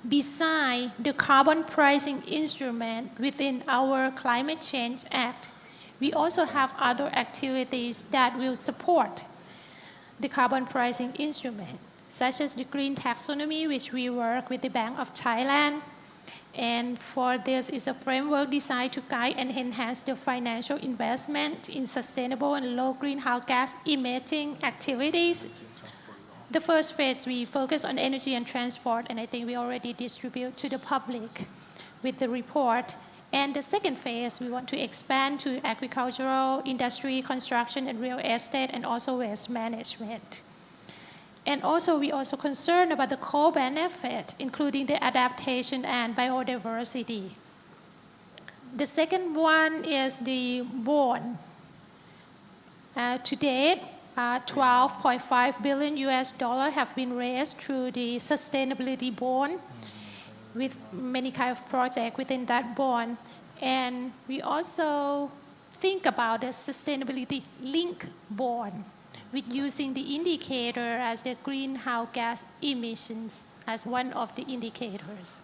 beside the carbon pricing instrument within our Climate Change Act, we also have other activities that will support the carbon pricing instrument, such as the green taxonomy, which we work with the Bank of Thailand. And for this is a framework designed to guide and enhance the financial investment in sustainable and low greenhouse gas emitting activities. The first phase, we focus on energy and transport, and I think we already distribute to the public with the report. And the second phase, we want to expand to agricultural, industry, construction, and real estate, and also waste management. And also, we also concerned about the co-benefit, including the adaptation and biodiversity. The second one is the bond. To date, 12.5 billion US dollar have been raised through the sustainability bond with many kind of projects within that bond. And we also think about the sustainability link bond with using the indicator as the greenhouse gas emissions as one of the indicators.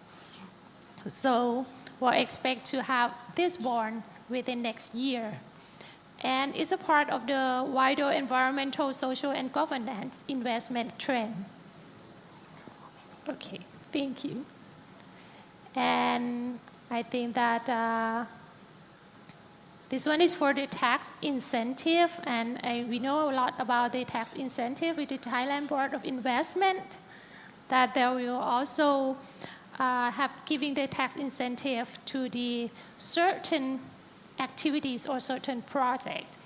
So we'll expect to have this bond within next year. And it's a part of the wider environmental, social, and governance investment trend. Okay, thank you. And I think that this one is for the tax incentive, and we know a lot about the tax incentive with the Thailand Board of Investment, that they will also have giving the tax incentive to the certain activities or certain projects.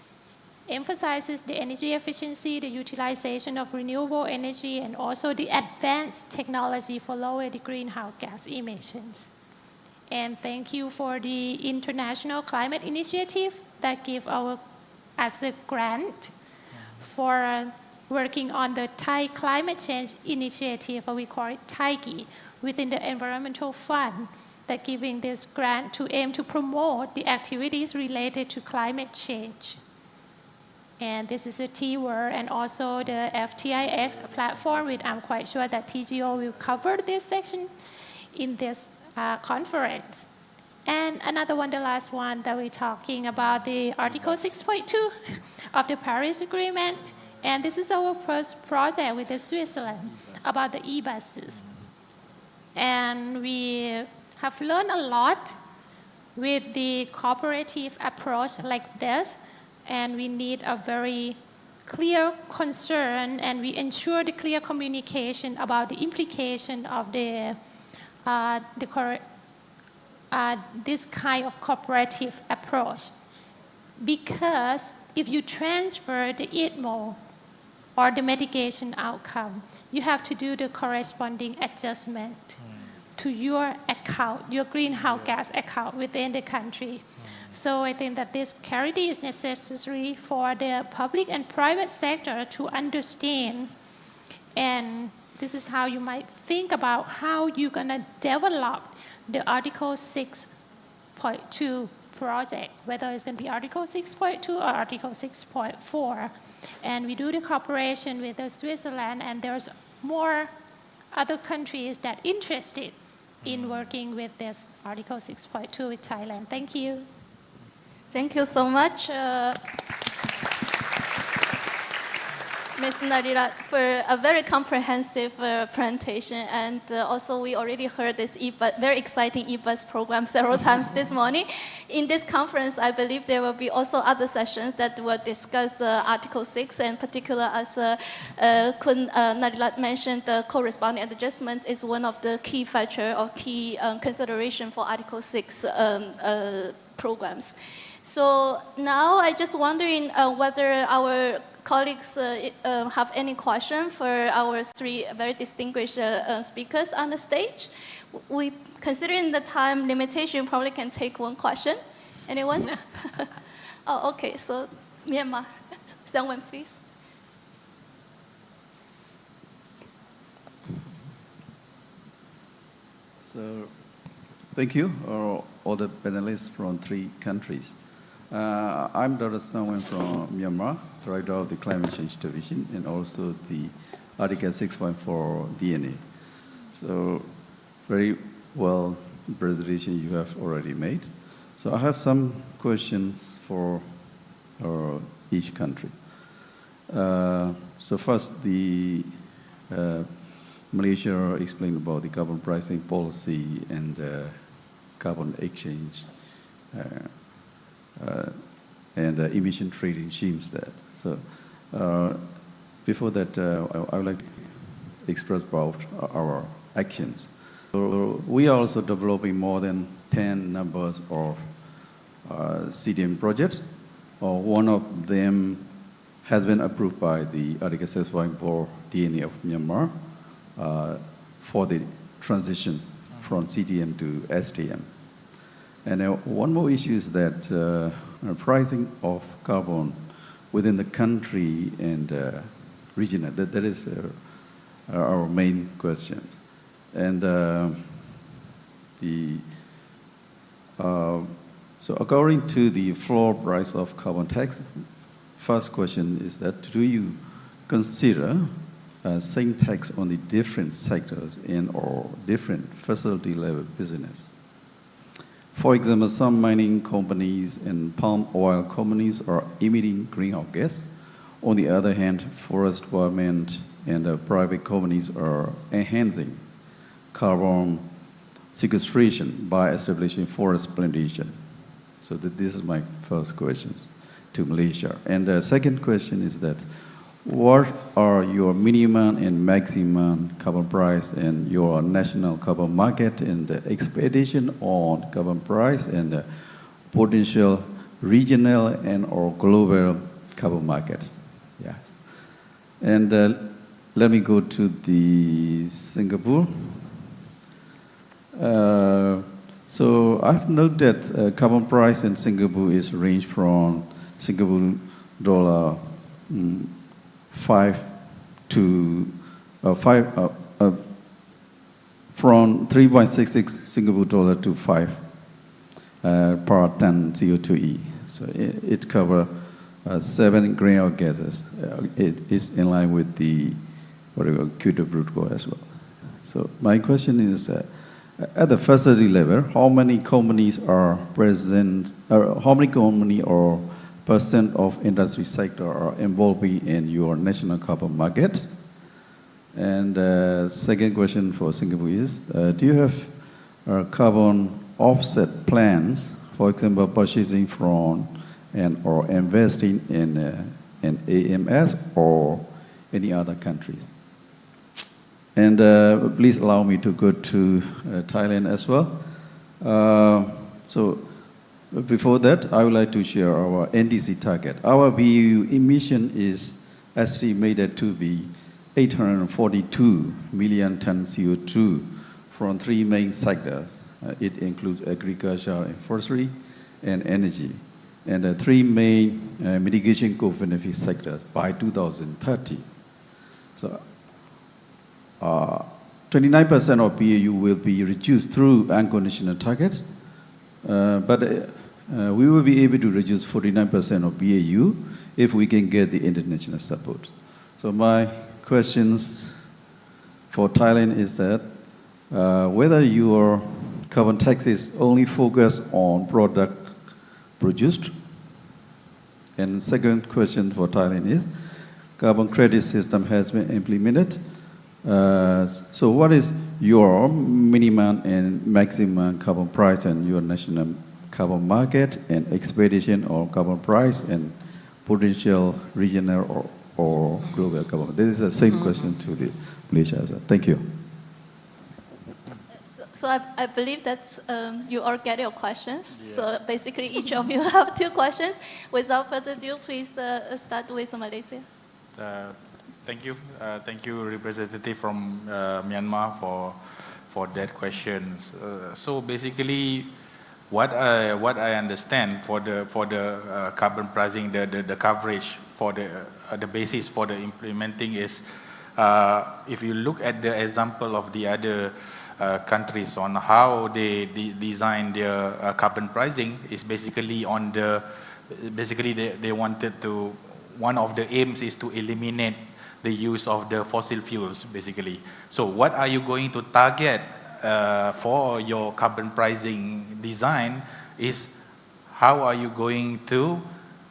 Emphasizes the energy efficiency, the utilization of renewable energy, and also the advanced technology for lower the greenhouse gas emissions. And thank you for the International Climate Initiative that gave us a grant for working on the Thai Climate Change Initiative, or we call it TAICI, within the Environmental Fund, that giving this grant to aim to promote the activities related to climate change. And this is a T-word, and also the FTIX platform, which I'm quite sure that TGO will cover this section in this conference. And another one, the last one that we're talking about, the Article 6.2 of the Paris Agreement. And this is our first project with the Switzerland about the e-buses. And we have learned a lot with the cooperative approach like this, and we need a very clear concern, and we ensure the clear communication about the implication of this kind of cooperative approach. Because if you transfer the ITMO or the mitigation outcome, you have to do the corresponding adjustment to your account, your greenhouse gas account within the country. So I think that this clarity is necessary for the public and private sector to understand. And this is how you might think about how you're gonna develop the Article 6.2 project, whether it's gonna be Article 6.2 or Article 6.4. And we do the cooperation with the Switzerland, and there's more other countries that interested in working with this Article 6.2 with Thailand. Thank you. Thank you so much. Ms. Narira, for a very comprehensive presentation. And also, we already heard this very exciting e-bus program several times this morning. In this conference, I believe there will be also other sessions that will discuss Article 6, and particular as Kun Narira mentioned, the corresponding adjustment is one of the key feature or key consideration for Article 6 programs. So now I just wondering whether our colleagues have any question for our three very distinguished speakers on the stage. We, considering the time limitation, probably can take one question. Anyone? Oh, okay, so Myanmar, someone please. So, thank you, all the panelists from 3 countries. I'm Dr. Sangwen from Myanmar, Director of the Climate Change Division, and also the Article 6.4 DNA. So, very well presentation you have already made. So I have some questions for each country. So first, the Malaysia explained about the carbon pricing policy and carbon exchange and emission trading schemes. So before that, I would like to express about our actions. So we are also developing more than 10 numbers of CDM projects. One of them has been approved by the Article 6.4 DNA of Myanmar for the transition from CDM to SDM. And one more issue is that pricing of carbon within the country and region, that is our main questions. And so according to the floor price of carbon tax, first question is that do you consider same tax on the different sectors in or different facility level business? For example, some mining companies and palm oil companies are emitting greenhouse gas. On the other hand, forest development and private companies are enhancing carbon sequestration by establishing forest plantation. So this is my first question to Malaysia. And the second question is that what are your minimum and maximum carbon price and your national carbon market and the expectation on carbon price and potential regional and or global carbon markets? Yeah. And let me go to the Singapore. So I've noted that carbon price in Singapore is range from Singapore dollar 5 to 5 from 3.66 Singapore dollar to 5 per ton CO2e. So it covers 7 greenhouse gases. It is in line with the Kyoto Protocol as well. So my question is, at the facility level, how many companies are present, or how many companies or percent of industry sector are involved in your national carbon market? And second question for Singapore is, do you have carbon offset plans, for example, purchasing from and or investing in AMS or any other countries? And please allow me to go to Thailand as well. So before that, I would like to share our NDC target. Our BAU emission is estimated to be 842 million tons CO2 from 3 main sectors. It includes agriculture and forestry and energy. And 3 main mitigation co-benefit sectors by 2030. So 29% of BAU will be reduced through unconditional targets, but we will be able to reduce 49% of BAU if we can get the international support. So my questions for Thailand is that whether your carbon tax is only focused on product produced. And second question for Thailand is, carbon credit system has been implemented. So what is your minimum and maximum carbon price and your national carbon market and expectation of carbon price and potential regional or global carbon? This is the same question to the Malaysia as well. Thank you. So I believe that's you all get your questions. Yeah. So basically, each of you have 2 questions. Without further ado, please start with Malaysia. Thank you. Thank you, representative from Myanmar for that questions. So basically, what I understand for the carbon pricing, the coverage for the basis for the implementing is, if you look at the example of the other countries on how they design their carbon pricing, is basically on they wanted to, one of the aims is to eliminate the use of the fossil fuels, basically. So what are you going to target for your carbon pricing design is how are you going to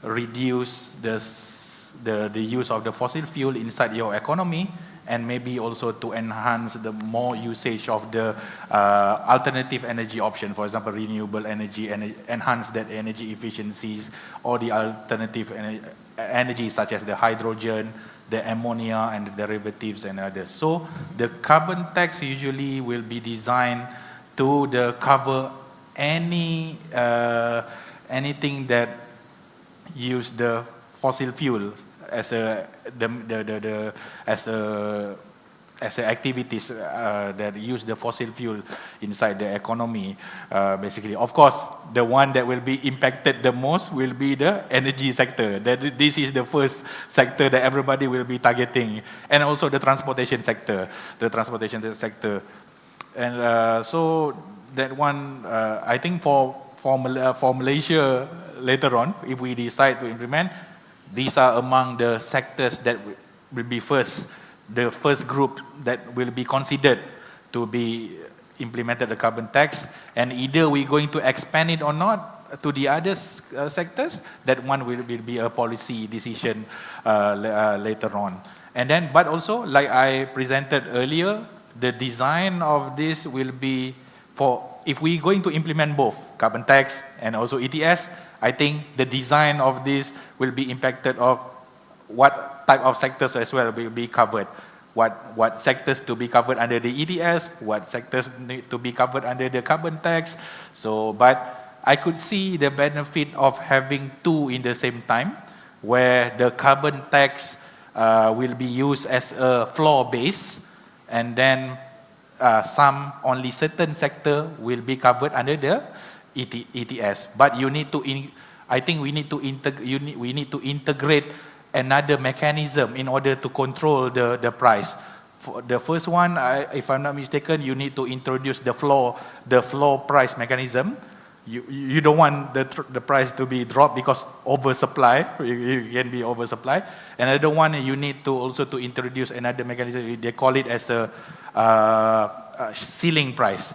reduce the use of the fossil fuel inside your economy, and maybe also to enhance the more usage of the alternative energy option, for example, renewable energy, and enhance that energy efficiencies, or the alternative energy such as the hydrogen, the ammonia, and the derivatives and others. So the carbon tax usually will be designed to cover anything that use the fossil fuel as activities that use the fossil fuel inside the economy, basically. Of course, the one that will be impacted the most will be the energy sector. This is the first sector that everybody will be targeting, and also the transportation sector. And so that one, I think for Malaysia later on, if we decide to implement, these are among the sectors that will be the first group that will be considered to be implemented the carbon tax, and either we're going to expand it or not to the other sectors. That one will be a policy decision later on. And then, but also, like I presented earlier, the design of this will be if we're going to implement both carbon tax and also ETS, I think the design of this will be impacted of what type of sectors as well will be covered. What sectors to be covered under the ETS, what sectors need to be covered under the carbon tax. So, but I could see the benefit of having 2 in the same time, where the carbon tax will be used as a floor base, and then only certain sector will be covered under the ETS. But you need to, I think we need to integrate another mechanism in order to control the price. For the first one, if I'm not mistaken, you need to introduce the floor price mechanism. You don't want the price to be dropped because oversupply. You can be oversupply. Another one, you need to also to introduce another mechanism. They call it as a ceiling price.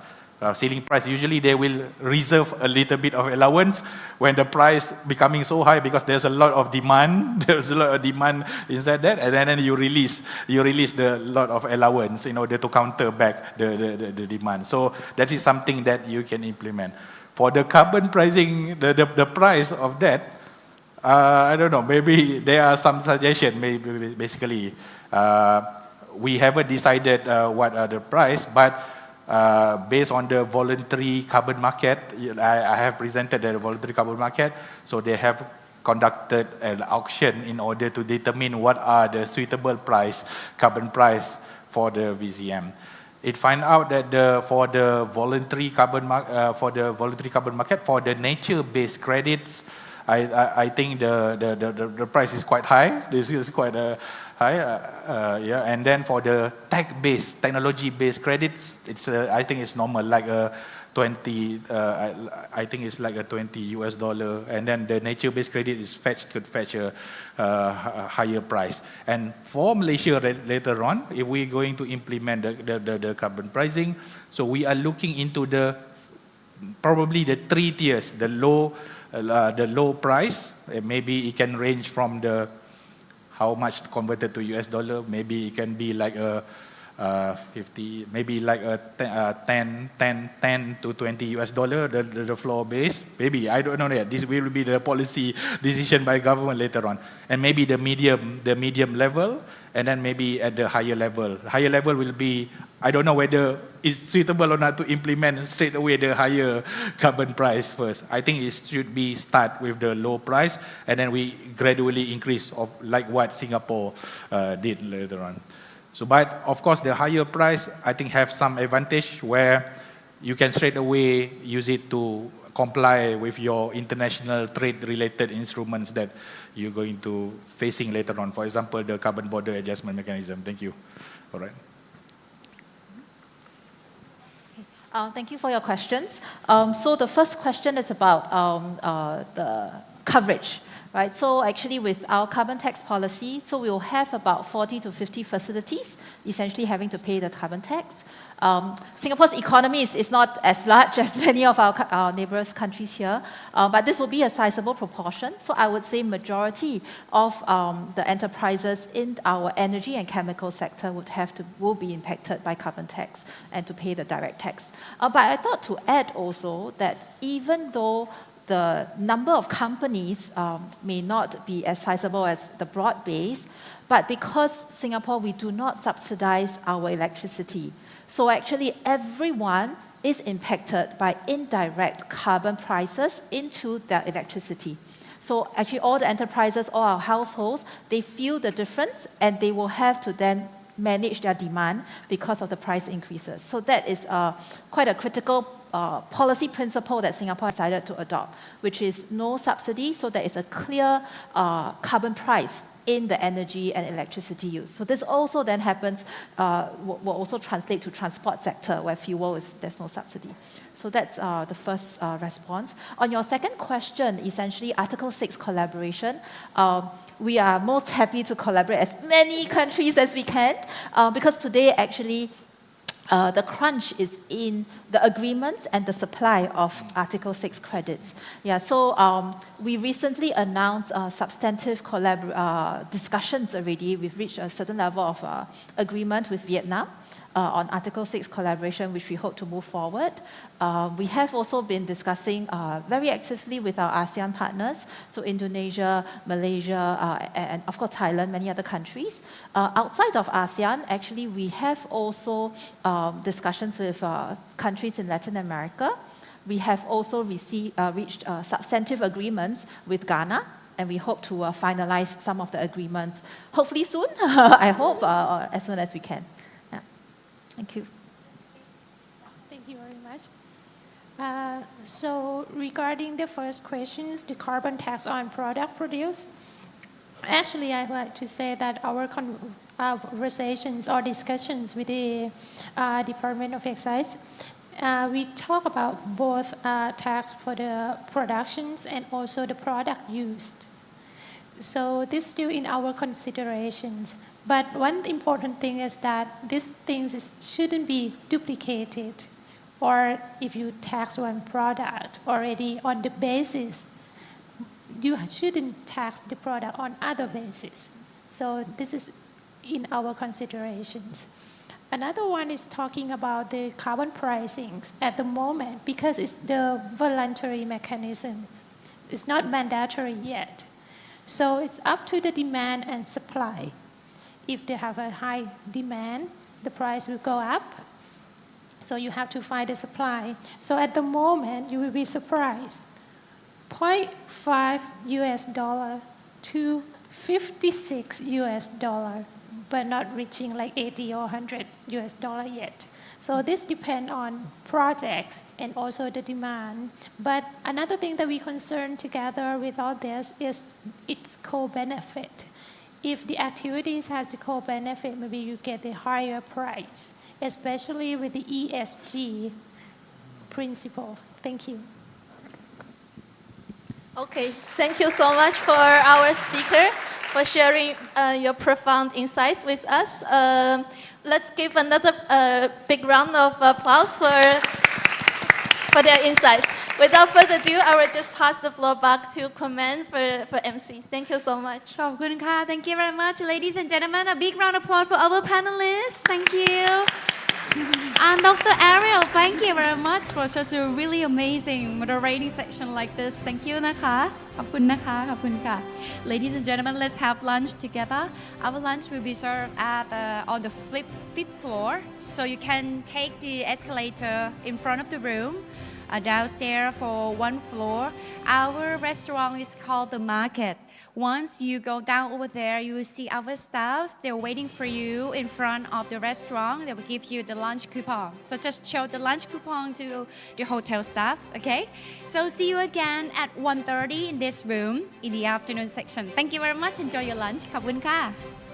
Ceiling price, usually they will reserve a little bit of allowance when the price becoming so high because there's a lot of demand. There's a lot of demand inside that, and then you release the lot of allowance in order to counter back the demand. So that is something that you can implement. For the carbon pricing, the price of that, I don't know, maybe there are some suggestions, maybe basically. We haven't decided what are the price, but based on the voluntary carbon market, I have presented the voluntary carbon market, so they have conducted an auction in order to determine what are the suitable carbon price for the VCM. It find out that for the voluntary carbon market, for the nature-based credits, I think the price is quite high. This is quite high, yeah. And then for the technology-based credits, I think it's normal, like a 20. I think it's like a $20, and then the nature-based credit could fetch a higher price. And for Malaysia later on, if we're going to implement the carbon pricing, so we are looking into probably the 3 tiers, the low price. Maybe it can range from the how much converted to US dollar? Maybe it can be like a 50, maybe like a 10 to 20 US dollar, the floor base. Maybe, I don't know yet. This will be the policy decision by government later on. And maybe the medium level, and then maybe at the higher level. Higher level will be, I don't know whether it's suitable or not to implement straight away the higher carbon price first. I think it should be start with the low price, and then we gradually increase of like what Singapore did later on. So, but of course, the higher price, I think, have some advantage where you can straight away use it to comply with your international trade-related instruments that you're going to facing later on. For example, the carbon border adjustment mechanism. Thank you. All right. Thank you for your questions. So the first question is about the coverage. Right, so actually with our carbon tax policy, so we will have about 40 to 50 facilities essentially having to pay the carbon tax. Singapore's economy is not as large as many of our neighbors countries here, but this will be a sizable proportion. So I would say majority of the enterprises in our energy and chemical sector will be impacted by carbon tax and to pay the direct tax. But I thought to add also that even though the number of companies may not be as sizable as the broad base, but because Singapore, we do not subsidize our electricity. So actually everyone is impacted by indirect carbon prices into their electricity. So actually all the enterprises, all our households, they feel the difference and they will have to then manage their demand because of the price increases. So that is quite a critical policy principle that Singapore decided to adopt, which is no subsidy, so there is a clear carbon price in the energy and electricity use. So this also then happens, will also translate to transport sector where fuel there's no subsidy. So that's the first response. On your second question, essentially Article 6 collaboration, we are most happy to collaborate as many countries as we can because today actually the crunch is in the agreements and the supply of Article 6 credits. Yeah, so we recently announced substantive discussions already. We've reached a certain level of agreement with Vietnam on Article 6 collaboration, which we hope to move forward. We have also been discussing very actively with our ASEAN partners, so Indonesia, Malaysia, and of course Thailand, many other countries. Outside of ASEAN, actually, we have also discussions with countries in Latin America. We have also reached substantive agreements with Ghana, and we hope to finalize some of the agreements, hopefully soon, I hope, as soon as we can. Yeah. Thank you. Thank you very much. So regarding the first questions, the carbon tax on product produced, actually I would like to say that our conversations or discussions with the Department of Excise, we talk about both tax for the productions and also the product used. So this is still in our considerations. But one important thing is that these things shouldn't be duplicated. Or if you tax one product already on the basis, you shouldn't tax the product on other bases. So this is in our considerations. Another one is talking about the carbon pricing at the moment, because it's the voluntary mechanism. It's not mandatory yet. So it's up to the demand and supply. If they have a high demand, the price will go up. So you have to find the supply. So at the moment, you will be surprised. 0.5 US dollar to 56 US dollar, but not reaching like 80 or 100 US dollar yet. So this depends on projects and also the demand. But another thing that we concern together with all this is its co-benefit. If the activities has the co-benefit, maybe you get a higher price, especially with the ESG principle. Thank you. Okay, thank you so much for our speaker for sharing your profound insights with us. Let's give another big round of applause for their insights. without further ado, I will just pass the floor back to Comment for MC. Thank you so much. ขอบคุณค่ะ Thank you very much, ladies and gentlemen. A big round of applause for our panelists. Thank you. And Dr. Ariel, thank you very much for such a really amazing moderating section like this. Thank you นะคะ ขอบคุณนะคะ ขอบคุณค่ะ Ladies and gentlemen, let's have lunch together. Our lunch will be served at on the fifth floor, so you can take the escalator in front of the room. Downstairs for one floor. Our restaurant is called The Market. Once you go down over there, you will see our staff. They're waiting for you in front of the restaurant. They will give you the lunch coupon. So just show the lunch coupon to the hotel staff, okay? So see you again at 1:30 in this room in the afternoon section. Thank you very much. Enjoy your lunch. ขอบคุณค่ะ